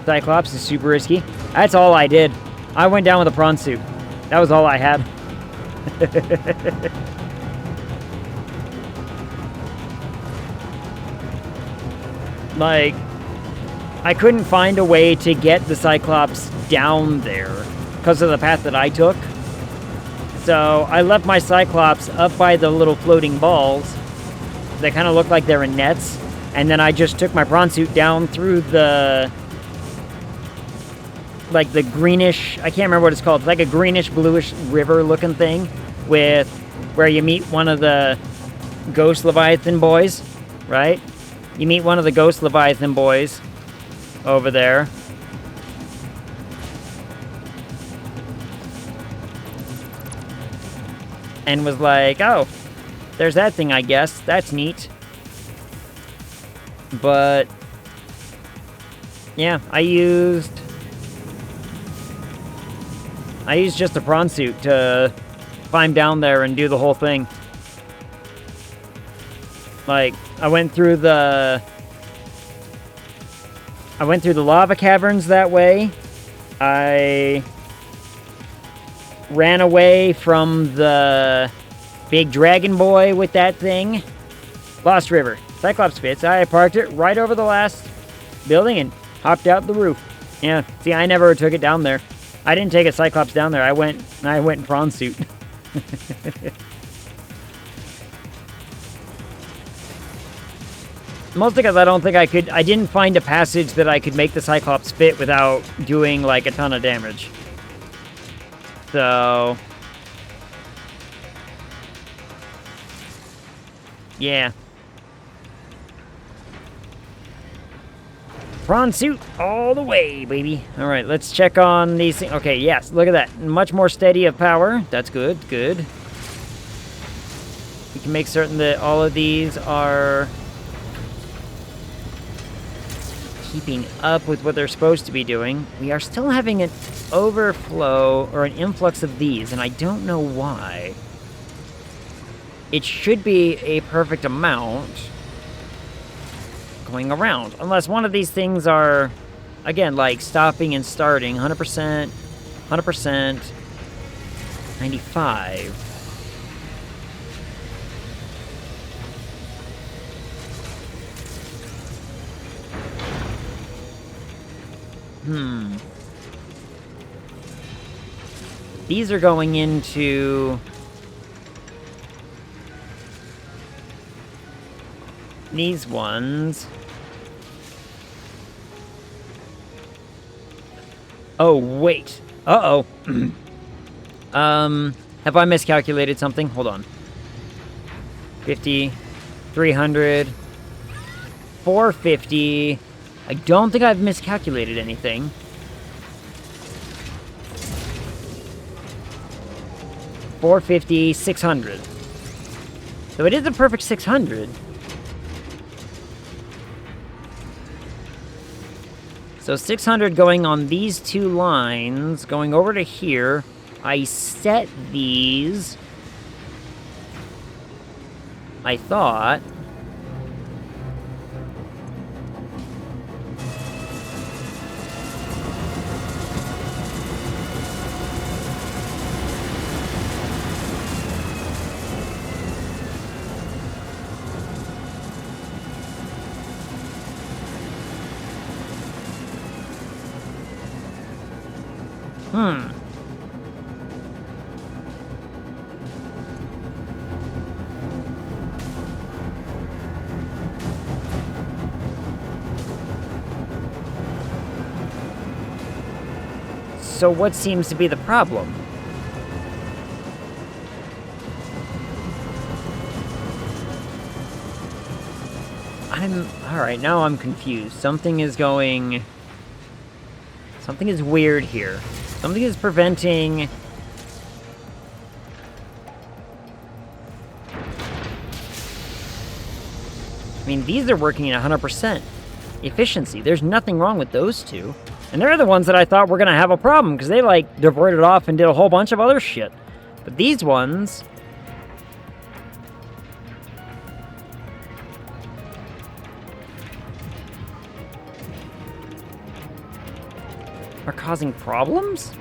Cyclops is super risky. That's all I did. I went down with a prawn suit. That was all I had. Like, I couldn't find a way to get the Cyclops down there because of the path that I took. So I left my Cyclops up by the little floating balls. They kind of look like they're in nets. And then I just took my prawn suit down through the, like the greenish, I can't remember what it's called. It's like a greenish bluish river looking thing with where you meet one of the ghost Leviathan boys, right? You meet one of the ghost Leviathan boys over there. And was like, oh, there's that thing, I guess. That's neat. But yeah, I used just a prawn suit to climb down there and do the whole thing. Like, I went through the lava caverns that way. I ran away from the big dragon boy with that thing. Lost River. Cyclops fits. I parked it right over the last building and hopped out the roof. Yeah, see, I never took it down there. I didn't take a Cyclops down there. I went in prawn suit. Mostly because I don't think I didn't find a passage that I could make the Cyclops fit without doing, like, a ton of damage. So yeah. Prawn suit all the way, baby. All right, let's check on these things. Okay, yes, look at that. Much more steady of power. That's good, good. We can make certain that all of these are keeping up with what they're supposed to be doing. We are still having an overflow or an influx of these, and I don't know why. It should be a perfect amount going around, unless one of these things are, again, like stopping and starting, 100%, 100%, 95. These are going into these ones. Oh, wait. Uh-oh. Have I miscalculated something? Hold on. 50, 300, 450. I don't think I've miscalculated anything. $450, 600. So it is a perfect 600. So 600 going on these two lines, going over to here. I set these, I thought. So what seems to be the problem? Alright, now I'm confused. Something is weird here. Something is preventing... I mean, these are working at 100% efficiency. There's nothing wrong with those two. And they're the ones that I thought were going to have a problem, because they, like, diverted off and did a whole bunch of other shit. But these ones... are causing problems?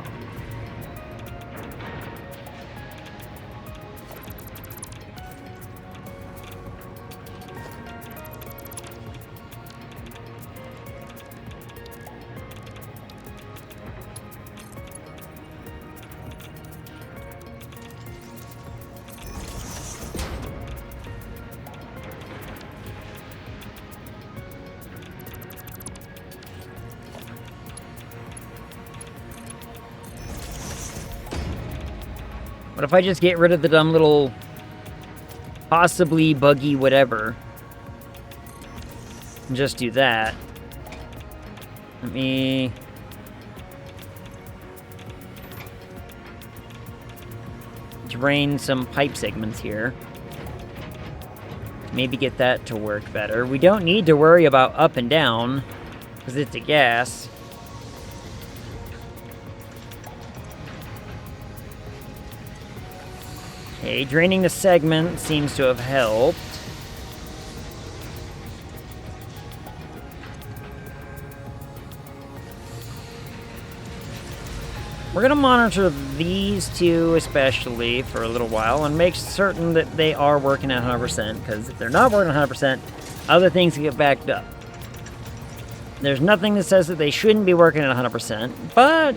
What if I just get rid of the dumb little possibly buggy whatever? And just do that. Let me... drain some pipe segments here. Maybe get that to work better. We don't need to worry about up and down, because it's a gas. Okay, draining the segment seems to have helped. We're going to monitor these two especially for a little while and make certain that they are working at 100%, because if they're not working at 100%, other things can get backed up. There's nothing that says that they shouldn't be working at 100%, but...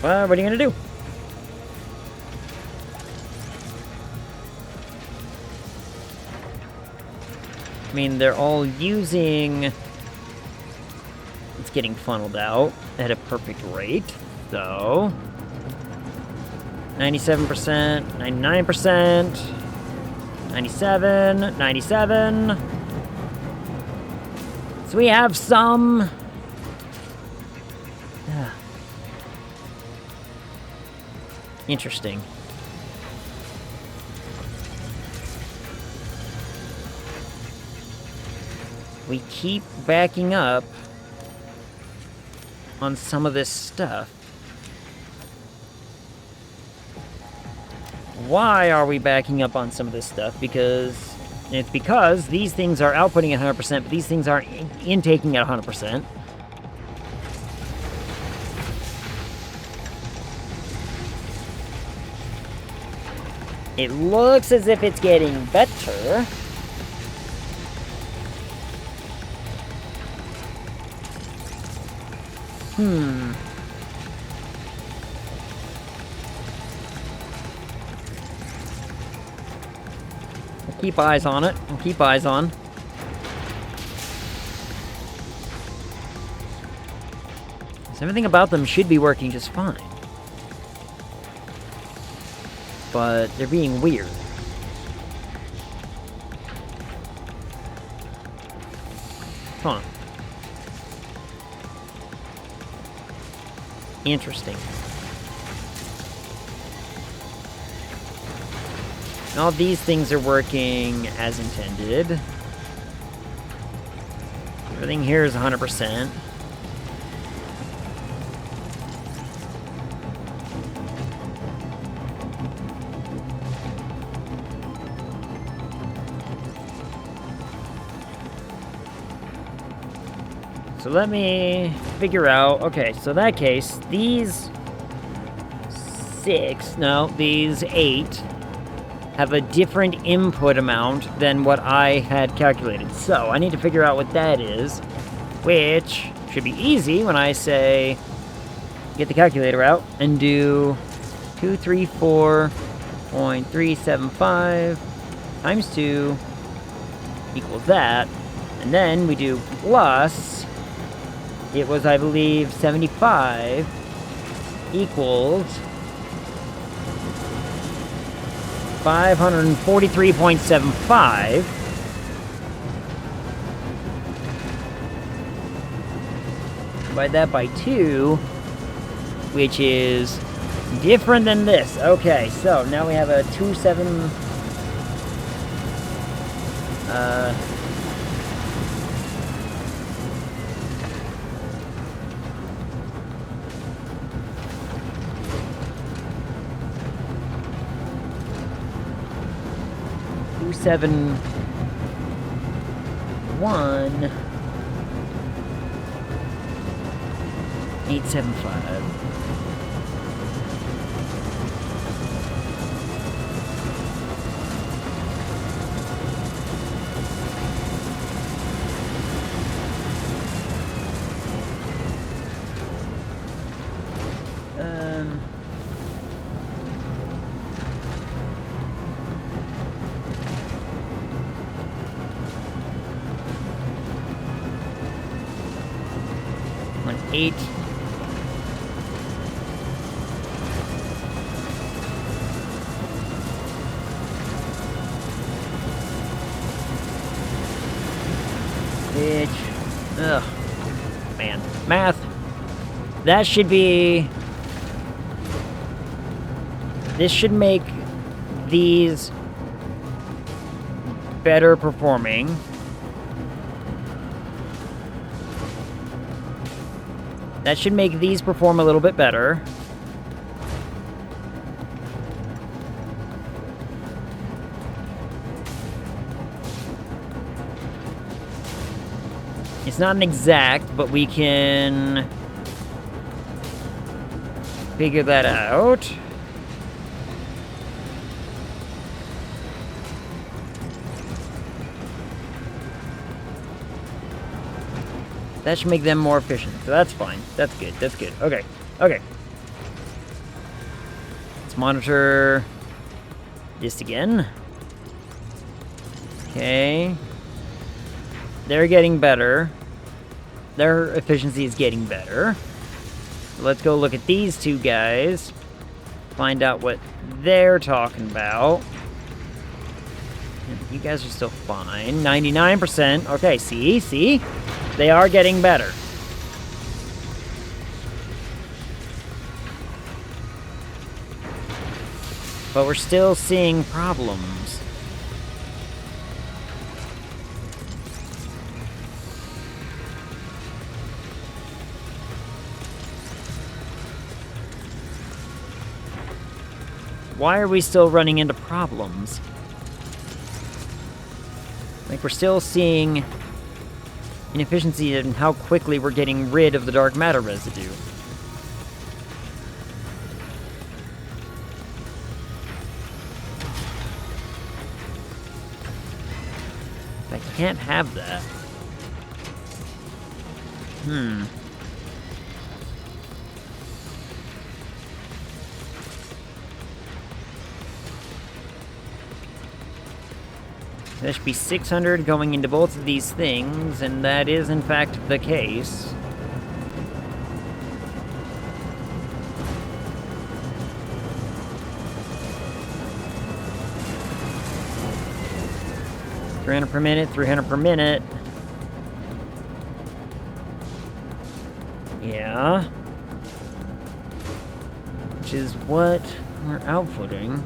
well, what are you going to do? I mean, they're all using... it's getting funneled out at a perfect rate, so... 97%, 99%, 97, 97... so we have some... interesting. we keep backing up on some of this stuff. Why are we backing up on some of this stuff? It's because these things are outputting at 100%, but these things aren't intaking at 100%. It looks as if it's getting better. Keep eyes on it. We'll keep eyes on. So everything about them should be working just fine. But they're being weird. Huh. Interesting. All these things are working as intended. Everything here is 100%. So let me figure out, okay, so in that case, these 8 have a different input amount than what I had calculated. So I need to figure out what that is, which should be easy when I say, get the calculator out and do 234.375 times 2 equals that. And then we do plus, it was, I believe, 75 equals 543.75. Divide that by 2, which is different than this. Okay, so now we have a 27... 271 875. Like 8. Bitch. Ugh. Man. Math. That should be... This should make these better performing. That should make these perform a little bit better. It's not an exact, but we can figure that out. That should make them more efficient, so that's fine. That's good, that's good. Okay, okay. Let's monitor this again. Okay. They're getting better. Their efficiency is getting better. Let's go look at these two guys. Find out what they're talking about. You guys are still fine. 99%. Okay, see? They are getting better. But we're still seeing problems. Why are we still running into problems? Like, we're still seeing inefficiency in how quickly we're getting rid of the dark matter residue. I can't have that. There should be 600 going into both of these things, and that is in fact the case. $300 per minute, 300 per minute. Yeah. Which is what we're outputting.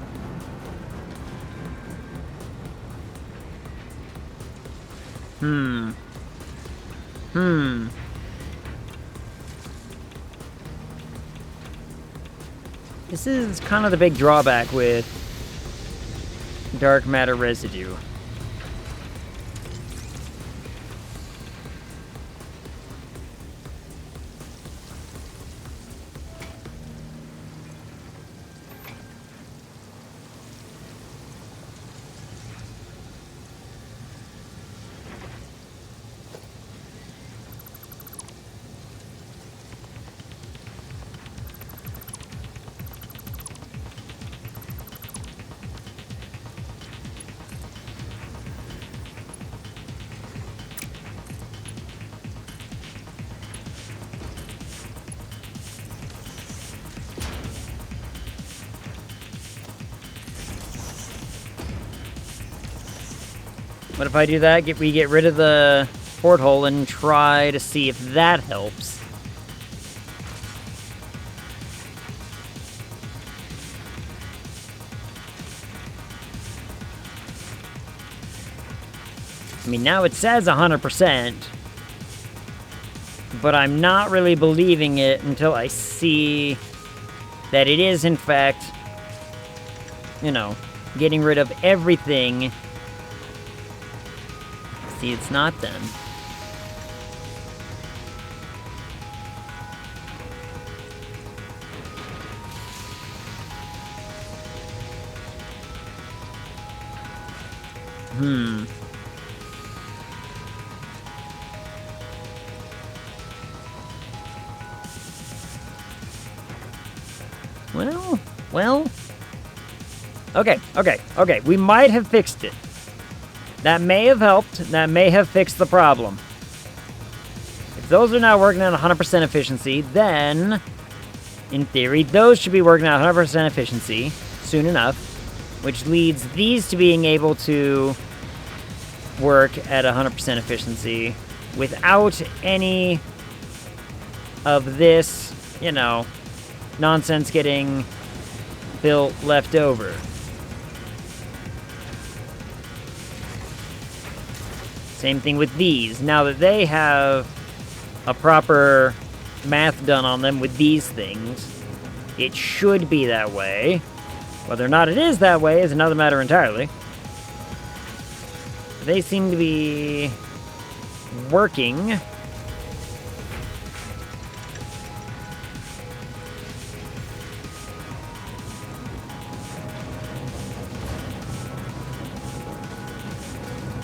This is kind of the big drawback with dark matter residue. What if I do that? We get rid of the porthole and try to see if that helps. I mean, now it says 100%, but I'm not really believing it until I see that it is, in fact, you know, getting rid of everything. See, it's not then. Well. Okay. We might have fixed it. That may have helped. That may have fixed the problem. If those are now working at 100% efficiency, then, in theory, those should be working at 100% efficiency soon enough, which leads these to being able to work at 100% efficiency without any of this, you know, nonsense getting built left over. Same thing with these. Now that they have a proper math done on them with these things, it should be that way. Whether or not it is that way is another matter entirely. They seem to be working.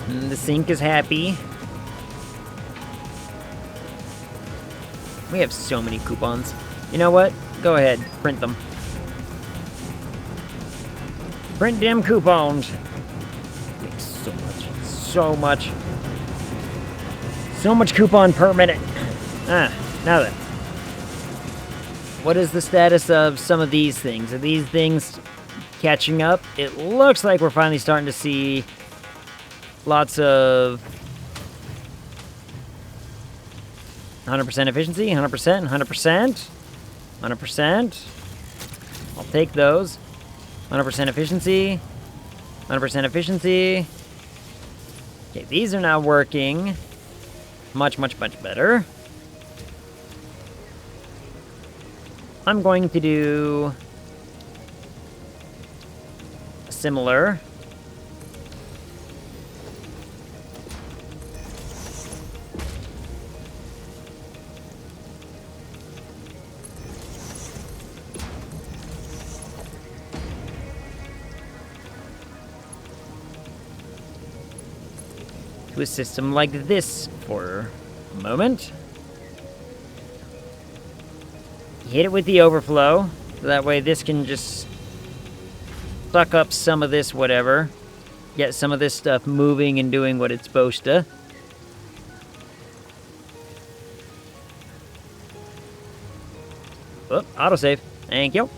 And the sink is happy. We have so many coupons. You know what? Go ahead, print them. Print them coupons. Makes so much coupon per minute. Now then. What is the status of some of these things? Are these things catching up? It looks like we're finally starting to see lots of 100% efficiency, 100%, 100%, 100%. I'll take those. 100% efficiency, 100% efficiency. Okay, these are now working much better. I'm going to do similar. To a system like this for a moment. Hit it with the overflow, so that way this can just suck up some of this whatever. Get some of this stuff moving and doing what it's supposed to. Oh, autosave. Thank you.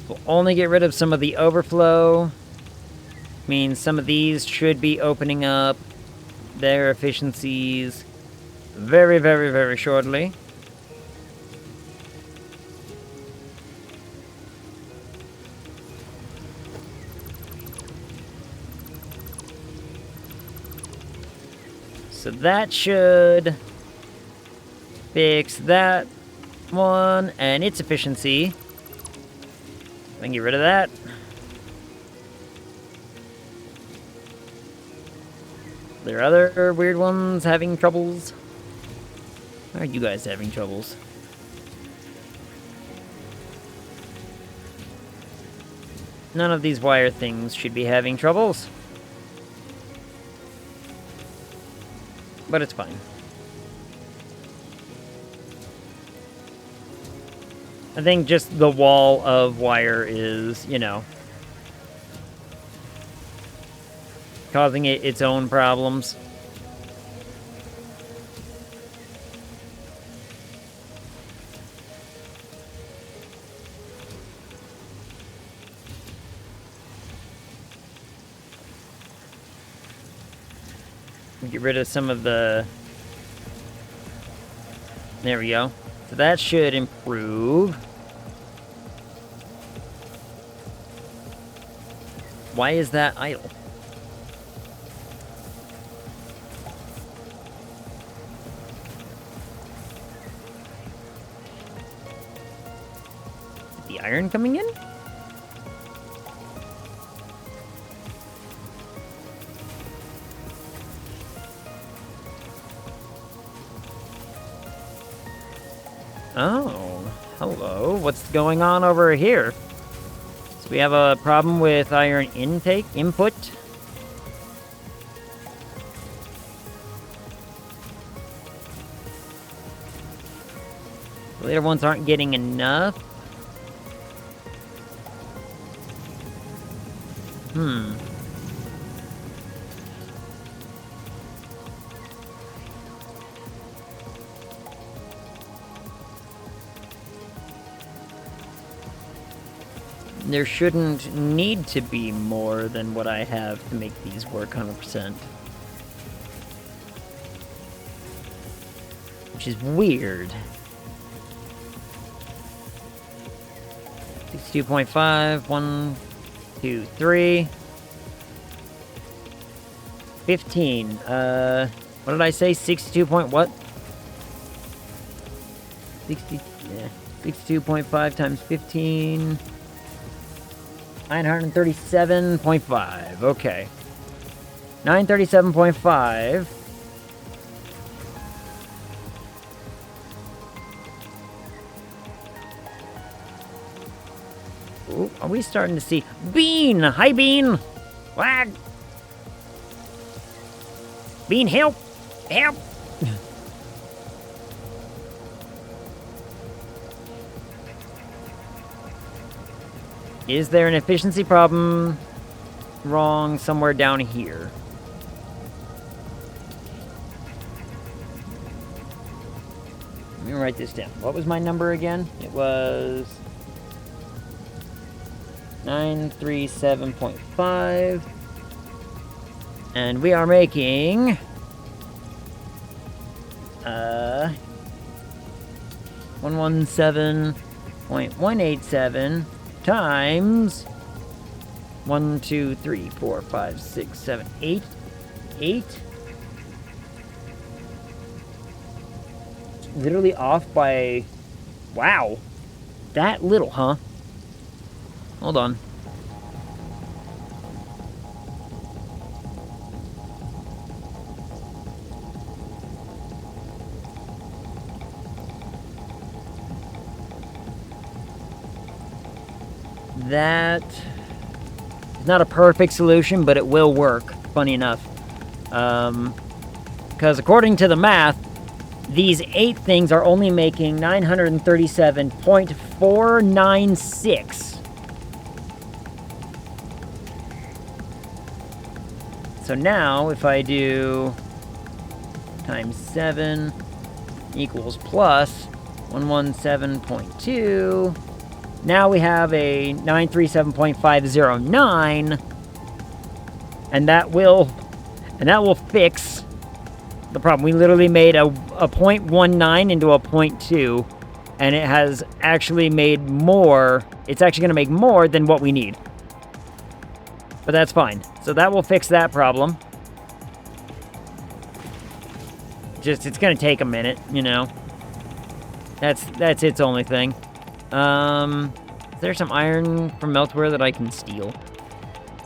We'll only get rid of some of the overflow. Means some of these should be opening up their efficiencies very, very, very shortly. So that should fix that one and its efficiency. I can get rid of that. There are other weird ones having troubles. Why are you guys having troubles? None of these wire things should be having troubles. But it's fine. I think just the wall of wire is, you know, causing it its own problems. Get rid of some of the... There we go. So that should improve. Why is that idle? Is the iron coming in? Oh, hello. What's going on over here? So we have a problem with iron input. The later ones aren't getting enough. There shouldn't need to be more than what I have to make these work 100%. Which is weird. 62.5, 1, 2, 3. 15. What did I say? 62 point what? 60, yeah. 62.5 times 15. 937.5. Okay. 937.5. Ooh, are we starting to see... Bean! Hi, Bean! Wag! Bean, help! Help! Is there an efficiency problem wrong somewhere down here? Let me write this down. What was my number again? It was 937.5. And we are making 117.187 times 1, 2, 3, 4, 5, 6, 7, 8. 8. Literally off by Wow. That little, huh? Hold on. That is not a perfect solution, but it will work, funny enough. Because according to the math, these 8 things are only making 937.496. So now, if I do times 7 equals plus 117.2, now we have a 937.509, and that will fix the problem. We literally made a 0.19 into a 0.2, and it has actually made more. It's actually going to make more than what we need. But that's fine. So that will fix that problem. Just, it's going to take a minute, you know. That's its only thing. Is there some iron from elsewhere that I can steal?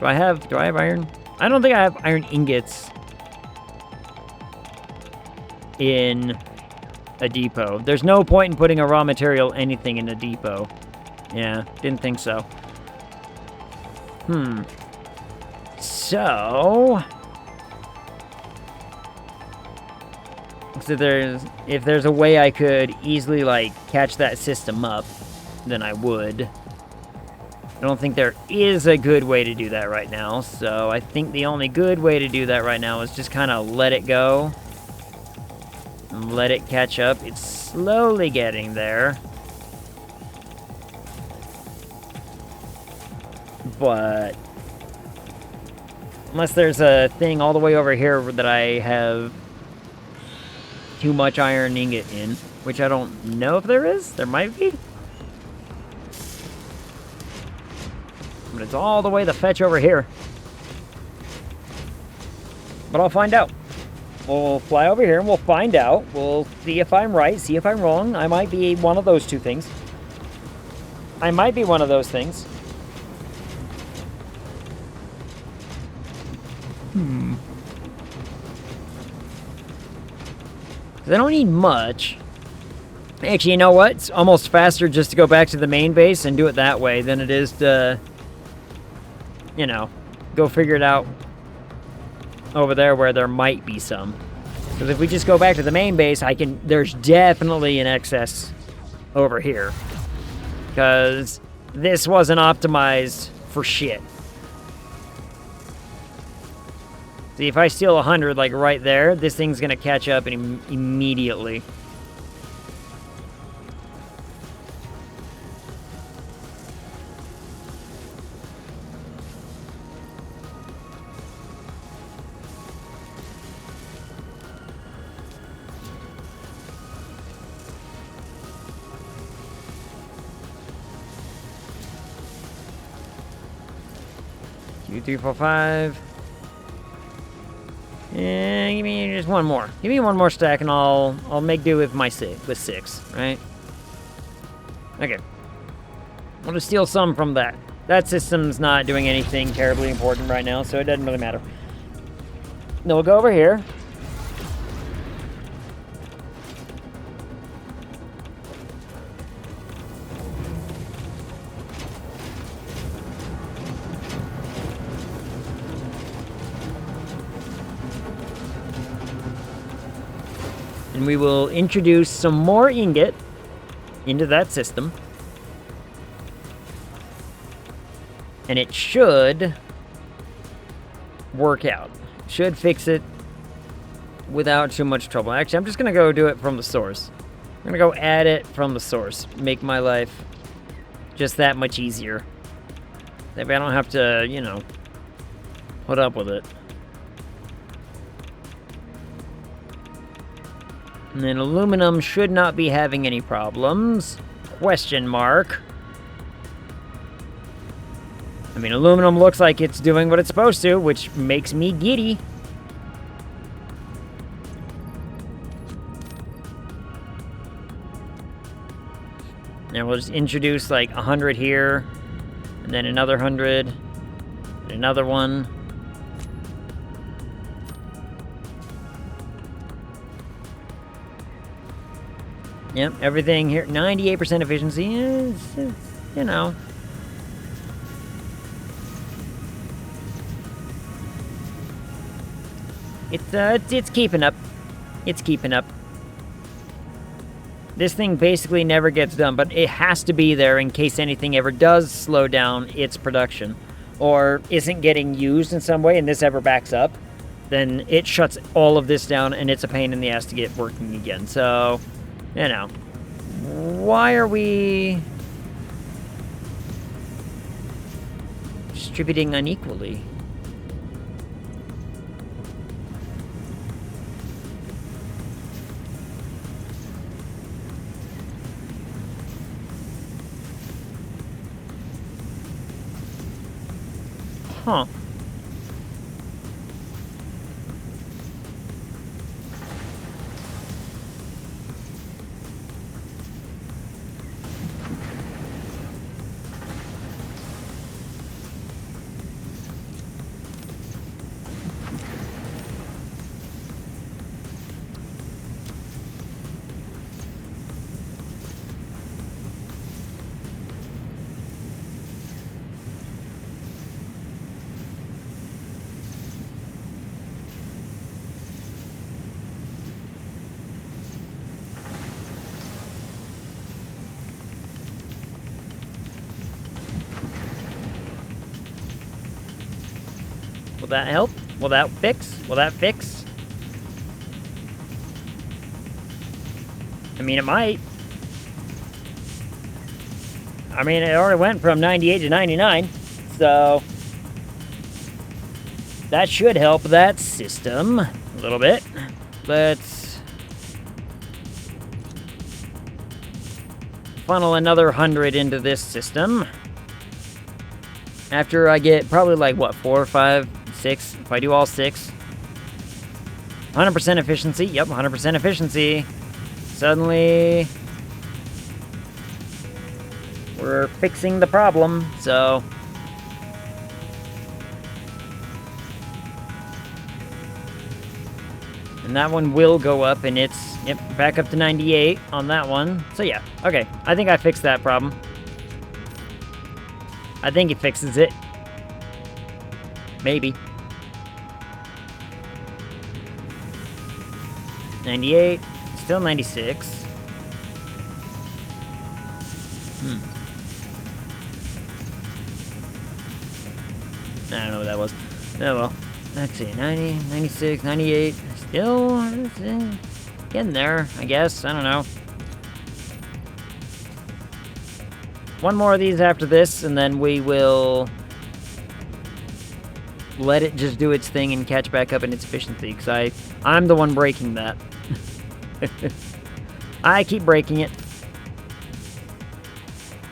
Do I have iron? I don't think I have iron ingots in a depot. There's no point in putting a raw material anything in a depot. Yeah, didn't think so. So if there's a way I could easily, like, catch that system up, then I would. I don't think there is a good way to do that right now, so I think the only good way to do that right now is just kind of let it go. And let it catch up. It's slowly getting there. But unless there's a thing all the way over here that I have too much iron ingot in, which I don't know if there is. There might be. But it's all the way the fetch over here. But I'll find out. We'll fly over here and we'll find out. We'll see if I'm right, see if I'm wrong. I might be one of those two things. I might be one of those things. I don't need much. Actually, you know what? It's almost faster just to go back to the main base and do it that way than it is to, you know, go figure it out over there where there might be some. Because if we just go back to the main base, there's definitely an excess over here. Because this wasn't optimized for shit. See, if I steal 100, like, right there, this thing's gonna catch up immediately. Two, three, four, five. Yeah, give me just one more. Give me one more stack, and I'll make do with my six, right? Okay. I'll just steal some from that. That system's not doing anything terribly important right now, so it doesn't really matter. Then we'll go over here. And we will introduce some more ingot into that system. And it should work out. Should fix it without too much trouble. Actually, I'm just going to go do it from the source. I'm going to go add it from the source. Make my life just that much easier. Maybe I don't have to, you know, put up with it. And then aluminum should not be having any problems. Question mark. I mean, aluminum looks like it's doing what it's supposed to, which makes me giddy. And we'll just introduce like 100 here, and then another 100, and another one. Yep, everything here, 98% efficiency is, you know. It's keeping up. It's keeping up. This thing basically never gets done, but it has to be there in case anything ever does slow down its production, or isn't getting used in some way, and this ever backs up, then it shuts all of this down, and it's a pain in the ass to get working again. So, you know, why are we distributing unequally? Huh. Will that help? Will that fix? Will that fix? I mean, it might. I mean, it already went from 98 to 99, so that should help that system a little bit. Let's funnel another 100 into this system. After I get probably like, what, 4, 5, 6? If I do all 6. 100% efficiency. Yep, 100% efficiency. Suddenly, we're fixing the problem, so. And that one will go up, and it's, yep, back up to 98 on that one. So yeah, okay. I think I fixed that problem. I think it fixes it. Maybe. 98. Still 96. I don't know what that was. Oh well. Let's see. 90, 96, 98. Still getting there, I guess. I don't know. One more of these after this, and then we will let it just do its thing and catch back up in its efficiency, because I'm the one breaking that. I keep breaking it.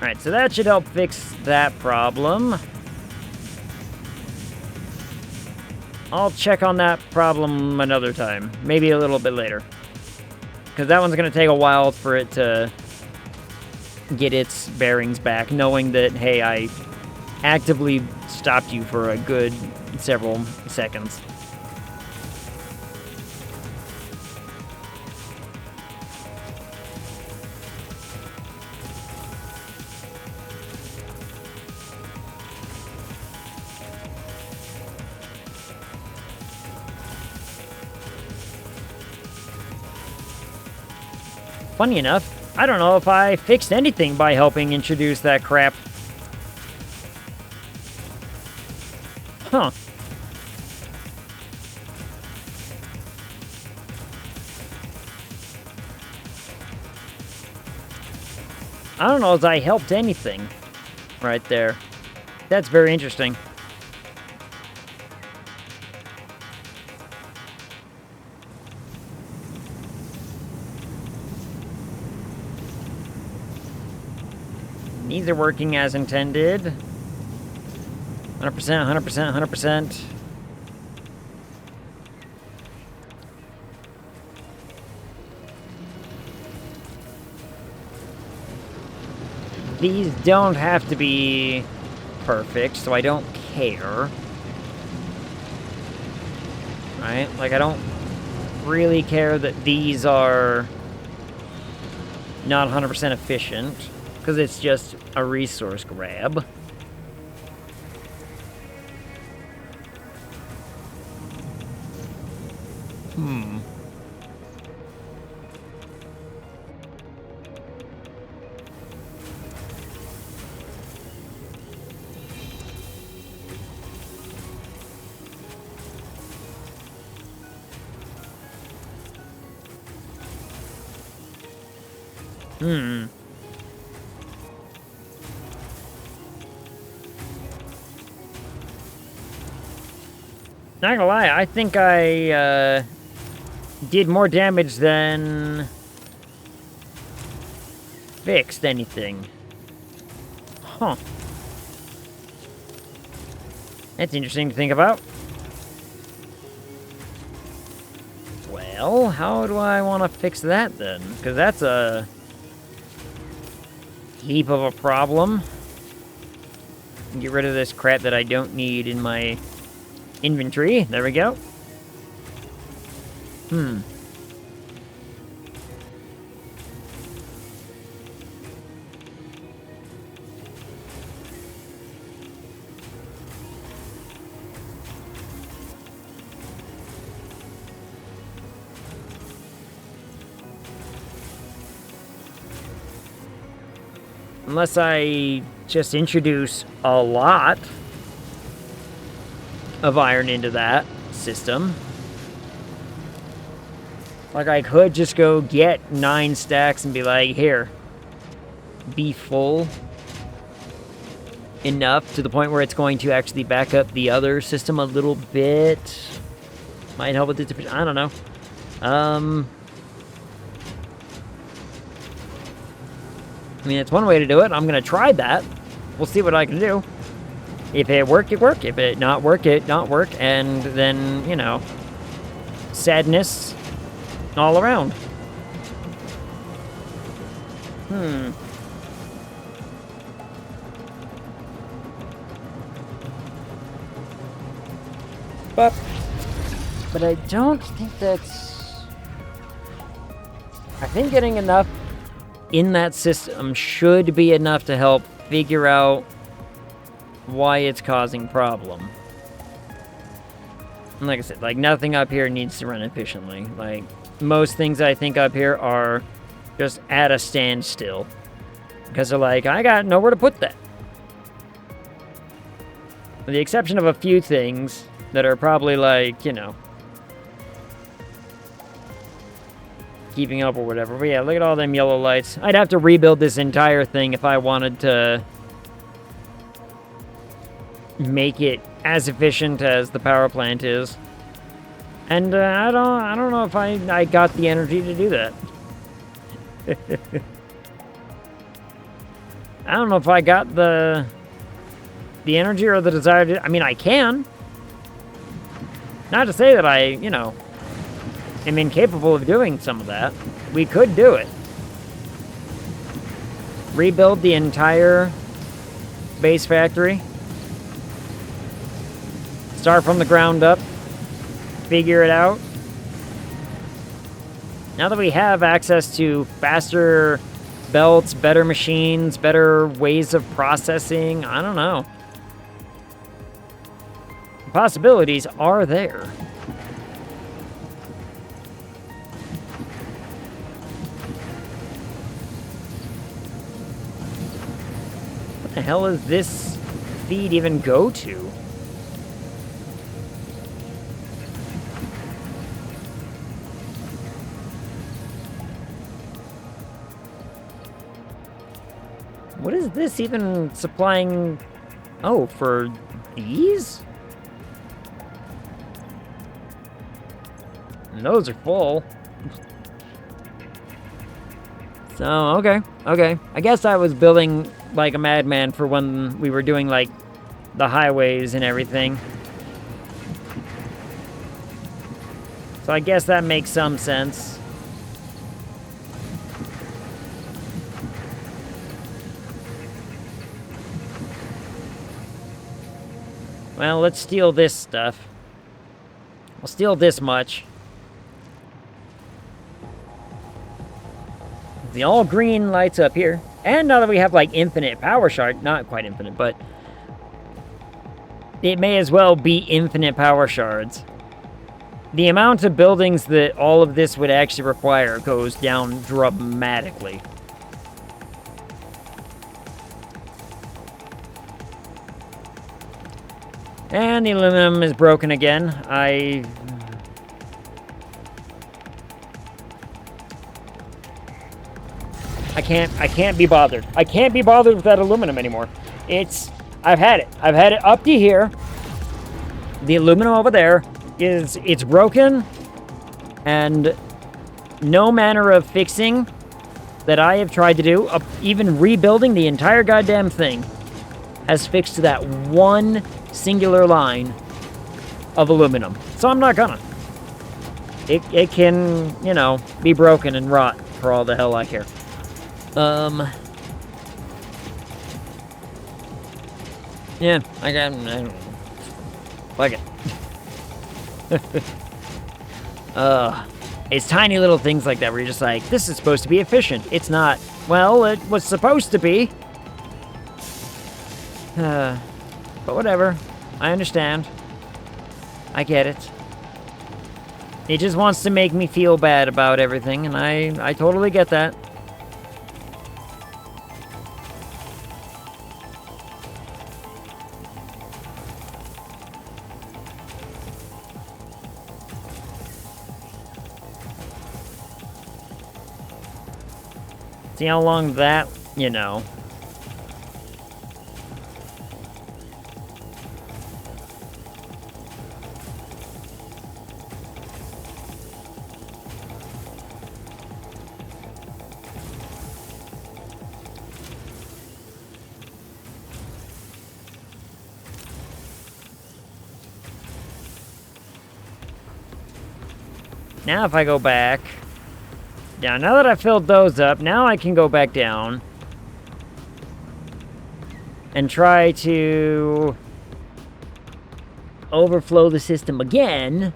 Alright, so that should help fix that problem. I'll check on that problem another time. Maybe a little bit later. Because that one's going to take a while for it to get its bearings back, knowing that, hey, I actively stopped you for a good several seconds. Funny enough, I don't know if I fixed anything by helping introduce that crap. Huh. I don't know if I helped anything right there. That's very interesting. These are working as intended. 100%, 100%, 100%. these don't have to be perfect, so I don't care. Right? Like, I don't really care that these are not 100% efficient, because it's just a resource grab. Not gonna lie, I think I did more damage than fixed anything. Huh. That's interesting to think about. Well, how do I want to fix that then? Because that's a heap of a problem. Get rid of this crap that I don't need in my inventory. There we go. Unless I just introduce a lot of iron into that system. Like, I could just go get 9 stacks and be like, here, be full enough to the point where it's going to actually back up the other system a little bit. Might help with it. I don't know. I mean, it's one way to do it. I'm going to try that. We'll see what I can do. If it work, it work. If it not work, it not work. And then, you know, sadness all around. But I don't think that's... I think getting enough in that system should be enough to help figure out why it's causing problem. And like I said, like, nothing up here needs to run efficiently. Like, most things I think up here are just at a standstill. Because they're like, I got nowhere to put that. With the exception of a few things that are probably like, you know, keeping up or whatever. But yeah, look at all them yellow lights. I'd have to rebuild this entire thing if I wanted to make it as efficient as the power plant is. And I don't know if I got the energy to do that. I don't know if I got the energy or the desire to... I mean, I can. Not to say that I, you know, am incapable of doing some of that. We could do it. Rebuild the entire base factory. Start from the ground up. Figure it out. Now that we have access to faster belts, better machines, better ways of processing, I don't know. The possibilities are there. What the hell is this feed even go to? What is this even supplying? Oh, for these? And those are full. So, okay. I guess I was building like a madman for when we were doing like the highways and everything. So I guess that makes some sense. Well, let's steal this stuff. We'll steal this much. The all green lights up here. And now that we have, like, infinite power shard, not quite infinite, but it may as well be infinite power shards. The amount of buildings that all of this would actually require goes down dramatically. And the aluminum is broken again. I can't be bothered. I can't be bothered with that aluminum anymore. I've had it. I've had it up to here. The aluminum over there it's broken, and no manner of fixing that I have tried to do, even rebuilding the entire goddamn thing, has fixed that one singular line of aluminum. So I'm not gonna. It can, you know, be broken and rot for all the hell I care. Yeah, I don't know. Fuck it. It's tiny little things like that where you're just like, this is supposed to be efficient. It's not. Well, it was supposed to be. But whatever. I understand. I get it. It just wants to make me feel bad about everything, and I totally get that. See how long that, you know. Now if I go back down, now that I've filled those up, now I can go back down and try to overflow the system again.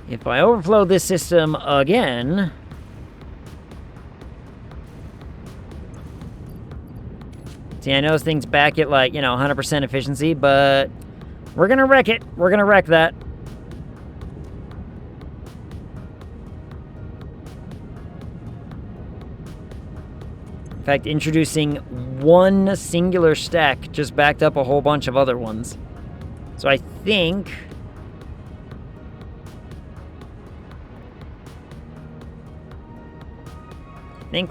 If I overflow this system again, see, I know things back at, like, you know, 100% efficiency, but we're gonna wreck it. We're gonna wreck that. In fact, introducing one singular stack just backed up a whole bunch of other ones. So I think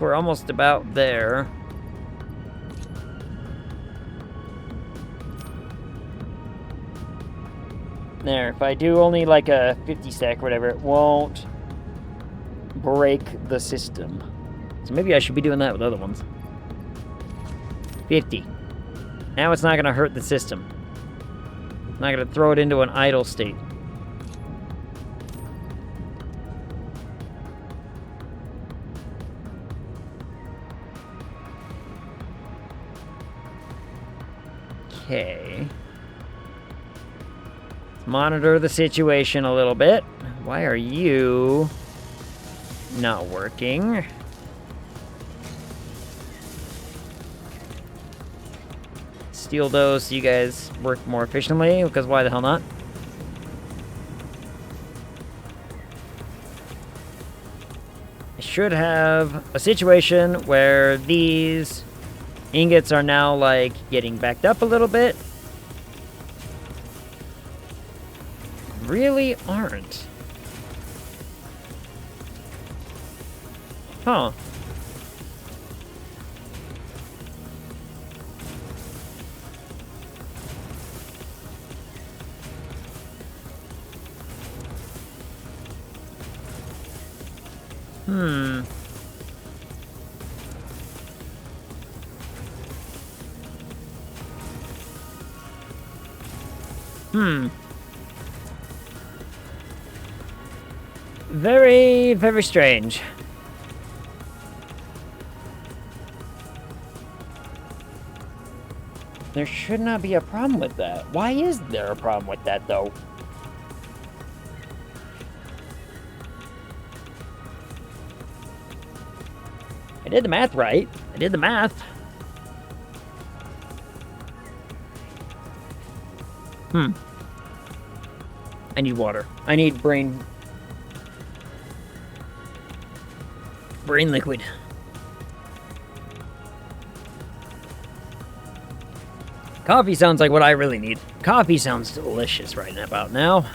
we're almost about there. There, if I do only like a 50 stack or whatever, it won't break the system. So maybe I should be doing that with other ones. 50. Now it's not going to hurt the system. I'm not going to throw it into an idle state. Okay. Let's monitor the situation a little bit. Why are you not working? Steal those so you guys work more efficiently, because why the hell not? I should have a situation where these ingots are now, like, getting backed up a little bit. Really aren't. Huh. Very, very strange. There should not be a problem with that. Why is there a problem with that, though? I did the math right. I did the math. I need water. I need brain liquid. Coffee sounds like what I really need. Coffee sounds delicious right about now.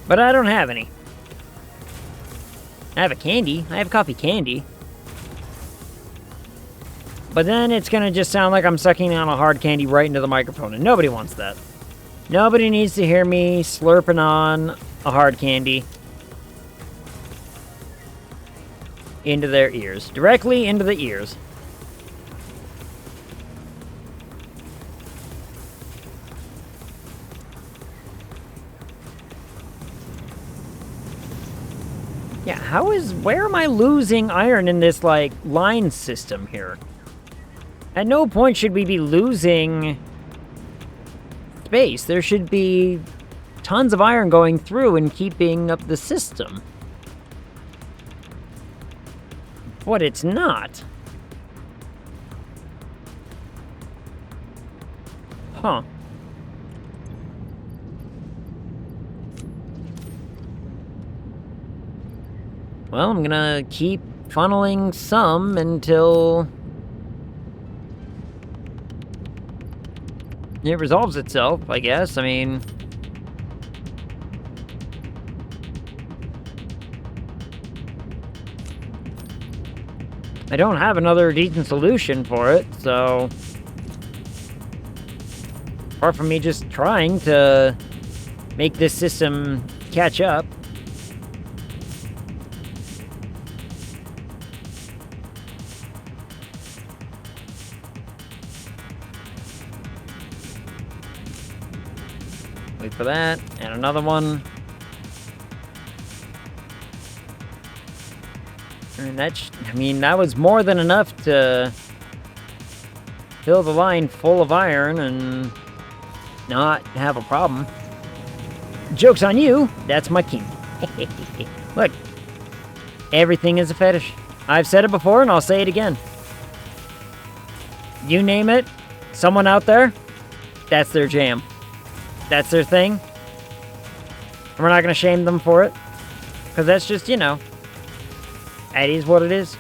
But I don't have any. I have a candy. I have coffee candy. But then it's gonna just sound like I'm sucking on a hard candy right into the microphone, and nobody wants that. Nobody needs to hear me slurping on a hard candy into their ears. Directly into the ears. Yeah, where am I losing iron in this, like, line system here? At no point should we be losing space. There should be tons of iron going through and keeping up the system. But it's not. Huh. Well, I'm gonna keep funneling some until it resolves itself, I guess. I mean, I don't have another decent solution for it, so apart from me just trying to make this system catch up. Wait for that, and another one. And that was more than enough to fill the line full of iron and not have a problem. Joke's on you, that's my king. Look, everything is a fetish. I've said it before and I'll say it again. You name it, someone out there, that's their jam. That's their thing. And we're not going to shame them for it. Because that's just, you know, it is what it is.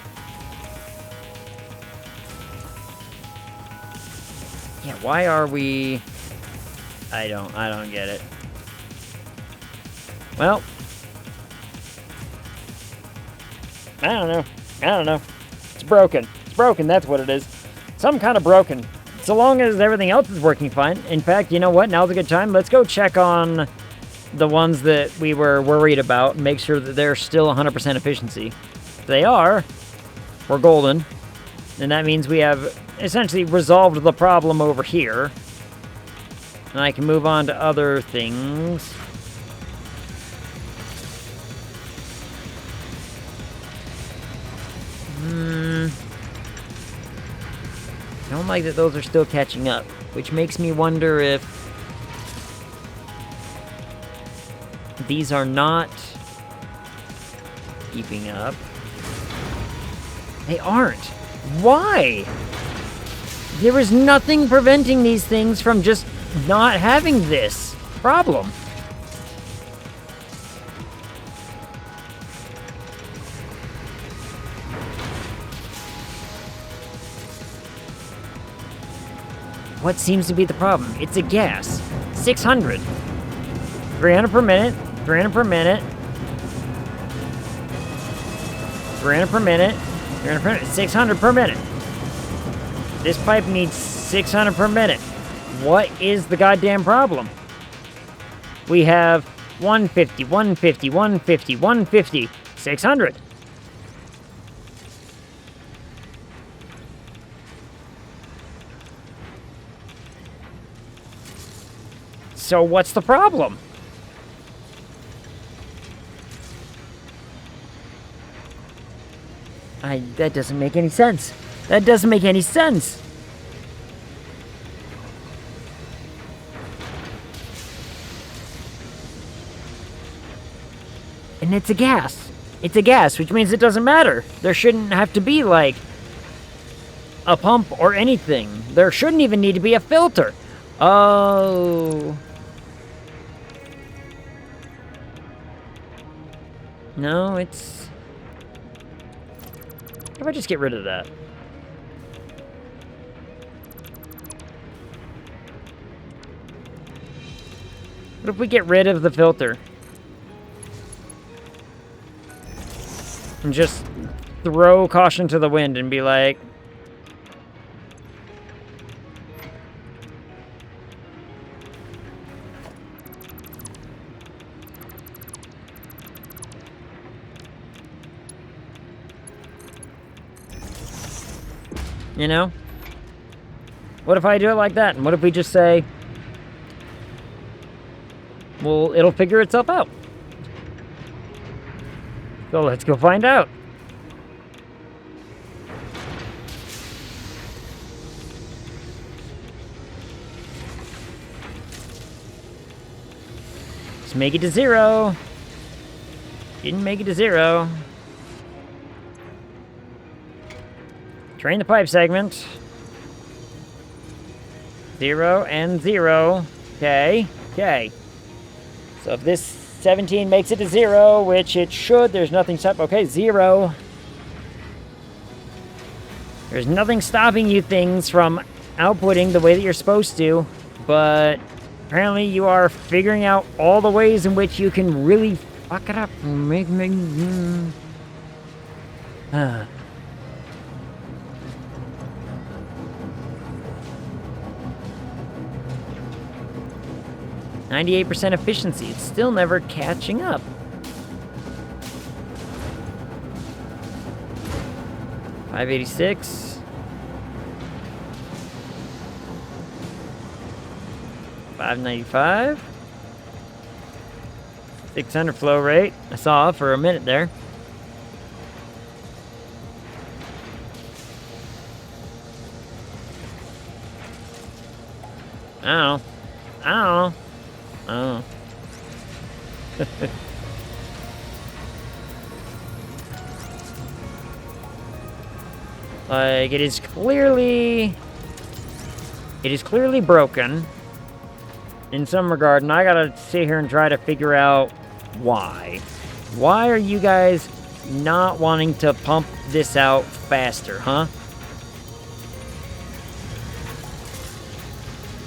Yeah, why are we... I don't get it. Well, I don't know. It's broken. It's broken, that's what it is. Some kind of broken. So long as everything else is working fine. In fact, you know what? Now's a good time. Let's go check on the ones that we were worried about and make sure that they're still 100% efficiency. If they are, we're golden. And that means we have essentially resolved the problem over here. And I can move on to other things. I don't like that those are still catching up, which makes me wonder if these are not keeping up. They aren't. Why? There is nothing preventing these things from just not having this problem. What seems to be the problem? It's a gas. 600. 300 per minute. 300 per minute. 300 per minute. 300 per minute. 600 per minute. This pipe needs 600 per minute. What is the goddamn problem? We have 150, 150, 150, 150, 600. So what's the problem? That doesn't make any sense. That doesn't make any sense. And it's a gas. It's a gas, which means it doesn't matter. There shouldn't have to be, like, a pump or anything. There shouldn't even need to be a filter. Oh. No, it's... How if I just get rid of that? What if we get rid of the filter? And just throw caution to the wind and be like... You know? What if I do it like that? And what if we just say... Well, it'll figure itself out. So let's go find out. Let's make it to 0. Didn't make it to 0. Drain the pipe segment. 0 and 0. Okay. Okay. So if this 17 makes it to 0, which it should, there's nothing stopping. Okay, 0. There's nothing stopping you things from outputting the way that you're supposed to, but apparently you are figuring out all the ways in which you can really fuck it up. 98% efficiency. It's still never catching up. $586. $595. 600 flow rate. I saw for a minute there. I don't know. Oh. Like, it is clearly broken in some regard, and I gotta sit here and try to figure out why. Why are you guys not wanting to pump this out faster, huh?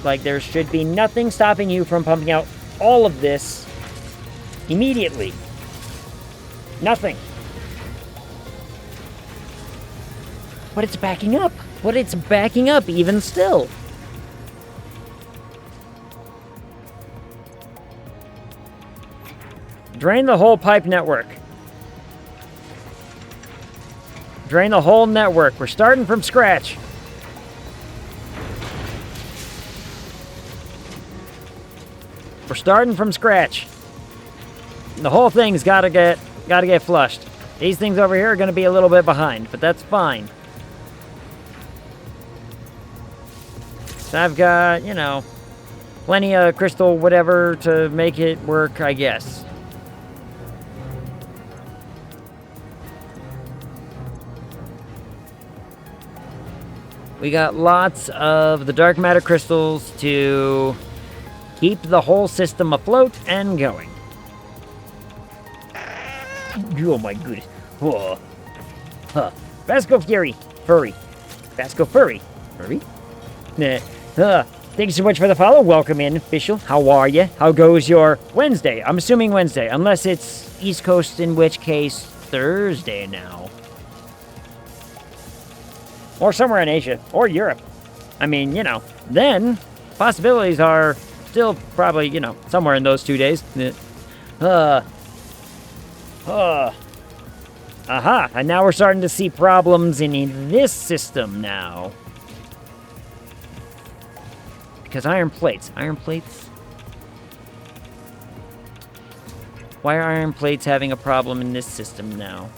Like, there should be nothing stopping you from pumping out all of this immediately. Nothing. But it's backing up. But it's backing up even still. Drain the whole pipe network. Drain the whole network. We're starting from scratch. We're starting from scratch. The whole thing's gotta get flushed. These things over here are gonna be a little bit behind, but that's fine. So I've got, you know, plenty of crystal whatever to make it work, I guess. We got lots of the dark matter crystals to keep the whole system afloat and going. Oh my goodness. Whoa. Huh. Vasco Fury. Furry. Vasco Furry. Furry? Nah. Thank you so much for the follow. Welcome in, official. How are you? How goes your Wednesday? I'm assuming Wednesday, unless it's East Coast, in which case Thursday now. Or somewhere in Asia. Or Europe. I mean, you know, then possibilities are still probably, you know, somewhere in those 2 days. Aha! And now we're starting to see problems in this system now. Because iron plates. Iron plates? Why are iron plates having a problem in this system now?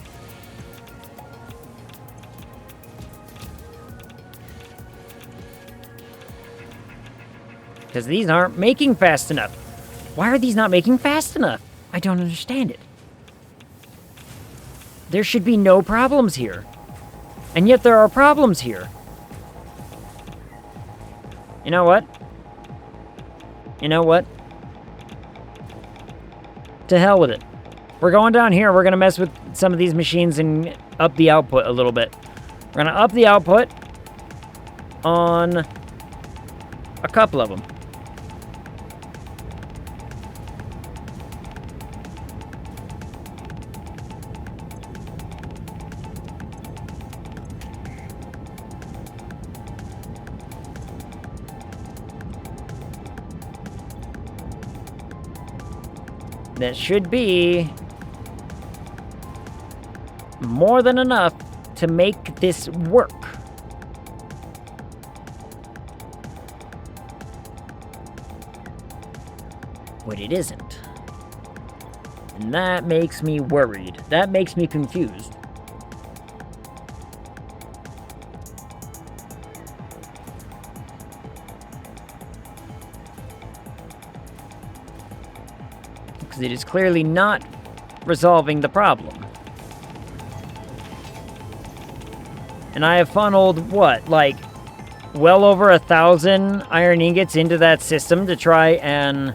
Because these aren't making fast enough. Why are these not making fast enough? I don't understand it. There should be no problems here. And yet there are problems here. You know what? You know what? To hell with it. We're going down here. We're going to mess with some of these machines and up the output a little bit. We're going to up the output on a couple of them. That should be more than enough to make this work. But it isn't. And that makes me worried. That makes me confused. Because it is clearly not resolving the problem. And I have funneled, what, like, well over 1,000 iron ingots into that system to try and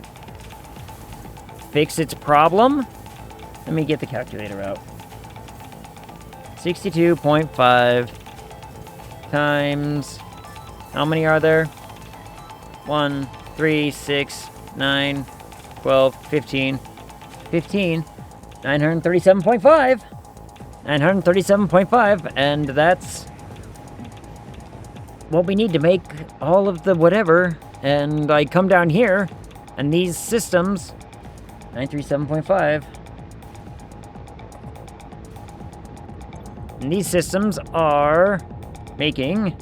fix its problem? Let me get the calculator out. 62.5 times... How many are there? 1, 3, 6, 9, 12, 15... 15, 937.5. 937.5, and that's what we need to make all of the whatever. And I come down here, and these systems, 937.5, and these systems are making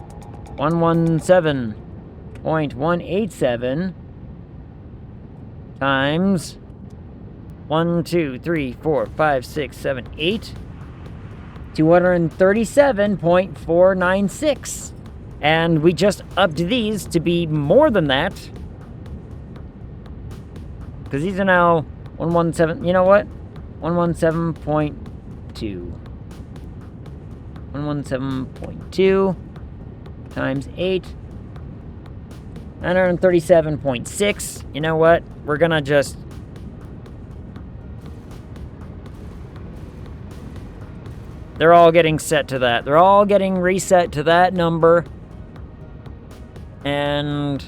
117.187 times 1, 2, 3, 4, 5, 6, 7, 8. 237.496. And we just upped these to be more than that. Because these are now 117. You know what? 117.2. 117.2 times 8. 937.6. You know what? We're gonna just... They're all getting set to that. They're all getting reset to that number. And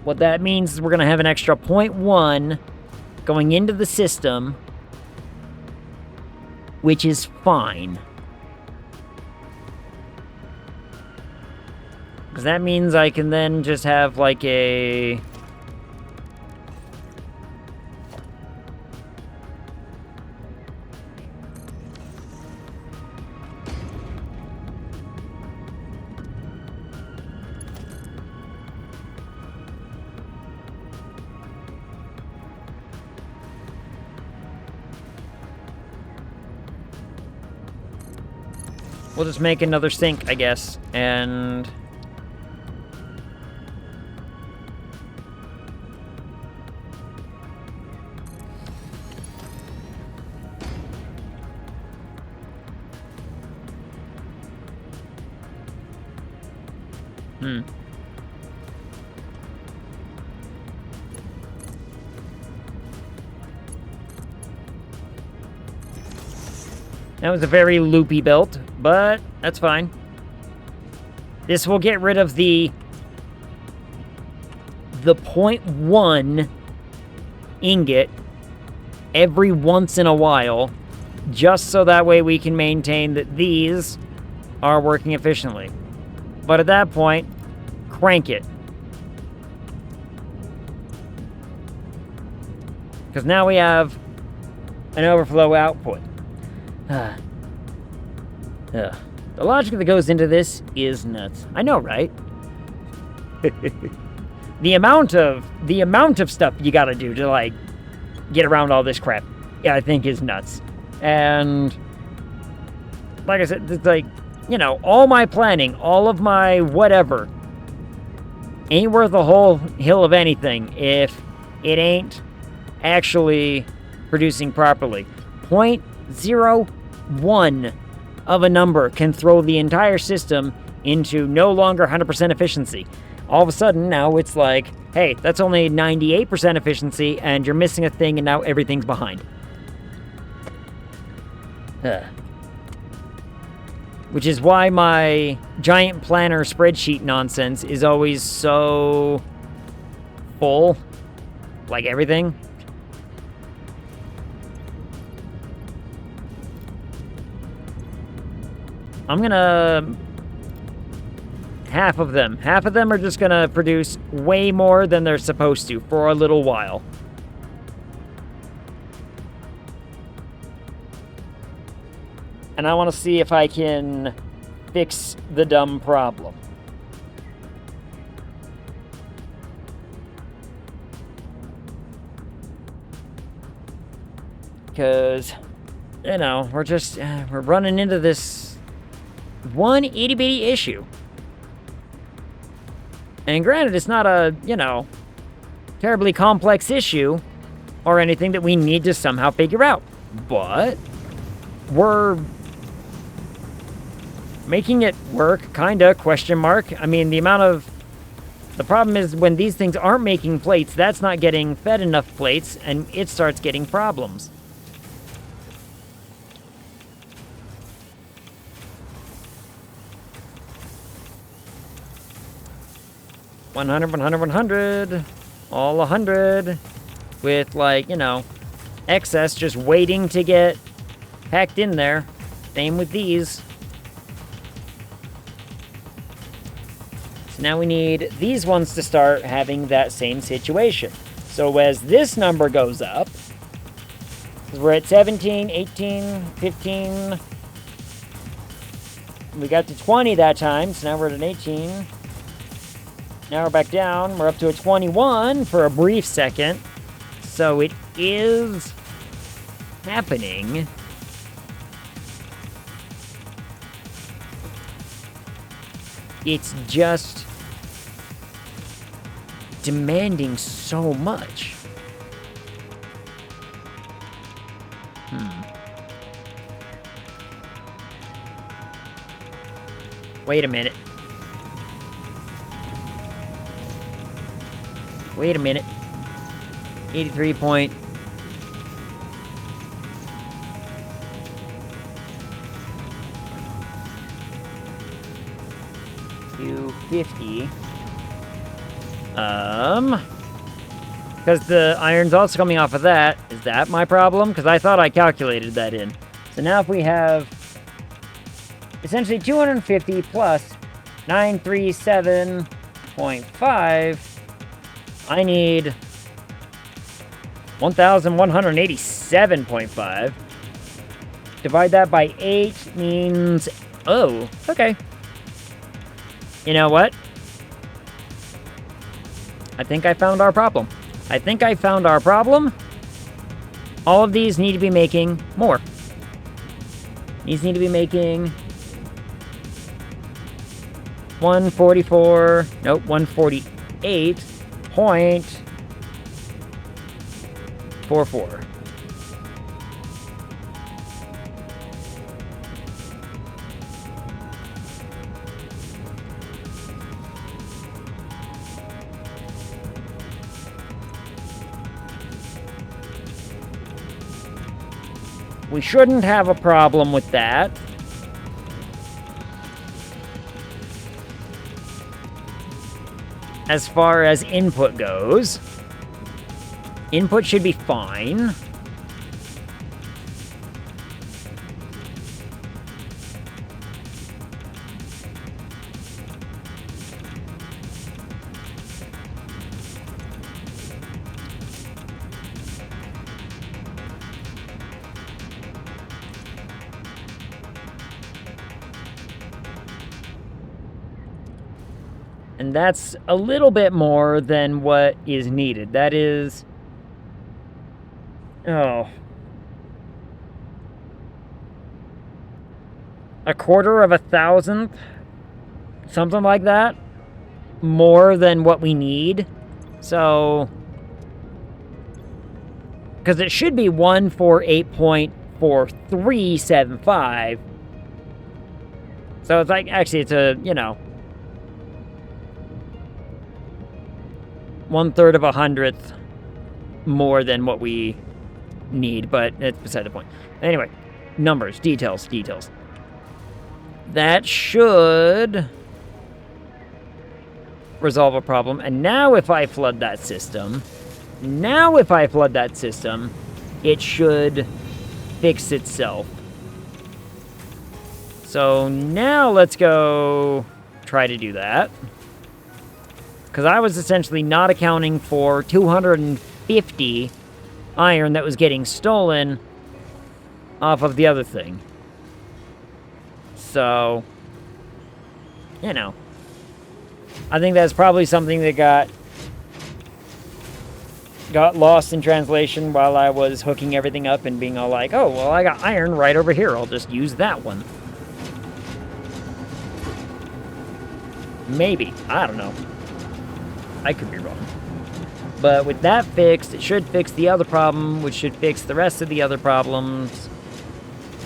what that means is we're going to have an extra 0.1 going into the system, which is fine. Because that means I can then just have like a... We'll just make another sink, I guess, and... That was a very loopy build, but that's fine. This will get rid of the 0.1 ingot every once in a while, just so that way we can maintain that these are working efficiently. But at that point, crank it. Because now we have an overflow output. The logic that goes into this is nuts. I know, right? the amount of stuff you gotta do to, like, get around all this crap, I think is nuts. And like I said, it's like, you know, all my planning, all of my whatever, ain't worth a whole hill of anything if it ain't actually producing properly. 0.01 of a number can throw the entire system into no longer 100% efficiency. All of a sudden, now it's like, hey, that's only 98% efficiency, and you're missing a thing, and now everything's behind. Which is why my giant planner spreadsheet nonsense is always so full. Like everything. I'm gonna... Half of them are just gonna produce way more than they're supposed to for a little while. And I want to see if I can fix the dumb problem. Because, you know, we're running into this one itty-bitty issue. And granted, it's not a, you know, terribly complex issue or anything that we need to somehow figure out. But we're making it work, kinda, question mark. I mean, the problem is when these things aren't making plates, that's not getting fed enough plates, and it starts getting problems. $100, all 100, with, like, you know, excess just waiting to get packed in there. Same with these. So now we need these ones to start having that same situation. So as this number goes up, we're at 17, 18, 15. We got to 20 that time, so now we're at an 18. Now we're back down. We're up to a 21 for a brief second. So it is happening. It's just demanding so much. Wait a minute. Wait a minute. 83 point. $250. Because the iron's also coming off of that. Is that my problem? Because I thought I calculated that in. So now if we have essentially 250 plus 937.5, I need 1,187.5. Divide that by 8 means... Oh, okay. You know what? I think I found our problem. All of these need to be making more. These need to be making 144... Nope, 148.44. We shouldn't have a problem with that. As far as input goes, input should be fine. And that's a little bit more than what is needed. That is... Oh. A quarter of a thousandth? Something like that? more than what we need. So, because it should be 148.4375. So it's like, actually, it's a, 1/3 of a hundredth more than what we need, but it's beside the point. Anyway, numbers, details. That should resolve a problem. And now if I flood that system, it should fix itself. So now let's go try to do that. Because I was essentially not accounting for 250 iron that was getting stolen off of the other thing. So, I think that's probably something that got lost in translation while I was hooking everything up and being all like, oh, well, I got iron right over here. I'll just use that one. Maybe. I don't know. I could be wrong. But with that fixed, it should fix the other problem, which should fix the rest of the other problems.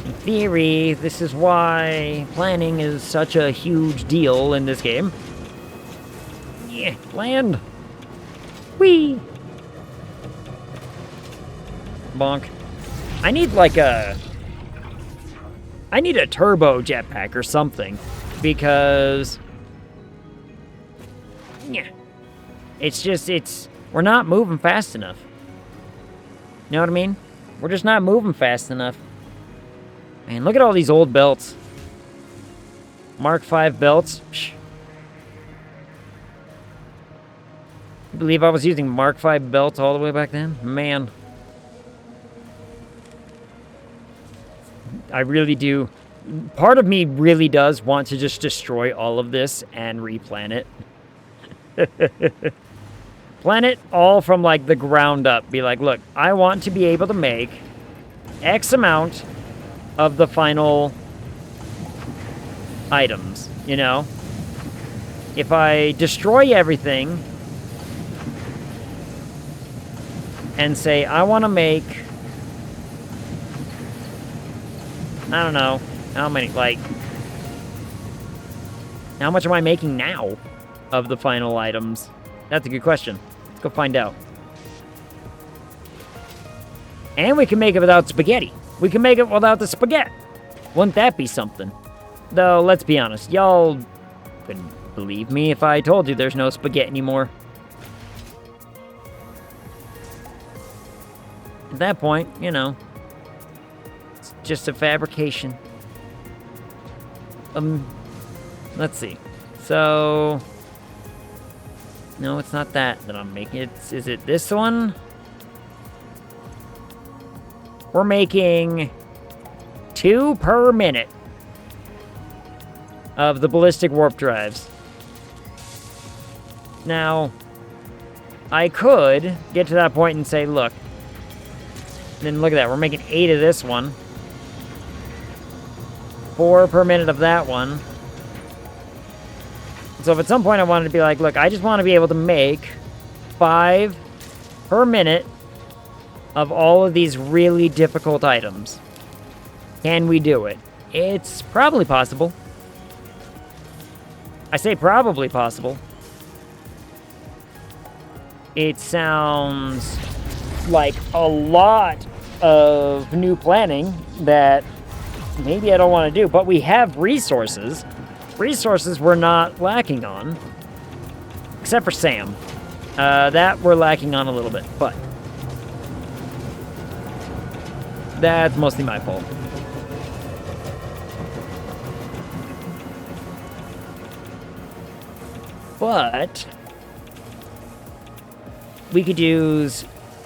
In theory, this is why planning is such a huge deal in this game. Yeah, land. Whee! Bonk. I need a turbo jetpack or something, because yeah, we're not moving fast enough. You know what I mean? We're just not moving fast enough. Man, look at all these old belts. Mark V belts. Psh. You believe I was using Mark V belts all the way back then? Man. I really do. Part of me really does want to just destroy all of this and replan it. Plan it all from, like, the ground up. Be like, look, I want to be able to make X amount of the final items, you know? If I destroy everything and say, I want to make, I don't know, how many, like, how much am I making now of the final items? That's a good question. Let's go find out. And we can make it without spaghetti. We can make it without the spaghetti. Wouldn't that be something? Though, let's be honest, y'all couldn't believe me if I told you there's no spaghetti anymore. At that point, you know, it's just a fabrication. Let's see. So, no, it's not that I'm making. Is it this one? We're making 2 per minute of the ballistic warp drives. Now, I could get to that point and say, look, then look at that, we're making 8 of this one, 4 per minute of that one. So if at some point I wanted to be like, look, I just want to be able to make 5 per minute of all of these really difficult items. Can we do it? It's probably possible. I say probably possible. It sounds like a lot of new planning that maybe I don't want to do, but we have resources. Resources we're not lacking on. Except for Sam. That we're lacking on a little bit, but that's mostly my fault. But we could use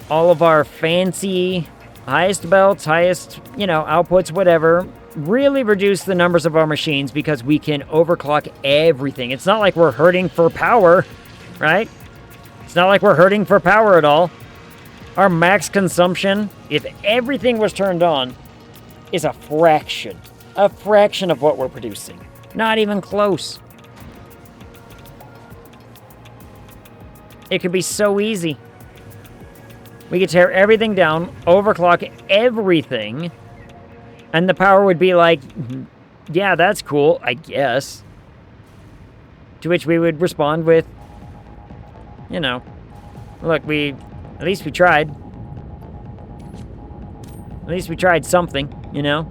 all of our fancy highest belts, highest, outputs, whatever. Really reduce the numbers of our machines because we can overclock everything. It's not like we're hurting for power, right? It's not like we're hurting for power at all. Our max consumption, if everything was turned on, is a fraction of what we're producing. Not even close. It could be so easy. We could tear everything down, overclock everything, and the power would be like, yeah, that's cool, I guess. To which we would respond with, you know, look, at least we tried. At least we tried something, you know?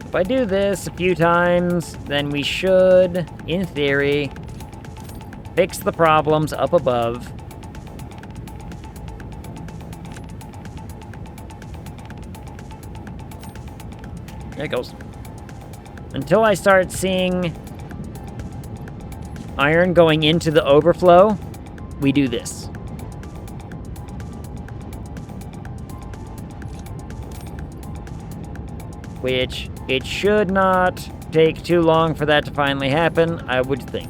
If I do this a few times, then we should, in theory, fix the problems up above. There it goes. Until I start seeing iron going into the overflow, we do this. Which, it should not take too long for that to finally happen, I would think.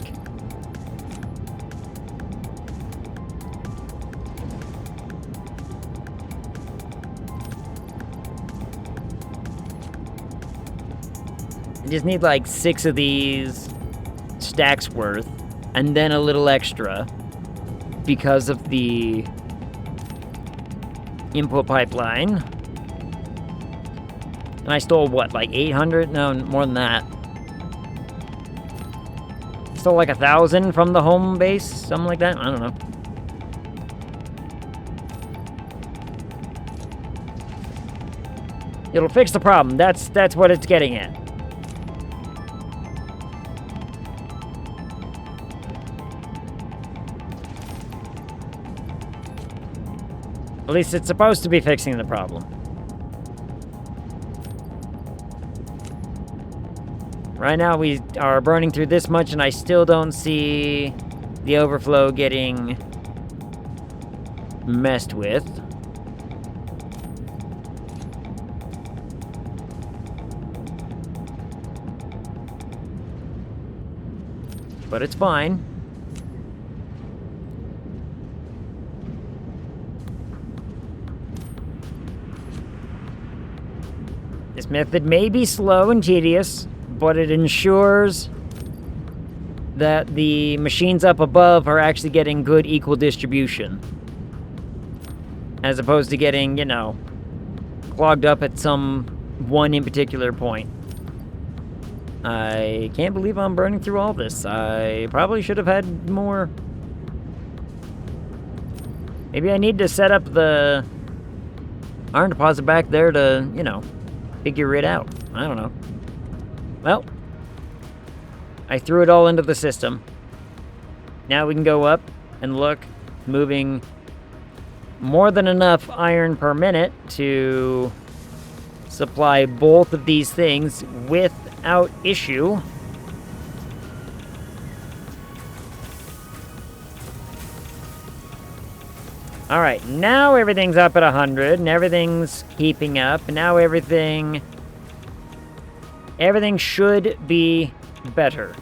I just need like 6 of these stacks worth, and then a little extra because of the input pipeline. And I stole, what, like 800? No, more than that. Stole like 1,000 from the home base? Something like that? I don't know. It'll fix the problem. That's what it's getting at. At least it's supposed to be fixing the problem. Right now we are burning through this much and I still don't see the overflow getting messed with. But it's fine. This method may be slow and tedious, but it ensures that the machines up above are actually getting good equal distribution. As opposed to getting, you know, clogged up at some one in particular point. I can't believe I'm burning through all this. I probably should have had more. Maybe I need to set up the iron deposit back there to, you know, figure it out. I don't know. Well, I threw it all into the system. Now we can go up and look, moving more than enough iron per minute to supply both of these things without issue. Alright, now everything's up at 100, and everything's keeping up, and now everything should be better.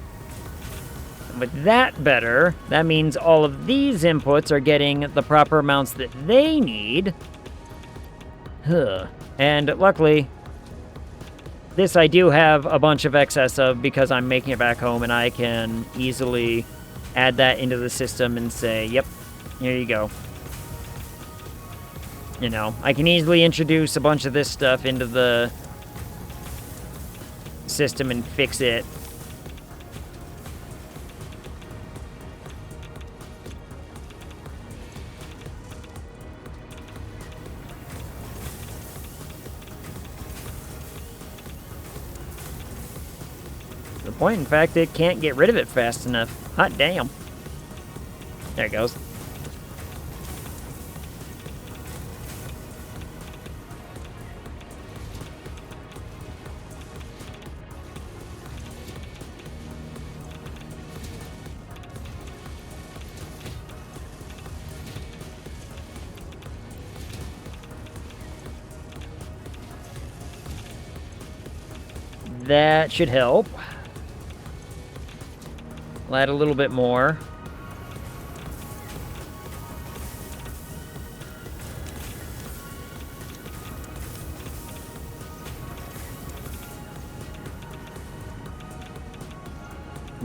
With that better, that means all of these inputs are getting the proper amounts that they need. And luckily, this I do have a bunch of excess of because I'm making it back home, and I can easily add that into the system and say, yep, here you go. You know, I can easily introduce a bunch of this stuff into the system and fix it. The point, in fact, it can't get rid of it fast enough. Hot damn. There it goes. That should help. I'll add a little bit more.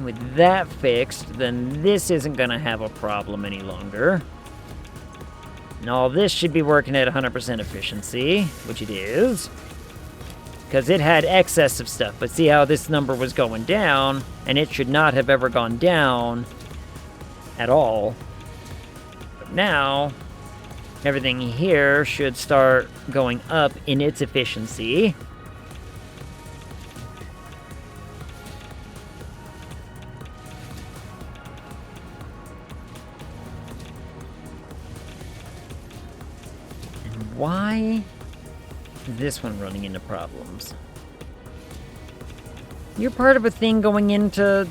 With that fixed, then this isn't going to have a problem any longer. And all this should be working at 100% efficiency, which it is. Because it had excess of stuff, but see how this number was going down, and it should not have ever gone down at all. But now, everything here should start going up in its efficiency. And why is this one running into problems? You're part of a thing going into...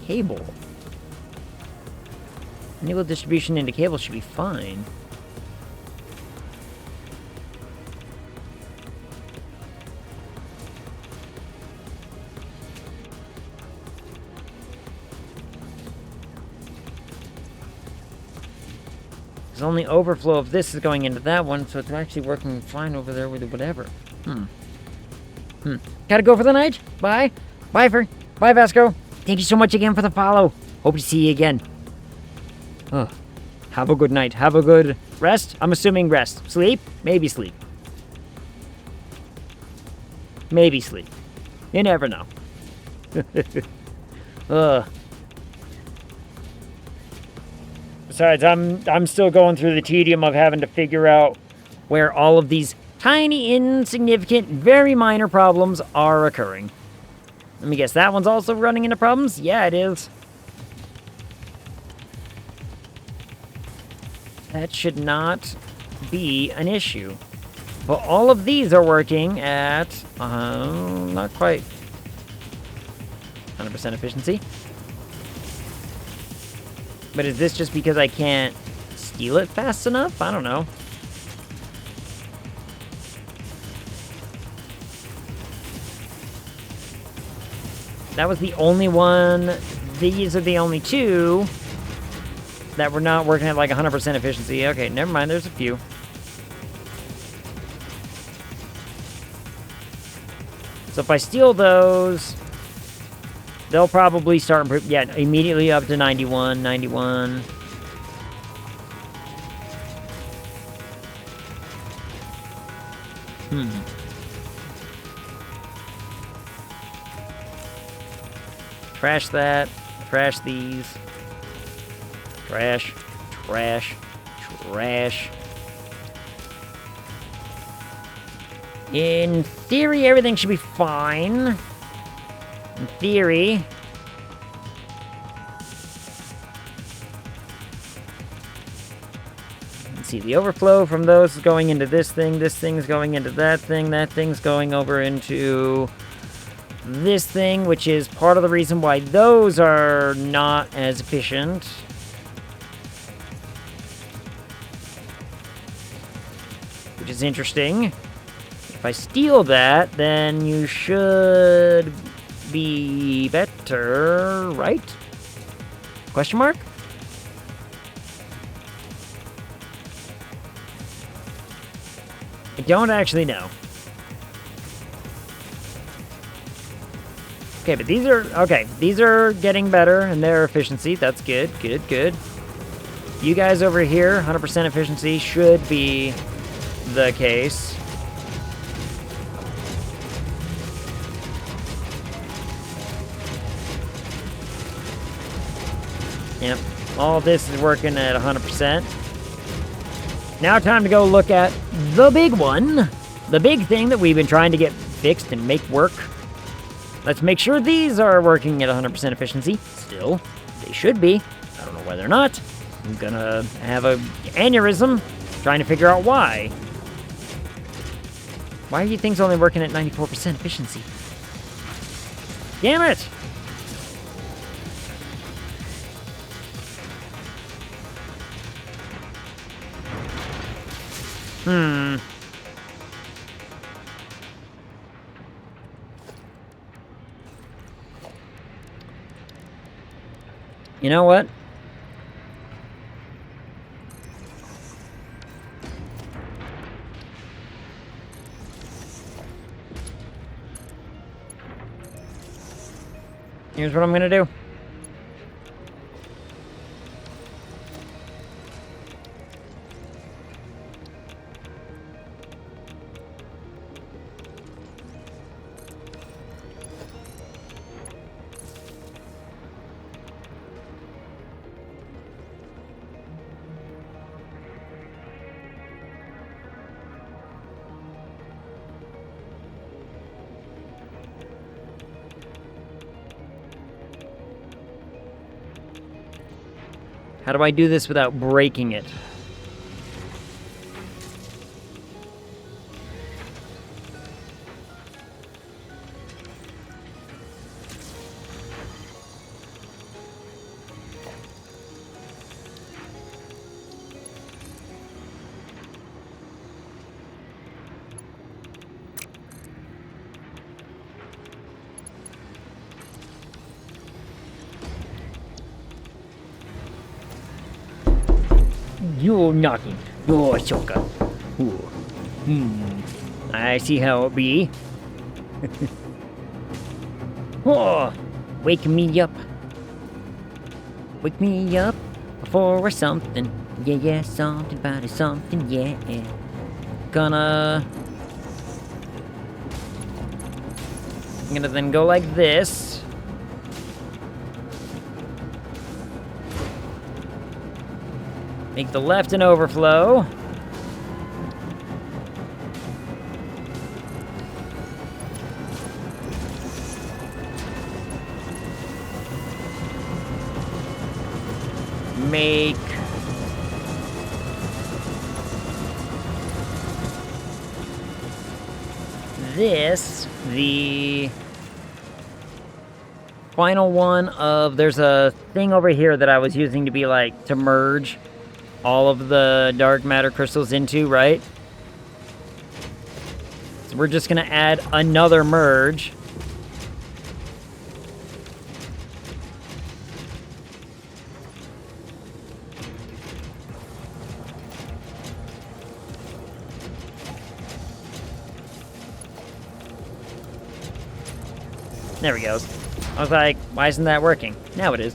cable. Enable distribution into cable should be fine. There's only overflow of this is going into that one, so it's actually working fine over there with whatever. Gotta go for the night. Bye. Bye, Vasco. Thank you so much again for the follow. Hope to see you again. Oh, have a good night. Have a good rest. I'm assuming rest. Sleep? Maybe sleep. Maybe sleep. You never know. Besides, I'm still going through the tedium of having to figure out where all of these tiny, insignificant, very minor problems are occurring. Let me guess, that one's also running into problems? Yeah, it is. That should not be an issue. But all of these are working at, not quite 100% efficiency. But is this just because I can't steal it fast enough? I don't know. That was the only one. These are the only two that were not working at like 100% efficiency. Okay, never mind. There's a few. So if I steal those, they'll probably start improving. Yeah, immediately up to 91, 91. Trash that. Trash these. Trash. Trash. Trash. In theory, everything should be fine. In theory. Let's see, the overflow from those is going into this thing's going into that thing's going over into this thing, which is part of the reason why those are not as efficient. Which is interesting. If I steal that, then you should be better, right? Question mark? I don't actually know. Okay, but these are, okay, these are getting better in their efficiency. That's good, good, good. You guys over here, 100% efficiency should be the case. Yep, all this is working at 100%. Now time to go look at the big one. The big thing that we've been trying to get fixed and make work. Let's make sure these are working at 100% efficiency. Still, they should be. I don't know why they're not. I'm gonna have a aneurysm trying to figure out why. Why are you things only working at 94% efficiency? Damn it! You know what? Here's what I'm gonna do. How do I do this without breaking it? You're knocking. You're choker. I see how it be. Oh, wake me up. Wake me up for something. Yeah, yeah, something about it, something, yeah. I'm gonna then go like this. Make the left an overflow. Make this the final one of, there's a thing over here that I was using to be like, to merge all of the dark matter crystals into, right? So we're just gonna add another merge. There we go. I was like, why isn't that working? Now it is.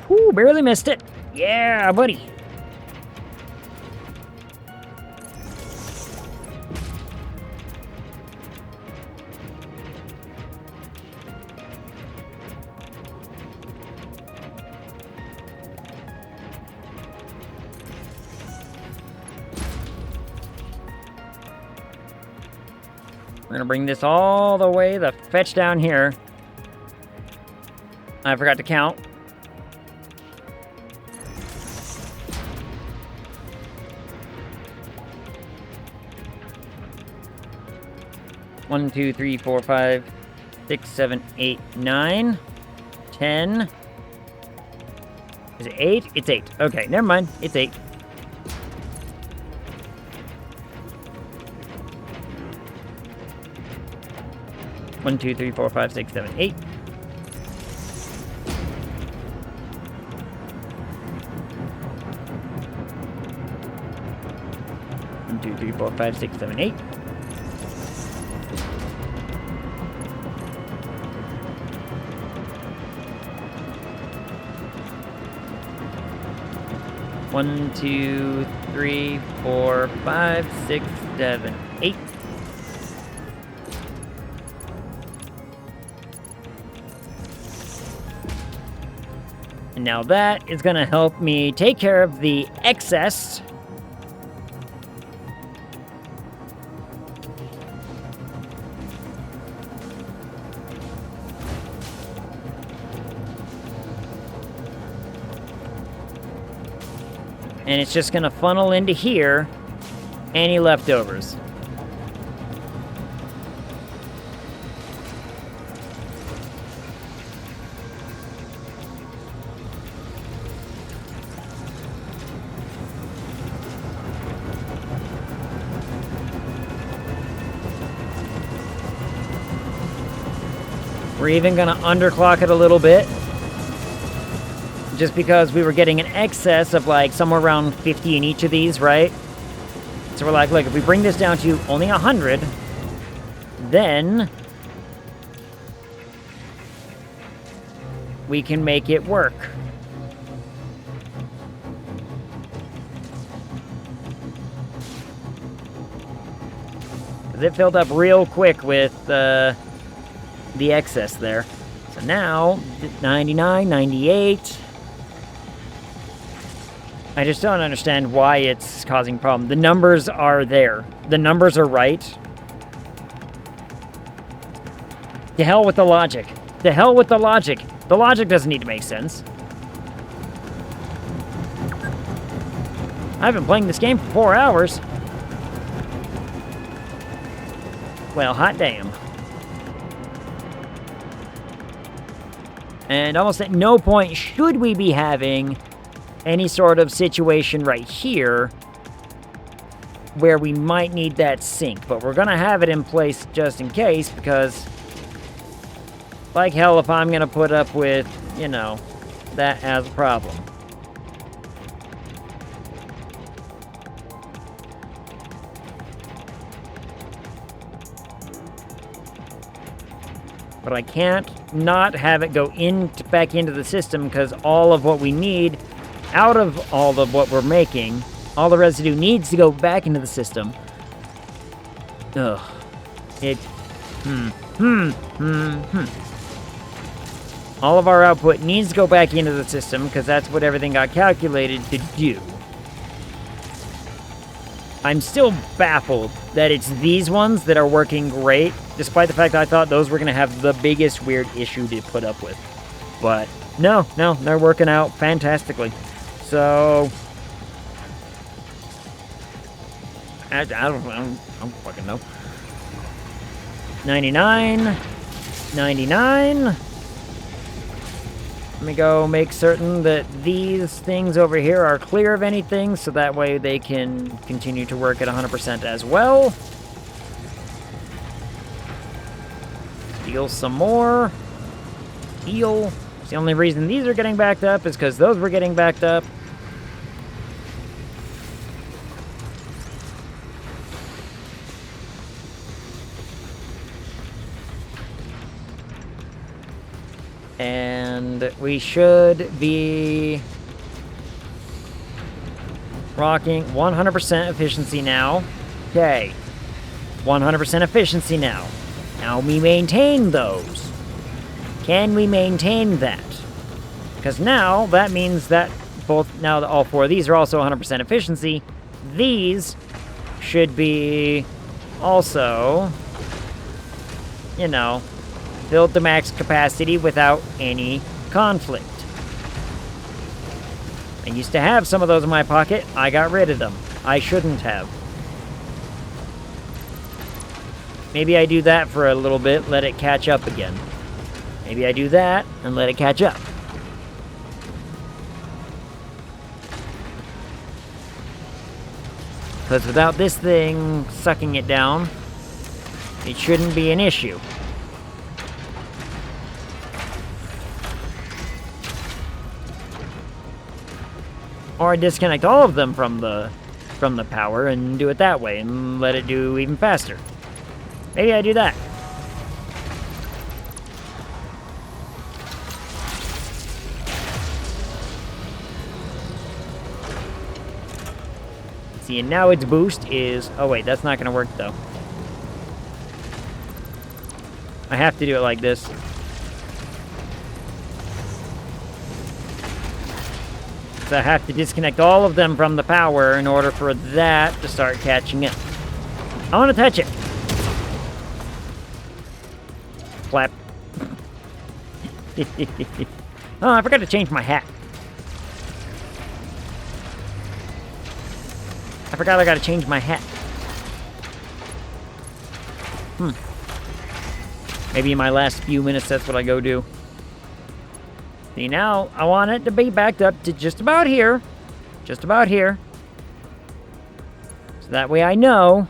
Whew, barely missed it. Yeah, buddy. We're gonna bring this all the way the fetch down here. I forgot to count. One, 2, 3, 4, 5, 6, 7, 8, 9, 10. Is it 8? It's 8. Okay, never mind. It's 8. One, 2, 3, 4, 5, 6, 7, 8. One, 2, 3, 4, 5, 6, 7, 8. One, 2, 3, 4, 5, 6, 7, 8. And now that is going to help me take care of the excess. And it's just going to funnel into here, any leftovers. We're even going to underclock it a little bit. Just because we were getting an excess of like somewhere around 50 in each of these, right? So we're like, look, if we bring this down to only 100, then we can make it work. Because it filled up real quick with the excess there. So now, 99, 98. I just don't understand why it's causing problem. The numbers are there. The numbers are right. To hell with the logic. To hell with the logic. The logic doesn't need to make sense. I've been playing this game for 4 hours. Well, hot damn. And almost at no point should we be having any sort of situation right here where we might need that sink. But we're going to have it in place just in case, because like hell if I'm going to put up with, you know, that as a problem. But I can't not have it go back into the system, because all of what we need out of all of what we're making, all the residue needs to go back into the system. Ugh. All of our output needs to go back into the system, because that's what everything got calculated to do. I'm still baffled that it's these ones that are working great, despite the fact that I thought those were going to have the biggest weird issue to put up with. But no, they're working out fantastically. So I don't fucking know. 99, 99. Let me go make certain that these things over here are clear of anything, so that way they can continue to work at 100% as well. Heal some more. Heal. The only reason these are getting backed up is because those were getting backed up. And we should be rocking 100% efficiency now. Okay. 100% efficiency now. Now we maintain those. Can we maintain that? Because now that means that now all 4 of these are also 100% efficiency. These should be also, you know, filled to max capacity without any conflict. I used to have some of those in my pocket. I got rid of them. I shouldn't have. Maybe I do that for a little bit, let it catch up again. Maybe I do that and let it catch up. Because without this thing sucking it down, it shouldn't be an issue. Or disconnect all of them from the power and do it that way and let it do even faster. Maybe I do that. See, and now its boost is... Oh wait, that's not going to work though. I have to do it like this. So I have to disconnect all of them from the power in order for that to start catching up. I want to touch it. Flap. Oh, I forgot to change my hat. I forgot I gotta change my hat. Maybe in my last few minutes that's what I go do. See, now I want it to be backed up to just about here. Just about here. So that way I know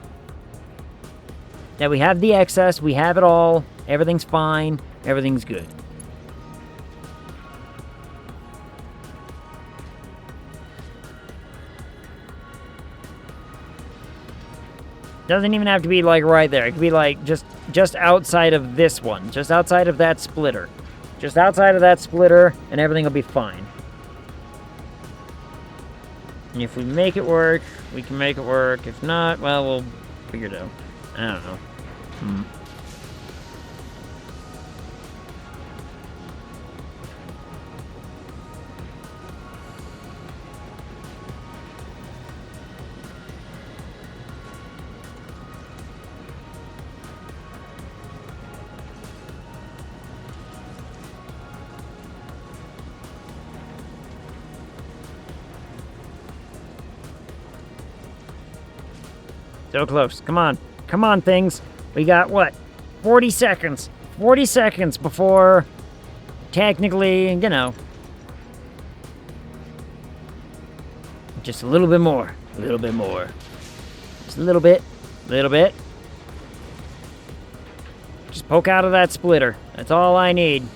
that we have the excess, we have it all, everything's fine, everything's good. Doesn't even have to be, like, right there. It could be, like, just outside of this one. Just outside of that splitter. Just outside of that splitter, and everything will be fine. And if we make it work, we can make it work. If not, well, we'll figure it out. I don't know. So close. Come on. Come on, things. We got, what? 40 seconds. 40 seconds before, technically, you know. Just a little bit more. A little bit more. Just a little bit. A little bit. Just poke out of that splitter. That's all I need.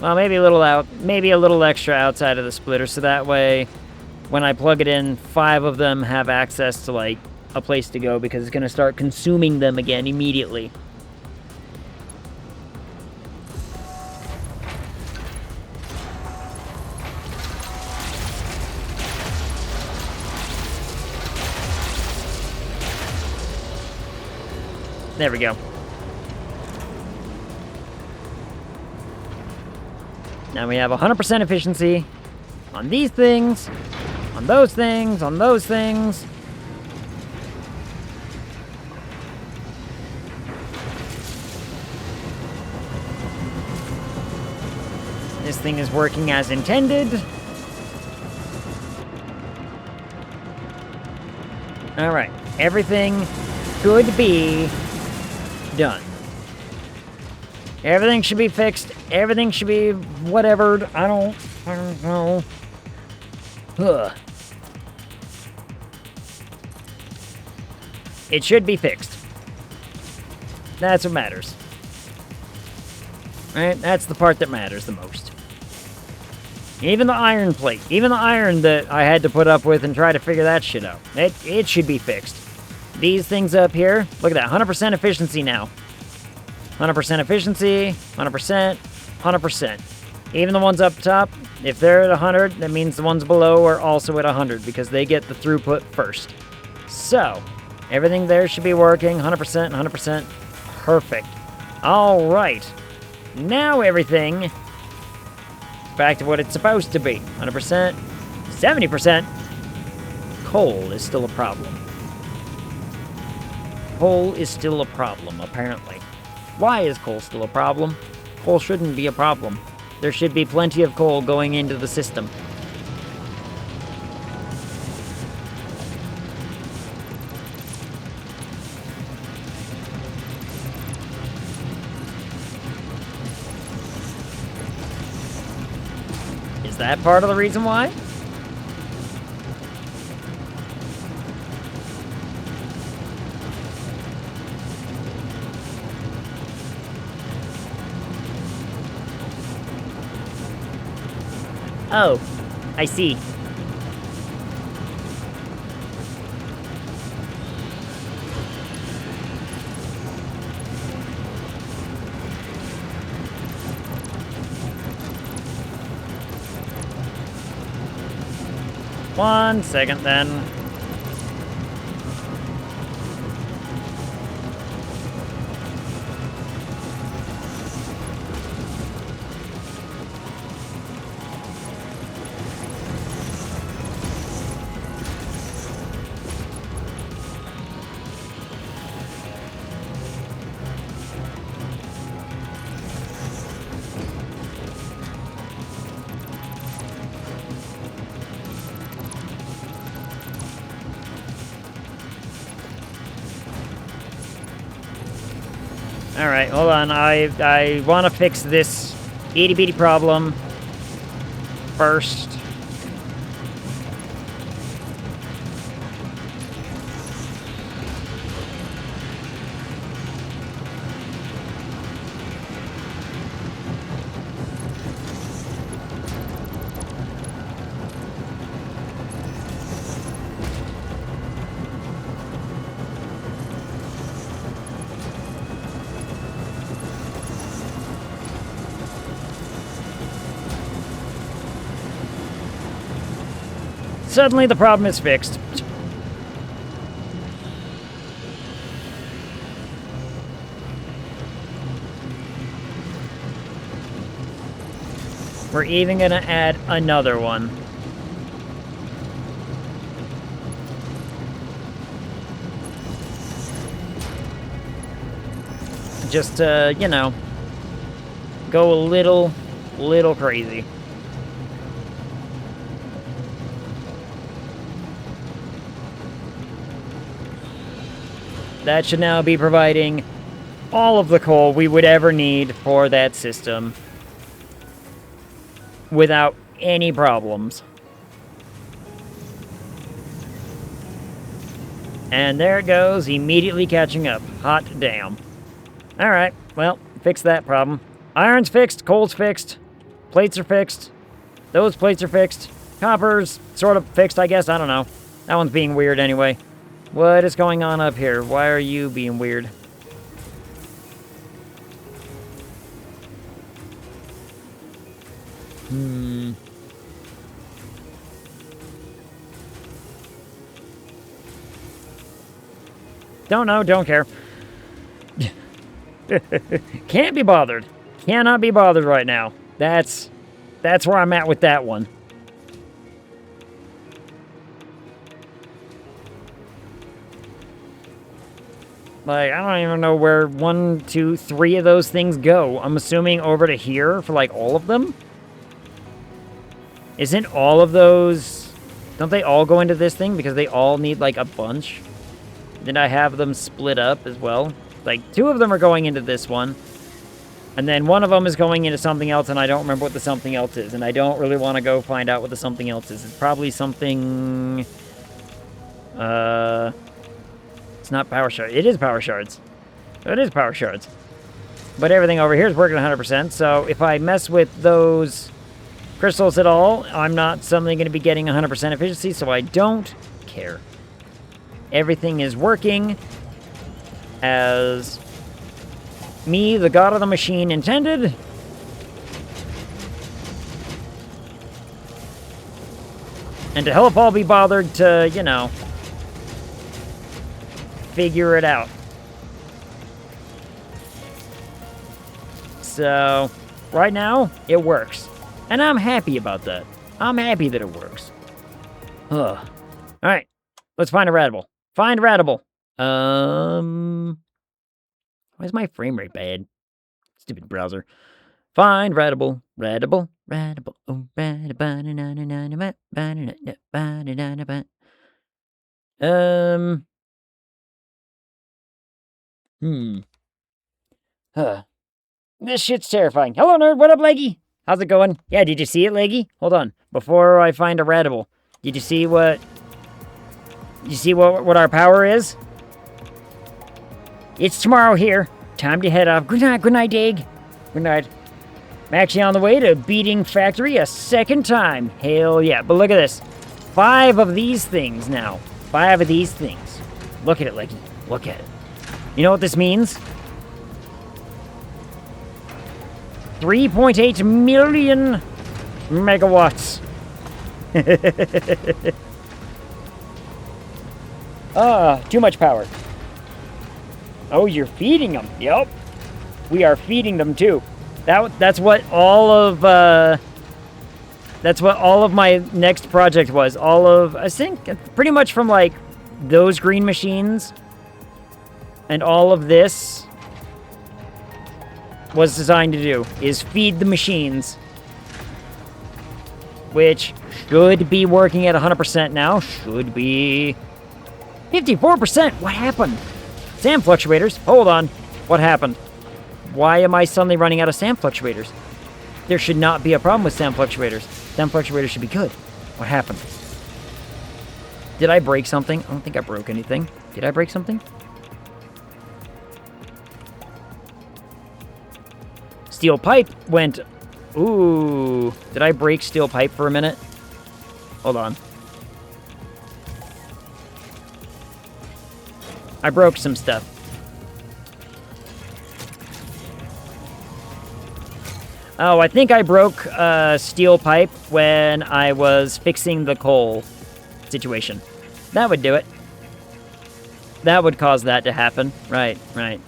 Well, maybe a little out. Maybe a little extra outside of the splitter, so that way, when I plug it in, 5 of them have access to, like, a place to go, because it's going to start consuming them again immediately. There we go. Now we have 100% efficiency on these things, on those things, on those things. This thing is working as intended. All right, everything should be done. Everything should be fixed. Everything should be whatever. I don't know. Ugh. It should be fixed. That's what matters. Right? That's the part that matters the most. Even the iron plate, even the iron that I had to put up with and try to figure that shit out. It should be fixed. These things up here, look at that, 100% efficiency now. 100% efficiency, 100%, 100%. Even the ones up top, if they're at 100, that means the ones below are also at 100 because they get the throughput first. So, everything there should be working, 100%, 100%, perfect. All right. Now everything back to what it's supposed to be. 100%, 70%. Coal is still a problem. Coal is still a problem, apparently. Why is coal still a problem? Coal shouldn't be a problem. There should be plenty of coal going into the system. Is that part of the reason why? Oh, I see. One second then. Alright, hold on. I want to fix this itty-bitty problem first. Suddenly the problem is fixed. We're even gonna add another one. Just to, you know, go a little crazy. That should now be providing all of the coal we would ever need for that system without any problems. And there it goes, immediately catching up. Hot damn. Alright, well, fix that problem. Iron's fixed, coal's fixed, plates are fixed, those plates are fixed, copper's sort of fixed, I guess, I don't know. That one's being weird anyway. What is going on up here? Why are you being weird? Don't know, don't care. Can't be bothered. Cannot be bothered right now. That's where I'm at with that one. Like, I don't even know where 1, 2, 3 of those things go. I'm assuming over to here for, like, all of them? Isn't all of those... Don't they all go into this thing? Because they all need, like, a bunch? Did I have them split up as well? Like, 2 of them are going into this one. And then one of them is going into something else, and I don't remember what the something else is. And I don't really want to go find out what the something else is. It's probably something... It's not power shards. It is power shards. It is power shards. But everything over here is working 100%, so if I mess with those crystals at all, I'm not suddenly going to be getting 100% efficiency, so I don't care. Everything is working as me, the god of the machine, intended. And to help all be bothered to, you know, figure it out. So, right now, it works. And I'm happy about that. I'm happy that it works. Ugh. Alright, let's find a Radible. Find Radible. Why is my frame rate bad? Stupid browser. Find Radible. Radible. Radible. Oh, This shit's terrifying. Hello, nerd. What up, Leggy? How's it going? Yeah, did you see it, Leggy? Hold on. Before I find a Radible, did you see what... You see what our power is? It's tomorrow here. Time to head off. Good night, Dig. Good night. I'm actually on the way to beating Factory a second time. Hell yeah. But look at this. 5 of these things now. 5 of these things. Look at it, Leggy. Look at it. You know what this means? 3.8 million megawatts. Too much power. Oh, you're feeding them. Yep. We are feeding them too. That's what all of my next project was. I think pretty much from like those green machines and all of this was designed to do is feed the machines, which should be working at 100% now. Should be 54%. What happened? SAM fluctuators. Hold on. What happened? Why am I suddenly running out of SAM fluctuators? There should not be a problem with SAM fluctuators. SAM fluctuators should be good. What happened? Did I break something? I don't think I broke anything. Did I break something? Steel pipe went... Ooh. Did I break steel pipe for a minute? Hold on. I broke some stuff. Oh, I think I broke steel pipe when I was fixing the coal. situation. That would do it. That would cause that to happen. Right, right.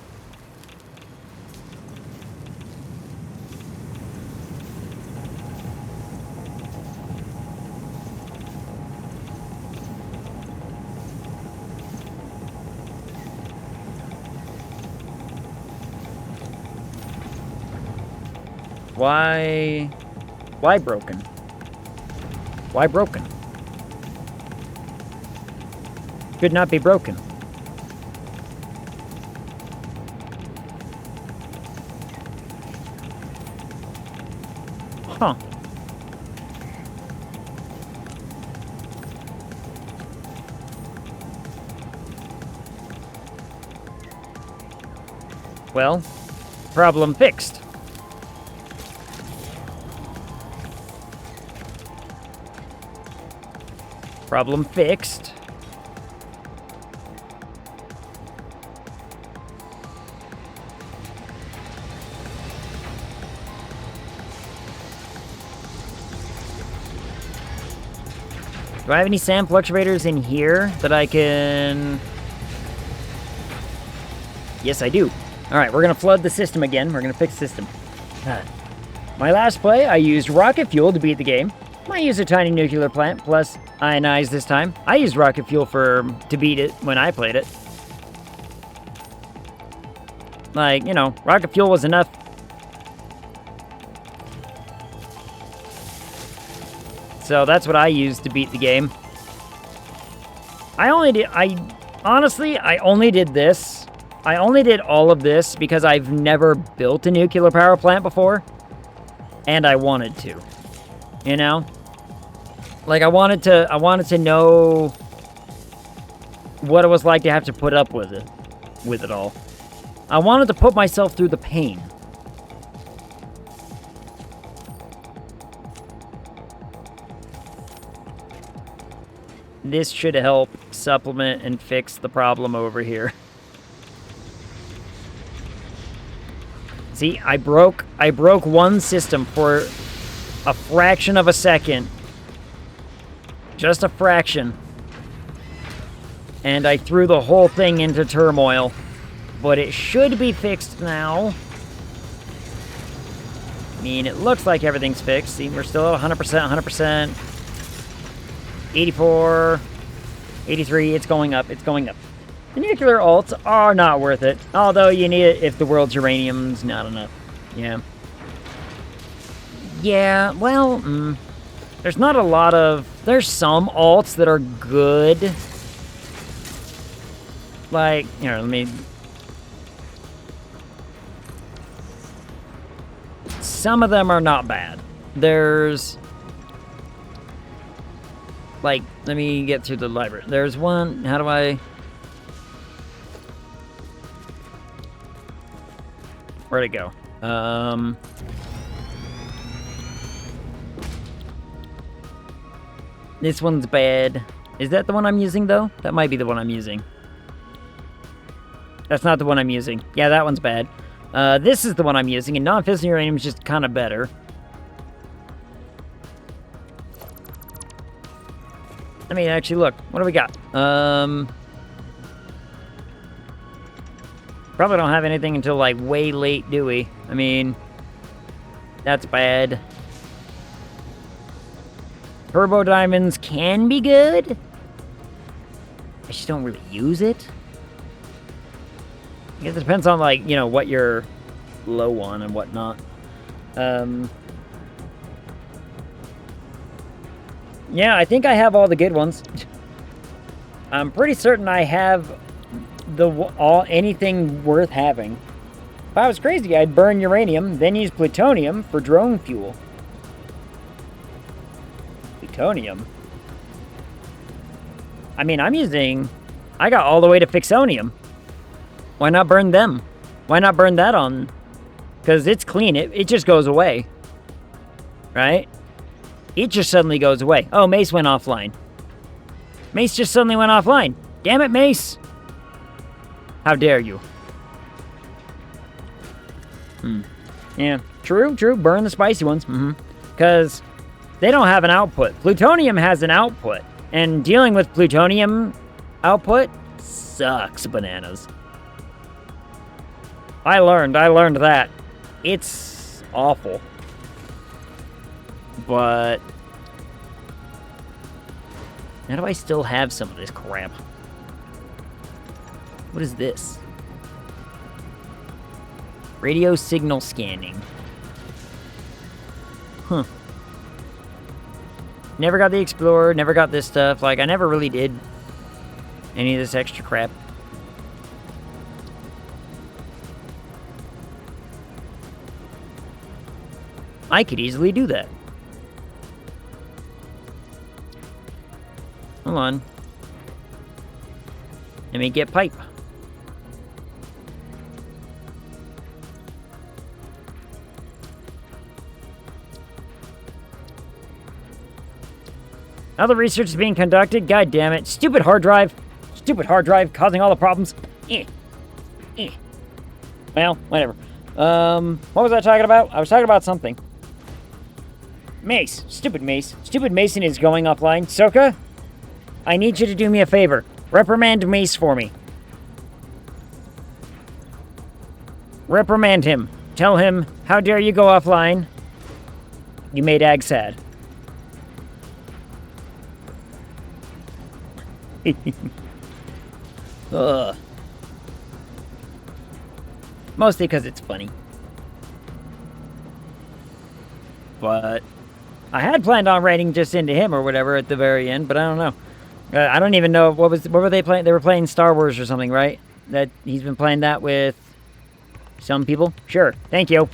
Why broken? Why broken? Should not be broken. Huh. Well, problem fixed. Problem fixed. Do I have any sand fluctuators in here that I can... Yes, I do. Alright, we're going to flood the system again. We're going to fix the system. My last play, I used rocket fuel to beat the game. I used a tiny nuclear plant, plus ionized this time. I used rocket fuel to beat it when I played it. Like, you know, rocket fuel was enough. So that's what I used to beat the game. Honestly, I only did this. I only did all of this because I've never built a nuclear power plant before. And I wanted to. You know? Like, I wanted to know what it was like to have to put up with it all. I wanted to put myself through the pain. This should help supplement and fix the problem over here. See, I broke one system for a fraction of a second. Just a fraction. And I threw the whole thing into turmoil. But it should be fixed now. I mean, it looks like everything's fixed. See, we're still at 100%, 100%. 84, 83, it's going up, it's going up. The nuclear alts are not worth it. Although you need it if the world's uranium's not enough. Yeah. Yeah, well, there's not a lot of... There's some alts that are good. Like, here, let me... Some of them are not bad. There's... Like, let me get through the library. There's one... How do I... Where'd it go? This one's bad. Is that the one I'm using, though? That might be the one I'm using. That's not the one I'm using. Yeah, that one's bad. This is the one I'm using, and non-fissile uranium is just kind of better. I mean, actually, look. What do we got? Probably don't have anything until, like, way late, do we? I mean, that's bad. Turbo diamonds can be good. I just don't really use it. I guess it depends on, like, you know, what you're low on and whatnot. Yeah, I think I have all the good ones. I'm pretty certain I have anything worth having. If I was crazy, I'd burn uranium, then use plutonium for drone fuel. Plutonium? I mean, I got all the way to fixonium. Why not burn them? Why not burn that on? Because it's clean. It just goes away. Right? It just suddenly goes away. Oh, Mace went offline. Mace just suddenly went offline. Damn it, Mace. How dare you? Yeah, true. Burn the spicy ones. Because they don't have an output. Plutonium has an output. And dealing with plutonium output sucks bananas. I learned that. It's awful. But how do I still have some of this crap? What is this? Radio signal scanning. Huh. Never got the Explorer, never got this stuff. Like, I never really did any of this extra crap. I could easily do that. Hold on. Let me get pipe. Other research is being conducted. God damn it. Stupid hard drive. Stupid hard drive causing all the problems. Well, whatever. What was I talking about? I was talking about something. Mace. Stupid Mace. Stupid Mason is going offline. Soka, I need you to do me a favor. Reprimand Mace for me. Reprimand him. Tell him, how dare you go offline? You made Ag sad. Ugh. Mostly because it's funny. But I had planned on writing just into him or whatever at the very end, but I don't know. I don't even know what were they playing? They were playing Star Wars or something, right? That he's been playing that with some people. Sure, thank you.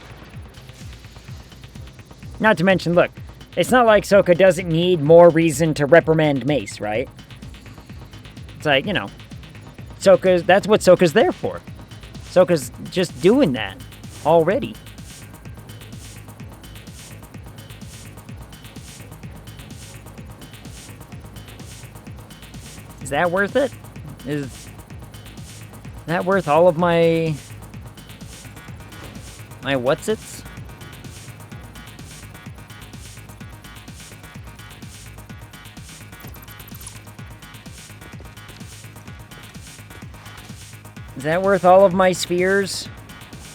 Not to mention, look, it's not like Soka doesn't need more reason to reprimand Mace, right? It's like, you know, that's what Soka's there for. Soka's just doing that already. Is that worth it? Is that worth all of my what's-its? Is that worth all of my spheres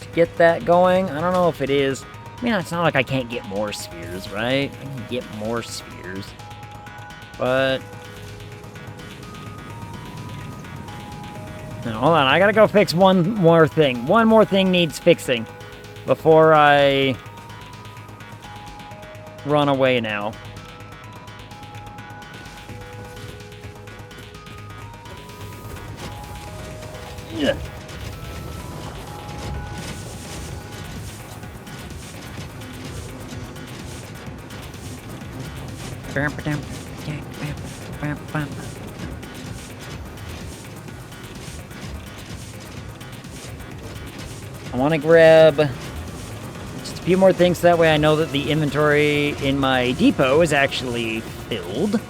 to get that going? I don't know if it is. I mean, it's not like I can't get more spheres, right? I can get more spheres. But no, hold on, I gotta go fix one more thing. One more thing needs fixing before I run away now. Yeah. I want to grab just a few more things, so that way I know that the inventory in my depot is actually filled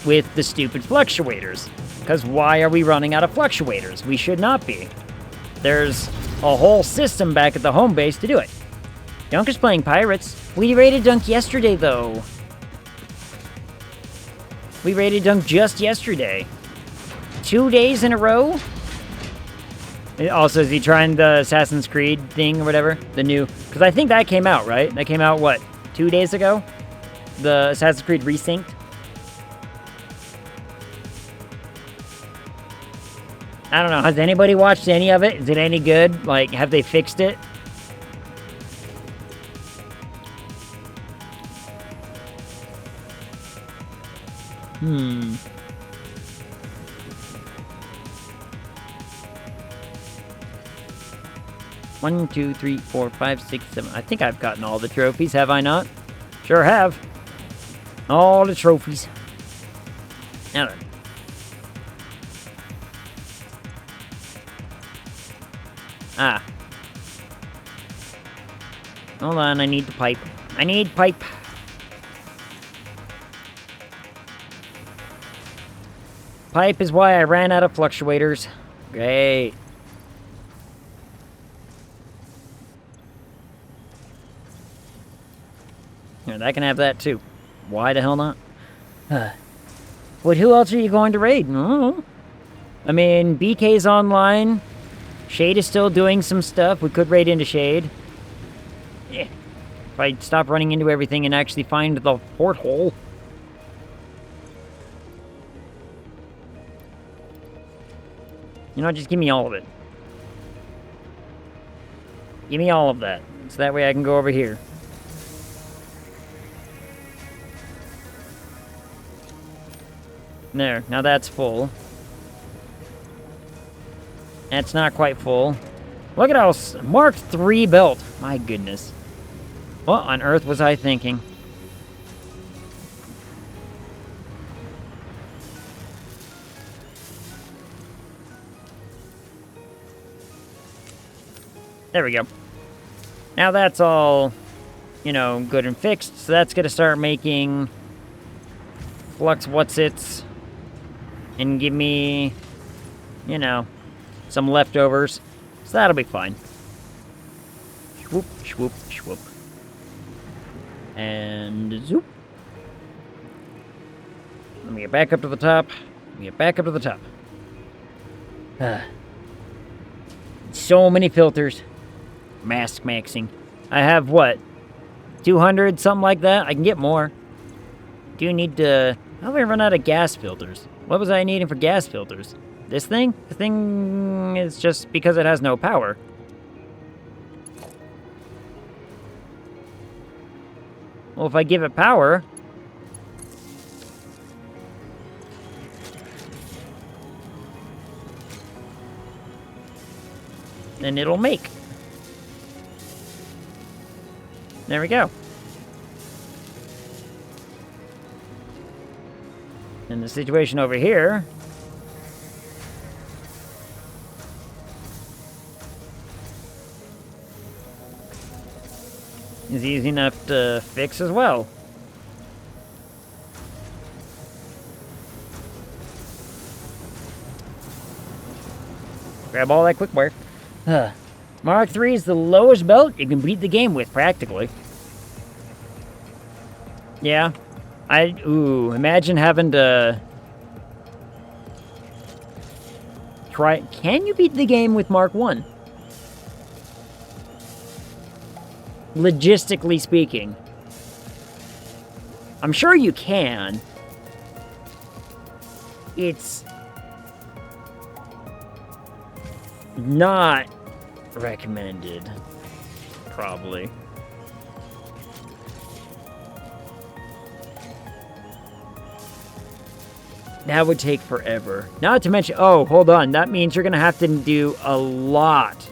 with the stupid fluctuators. Because why are we running out of fluctuators? We should not be. There's a whole system back at the home base to do it. Dunk is playing Pirates. We raided Dunk yesterday, though. We raided Dunk just yesterday. 2 days in a row? Also, is he trying the Assassin's Creed thing or whatever? The new... Because I think that came out, right? That came out, what, 2 days ago? The Assassin's Creed Resynced? I don't know. Has anybody watched any of it? Is it any good? Like, have they fixed it? Hmm. One, two, three, four, five, six, seven. I think I've gotten all the trophies, have I not? Sure have. All the trophies. Now then. Ah. Hold on, I need the pipe. I need pipe. Pipe is why I ran out of fluctuators. Great. And I can have that too. Why the hell not? But who else are you going to raid? I don't know. I mean, BK's online. Shade is still doing some stuff. We could raid into Shade. Yeah. If I stop running into everything and actually find the porthole. You know, just give me all of it. Give me all of that. So that way I can go over here. There. Now that's full. That's not quite full. Look at how... Mark III belt. My goodness. What on earth was I thinking? There we go. Now that's all, you know, good and fixed. So that's going to start making flux whatsits and give me, you know, some leftovers. So that'll be fine. Swoop, swoop, swoop. And zoop. Let me get back up to the top. Let me get back up to the top. So many filters. Mask maxing. I have what? 200, something like that? I can get more. Do need to... How do I run out of gas filters? What was I needing for gas filters? This thing? The thing is just because it has no power. Well, if I give it power... then it'll make. There we go. And the situation over here... is easy enough to fix as well. Grab all that quick wire. Mark III is the lowest belt you can beat the game with, practically. Yeah. Imagine having to... try... Can you beat the game with Mark I? Logistically speaking. I'm sure you can. It's... not recommended. Probably. That would take forever. Not to mention... oh, hold on. That means you're going to have to do a lot.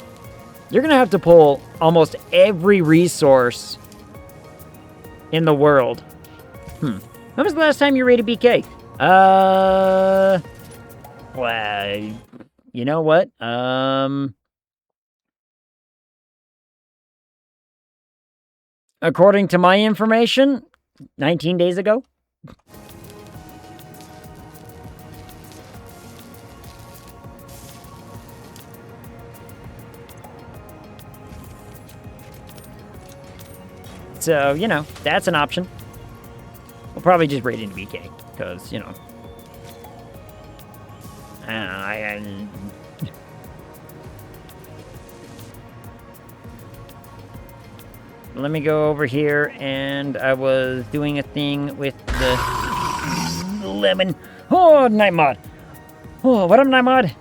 You're going to have to pull almost every resource in the world. When was the last time you raided BK? Well, you know what? According to my information, 19 days ago. So, you know, that's an option. We'll probably just raid into BK, because, you know. Let me go over here, and I was doing a thing with the lemon. Oh, night mod. Oh, what up, night mod?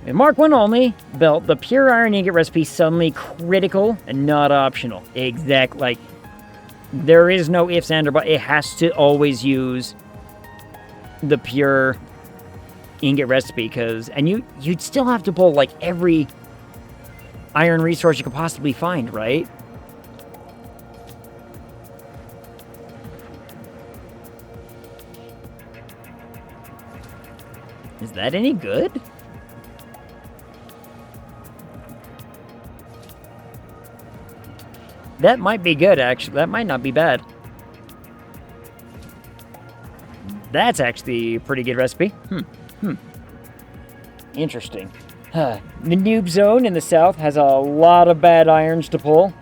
In Mark 1 only, belt, the pure iron ingot recipe suddenly critical and not optional. Exact, like, there is no ifs, and, or but. It has to always use the pure ingot recipe, because, and you'd still have to pull, like, every iron resource you could possibly find, right? Is that any good? That might be good, actually. That might not be bad. That's actually a pretty good recipe. Interesting. The noob zone in the south has a lot of bad irons to pull.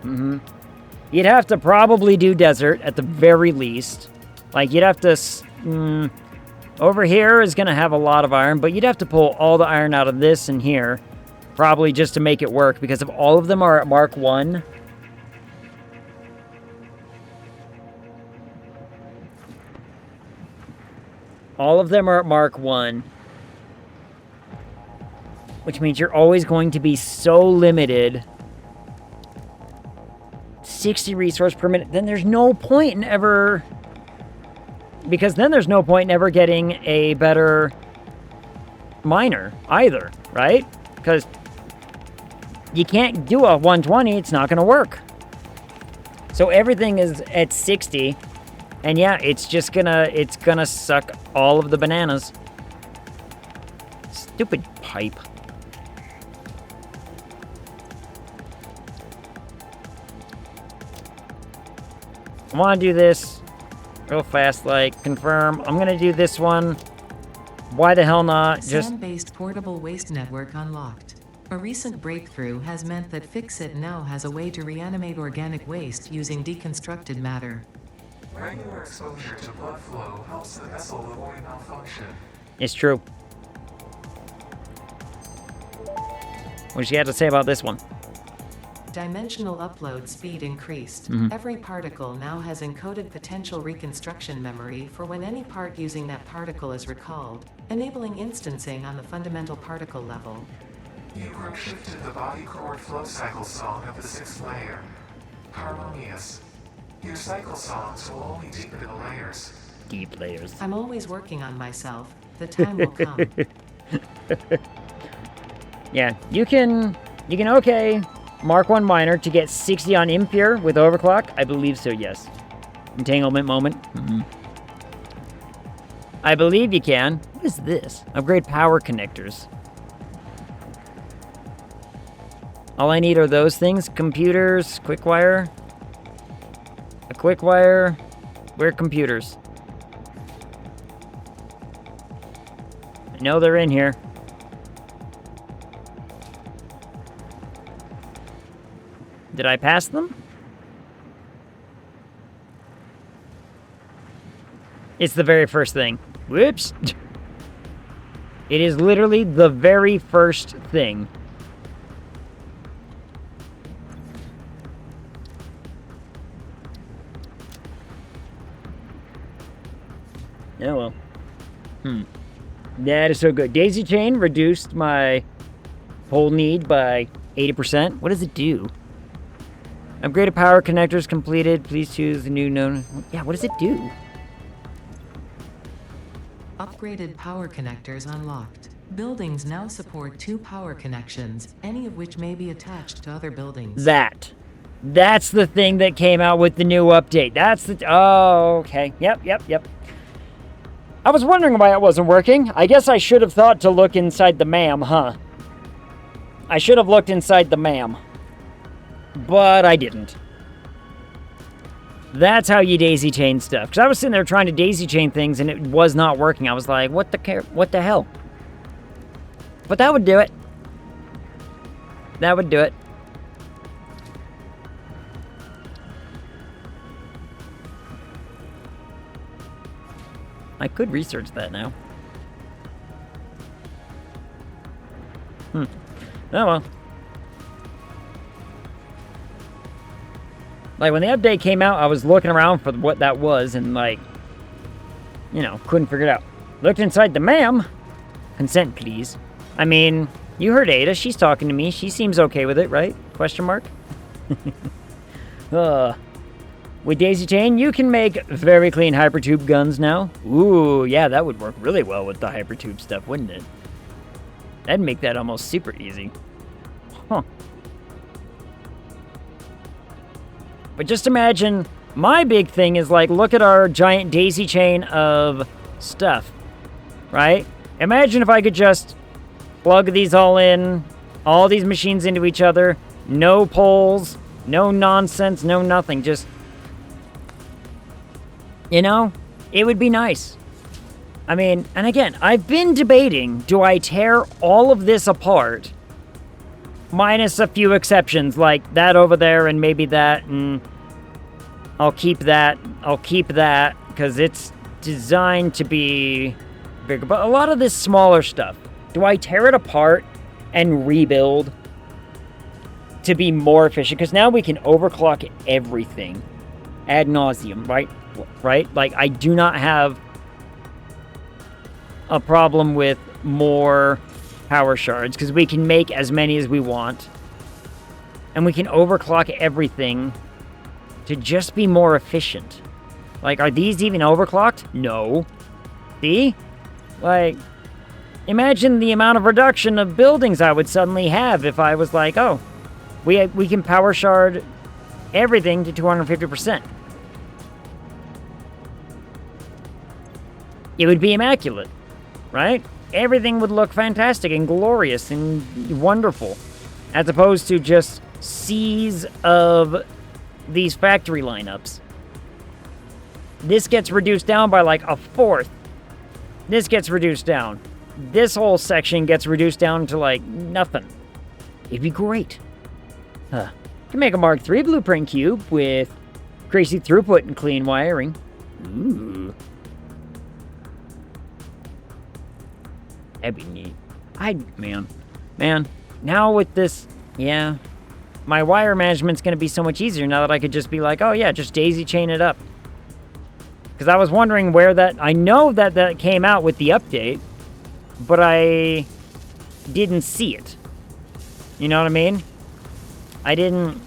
You'd have to probably do desert at the very least. Like, you'd have to... Over here is going to have a lot of iron, but you'd have to pull all the iron out of this and here, probably just to make it work, because if all of them are at Mark 1... All of them are at Mark 1. Which means you're always going to be so limited. 60 resource per minute. Then there's no point in ever... Because then there's no point in ever getting a better miner either, right? Because you can't do a 120. It's not going to work. So everything is at 60. And yeah, it's just it's gonna suck all of the bananas. Stupid pipe. I want to do this real fast, like, confirm. I'm going to do this one. Why the hell not? Just Sand-based portable waste network unlocked. A recent breakthrough has meant that Fixit now has a way to reanimate organic waste using deconstructed matter. Regular exposure to blood flow helps the vessel avoid malfunction. It's true. What you got to say about this one? Dimensional upload speed increased. Every particle now has encoded potential reconstruction memory for when any part using that particle is recalled, enabling instancing on the fundamental particle level. You group shifted the body core flow cycle song of the 6th layer. Harmonious. Your cycle songs will only deepen the layers. Deep layers. I'm always working on myself. The time will come. Yeah, you can okay Mark 1 miner to get 60 on impure with overclock. I believe so, yes. Entanglement moment. I believe you can. What is this? Upgrade power connectors. All I need are those things. Computers, quick wire. A quick wire. Where are computers? I know they're in here. Did I pass them? It's the very first thing. Whoops. It is literally the very first thing. Oh well. That is so good. Daisy chain reduced my pole need by 80%. What does it do? Upgraded power connectors completed. Please choose the new known... Yeah, what does it do? Upgraded power connectors unlocked. Buildings now support 2 power connections, any of which may be attached to other buildings. That's the thing that came out with the new update. That's the... Oh, okay. Yep. I was wondering why it wasn't working. I guess I should have thought to look inside the MAM, huh? I should have looked inside the MAM. But I didn't. That's how you daisy chain stuff. Because I was sitting there trying to daisy chain things and it was not working. I was like, what the hell? But that would do it. That would do it. I could research that now. Oh well. Like, when the update came out, I was looking around for what that was and, like, you know, couldn't figure it out. Looked inside the MAM. Consent, please. I mean, you heard Ada. She's talking to me. She seems okay with it, right? Question mark? With Daisy Chain, you can make very clean hypertube guns now. Ooh, yeah, that would work really well with the hypertube stuff, wouldn't it? That'd make that almost super easy. Huh. But just imagine, my big thing is, like, look at our giant daisy chain of stuff, right? Imagine if I could just plug these all in, all these machines into each other, no poles, no nonsense, no nothing, just, you know, it would be nice. I mean, and again, I've been debating, do I tear all of this apart, minus a few exceptions, like that over there and maybe that, and I'll keep that, because it's designed to be bigger. But a lot of this smaller stuff, do I tear it apart and rebuild to be more efficient? Because now we can overclock everything ad nauseum, right? Right? Like, I do not have a problem with more power shards because we can make as many as we want. And we can overclock everything to just be more efficient. Like, are these even overclocked? No. See? Like, imagine the amount of reduction of buildings I would suddenly have if I was like, oh, we can power shard everything to 250%. It would be immaculate, right? Everything would look fantastic and glorious and wonderful, as opposed to just seas of these factory lineups. This gets reduced down by like a fourth. This gets reduced down. This whole section gets reduced down to like nothing. It'd be great. Can make a Mark III blueprint cube with crazy throughput and clean wiring. Ooh. That'd be neat. Man, now with this, yeah, my wire management's going to be so much easier now that I could just be like, oh yeah, just daisy chain it up. Because I was wondering where that, I know that came out with the update, but I didn't see it. You know what I mean? I didn't.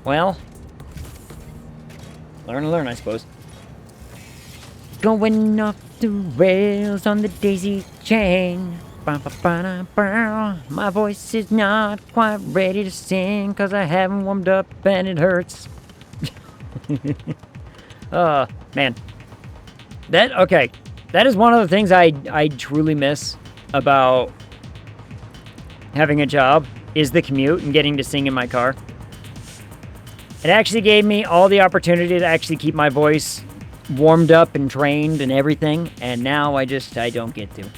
Well, learn, I suppose. Going off the rails on the daisy chain. My voice is not quite ready to sing because I haven't warmed up and it hurts. Man. That is one of the things I truly miss about having a job, is the commute and getting to sing in my car. It actually gave me all the opportunity to actually keep my voice warmed up and trained and everything, and now I don't get to.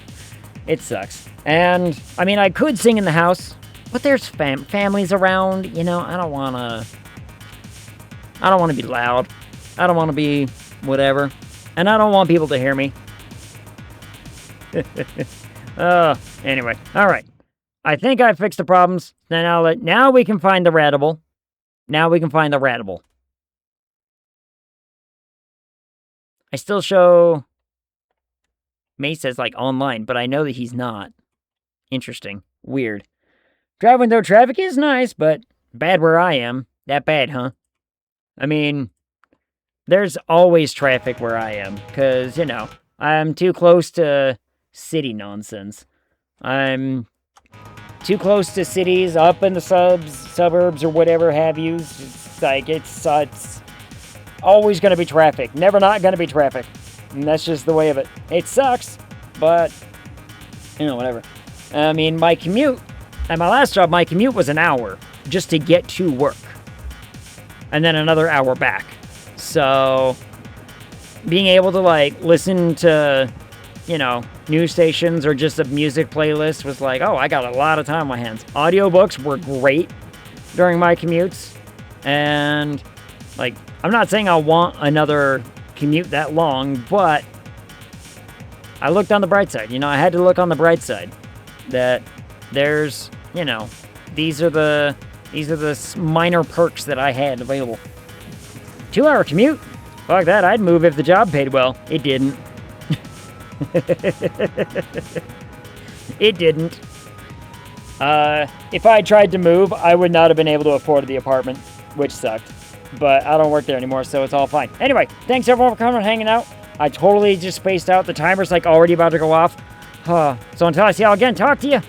It sucks. And, I mean, I could sing in the house, but there's families around, you know, I don't want to be loud. I don't want to be whatever. And I don't want people to hear me. Anyway, alright. I think I fixed the problems. Now we can find the ratable. I still show Mace as, like, online, but I know that he's not. Interesting. Weird. Driving through traffic is nice, but bad where I am. That bad, huh? I mean, there's always traffic where I am, because, you know, I'm too close to city nonsense. I'm too close to cities, up in the suburbs, or whatever have you. It's like, it's always going to be traffic. Never not going to be traffic. And that's just the way of it. It sucks, but, you know, whatever. I mean, my commute, at my last job, my commute was an hour just to get to work. And then another hour back. So, being able to, like, listen to, you know, news stations or just a music playlist was like, oh, I got a lot of time on my hands. Audiobooks were great during my commutes. And, like, I'm not saying I want another commute that long, but I looked on the bright side. You know, I had to look on the bright side. That there's, you know, these are the minor perks that I had available. 2-hour commute? Fuck that, I'd move if the job paid well. It didn't. It didn't. If I had tried to move, I would not have been able to afford the apartment, which sucked. But I don't work there anymore, so it's all fine. Anyway, thanks everyone for coming and hanging out. I totally just spaced out. The timer's like already about to go off. So until I see y'all again, talk to you.